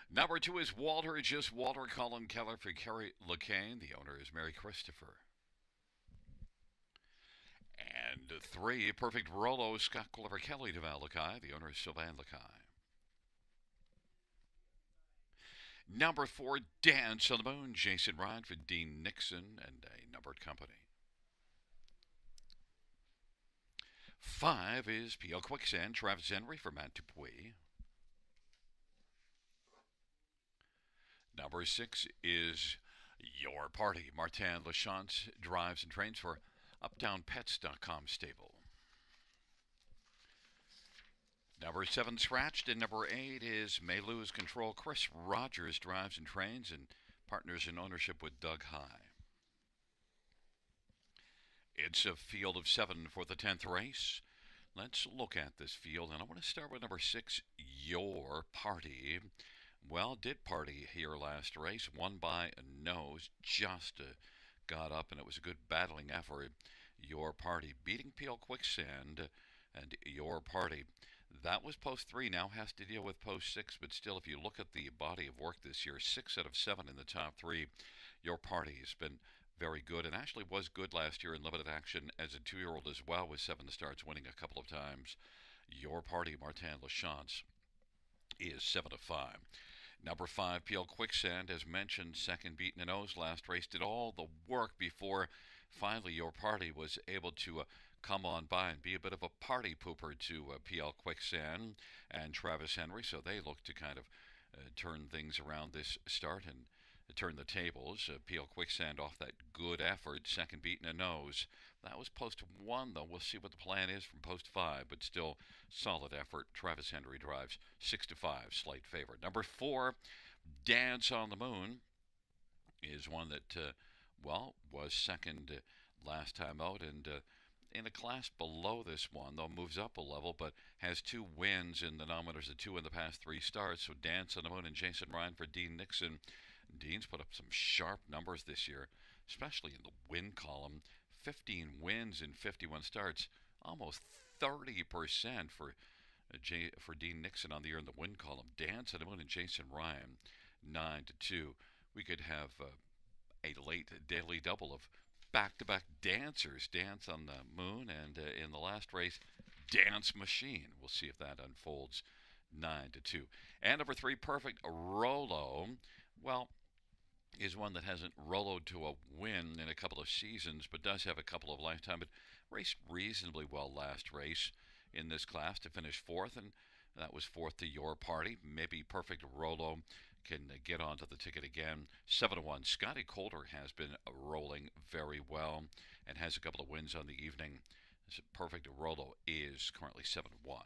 Number 2 is Walter, just Walter, Colin Keller for Kerry LeCain. The owner is Mary Christopher. And 3, Perfect Rolo, Scott Glover Kelly DeVal Lakai. The owner is Sylvain Lakai. Number 4, Dance on the Moon, Jason Ryan for Dean Nixon and a numbered company. 5 is P.O. Quicksand, Travis Henry for Matt Dupuis. Number 6 is Your Party, Martin Lachance drives and trains for UptownPets.com stable. Number 7 scratched, and number 8 is May Lose Control. Chris Rogers drives and trains and partners in ownership with Doug High. It's a field of 7 for the 10th race. Let's look at this field, and I want to start with number 6, Your Party. Well, did party here last race, won by a nose, just got up, and it was a good battling effort. Your Party beating P.L. Quicksand and Your Party. That was post 3, now has to deal with post 6, but still, if you look at the body of work this year, 6 out of 7 in the top 3. Your Party has been very good, and actually was good last year in limited action as a 2-year-old as well, with 7 starts, winning a couple of times. Your Party, Martin Lachance, is 7 of 5. Number 5, P.L. Quicksand, as mentioned, second beaten a nose last race, did all the work before finally Your Party was able to come on by and be a bit of a party pooper to P.L. Quicksand and Travis Henry, so they look to kind of turn things around this start and turn the tables. P.L. Quicksand off that good effort, second beaten a nose. That was post 1, though. We'll see what the plan is from post 5, but still solid effort. Travis Henry drives 6 to 5, slight favorite. Number 4, Dance on the Moon, is one that, was second last time out, and in a class below this one, though, moves up a level, but has 2 wins in the nominators of 2 in the past 3 starts. So Dance on the Moon and Jason Ryan for Dean Nixon. Dean's put up some sharp numbers this year, especially in the win column. 15 wins in 51 starts, almost 30% for Dean Nixon on the year in the win column. Dance on the Moon and Jason Ryan, 9 to 2. We could have a late daily double of back-to-back dancers. Dance on the Moon, and in the last race, Dance Machine. We'll see if that unfolds. 9 to 2. And number 3, Perfect Rolo. Well, is one that hasn't roloed to a win in a couple of seasons, but does have a couple of lifetime. But raced reasonably well last race in this class to finish 4th, and that was 4th to Your Party. Maybe Perfect Rolo can get onto the ticket again. 7 to 1. Scotty Coulter has been rolling very well and has a couple of wins on the evening. Perfect Rolo is currently 7 to 1.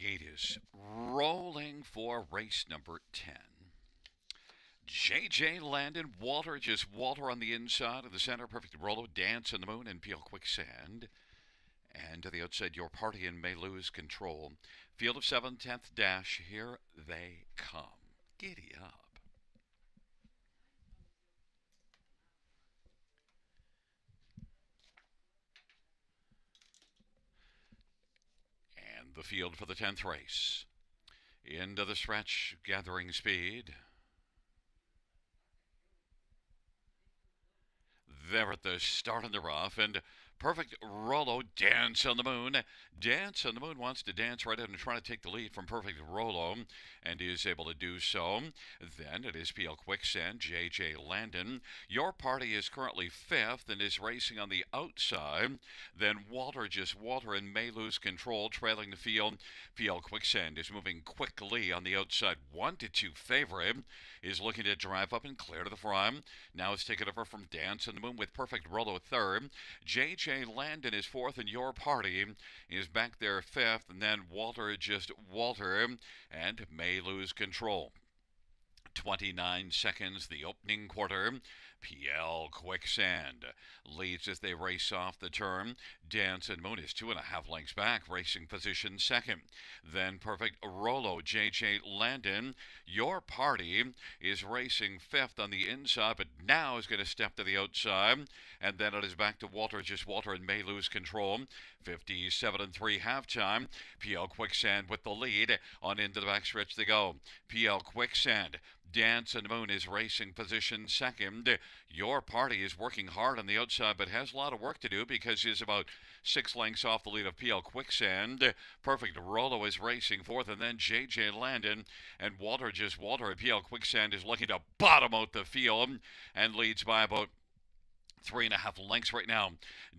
Gate is rolling for race number 10. J.J. Landon, Walter, just Walter on the inside of the center. Perfect Rolo, Dance on the Moon, and P.L. Quicksand. And to the outside, your party and may lose control. Field of 7, 10th dash, here they come. Giddy up. And the field for the 10th race. Into the stretch, gathering speed. There at the start in the rough, and perfect Rolo, Dance on the Moon. Dance on the Moon wants to dance right out and try to take the lead from perfect Rolo, and is able to do so. Then it is PL Quicksand, JJ Landon. Your party is currently 5th and is racing on the outside. Then Walter and may lose control, trailing the field. PL Quicksand is moving quickly on the outside. 1-2 favorite is looking to drive up and clear to the front. Now it's taken over from Dance on the Moon with perfect Rolo 3rd. JJ Landon is 4th, and your party is back there 5th. And then Walter and may lose control. 29 seconds, the opening quarter. PL Quicksand leads as they race off the turn. Dance and Moon is 2.5 lengths back, racing position 2nd. Then perfect Rolo, JJ Landon. Your party is racing 5th on the inside, but now is going to step to the outside. And then it is back to Walter and may lose control. 57-3 halftime. PL Quicksand with the lead. On into the backstretch they go. PL Quicksand. Dance and Moon is racing position 2nd. Your party is working hard on the outside, but has a lot of work to do because he's about 6 lengths off the lead of PL Quicksand. Perfect Rolo is racing 4th, and then JJ Landon and Walter at PL Quicksand is looking to bottom out the field and leads by about 3.5 lengths right now.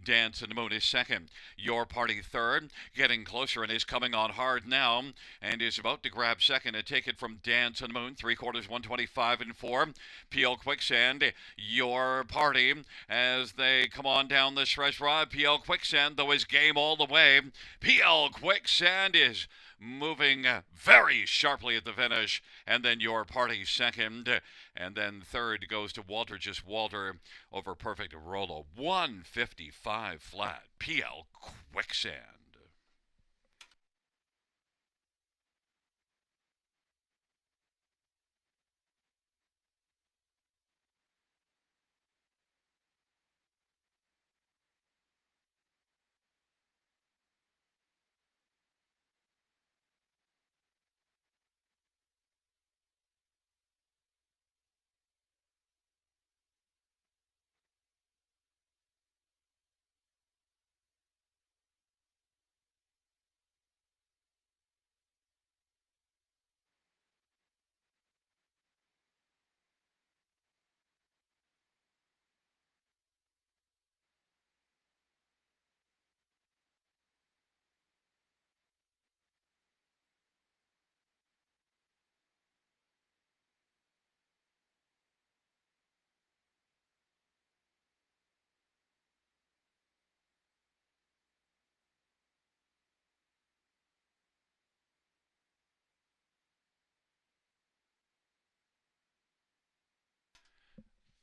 Dance and the Moon is 2nd. Your party 3rd, getting closer and is coming on hard now, and is about to grab 2nd and take it from Dance and the Moon. 3/4, 125-4. PL Quicksand, your party, as they come on down the stretch ride. PL Quicksand, though, is game all the way. PL Quicksand is moving very sharply at the finish, and then your party 2nd, and then 3rd goes to Walter over perfect Rolo. 155 flat. PL Quicksand.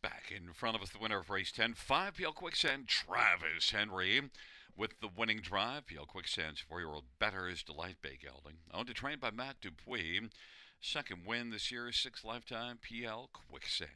Back in front of us, the winner of race 10, 5 PL Quicksand, Travis Henry. With the winning drive, PL Quicksand's 4-year-old betters Delight Bay Gelding. Owned and trained by Matt Dupuis. 2nd win this year, 6th lifetime, PL Quicksand.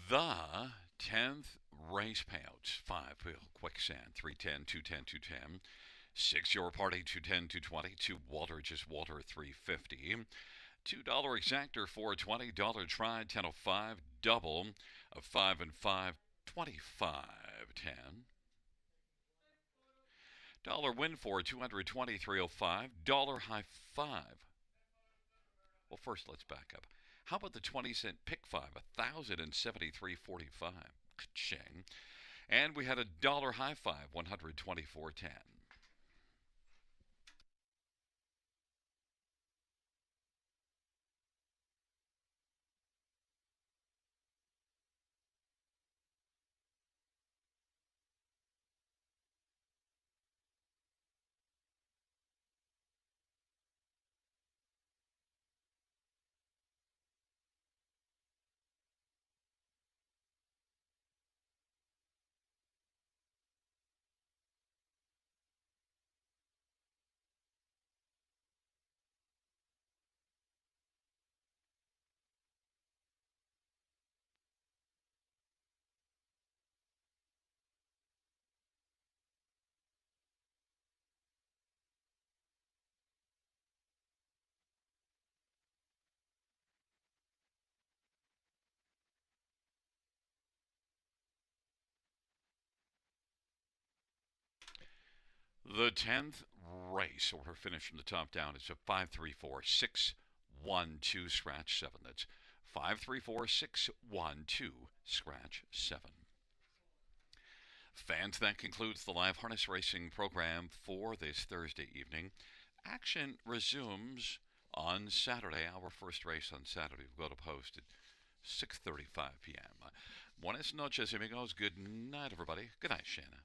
The 10th race payouts. 5 PL Quicksand, 310, 210, 210. 6 your party, 210, 220. 2 Walter, 350. $2 exactor, 420. Dollar try, 10.05. Double of 5 and 5, 25, 10. Dollar win for 220, 305. Dollar high 5. Well, first let's back up. How about the 20-cent pick 5, 1,073.45? Ka-ching. And we had a dollar high five, 124.10. The 10th race order finish from the top down is a 534-612 scratch 7. That's 534-612 scratch 7. Fans, that concludes the live harness racing program for this Thursday evening. Action resumes on Saturday. Our first race on Saturday will go to post at 6:35 p.m. Buenas noches, amigos. Good night, everybody. Good night, Shanna.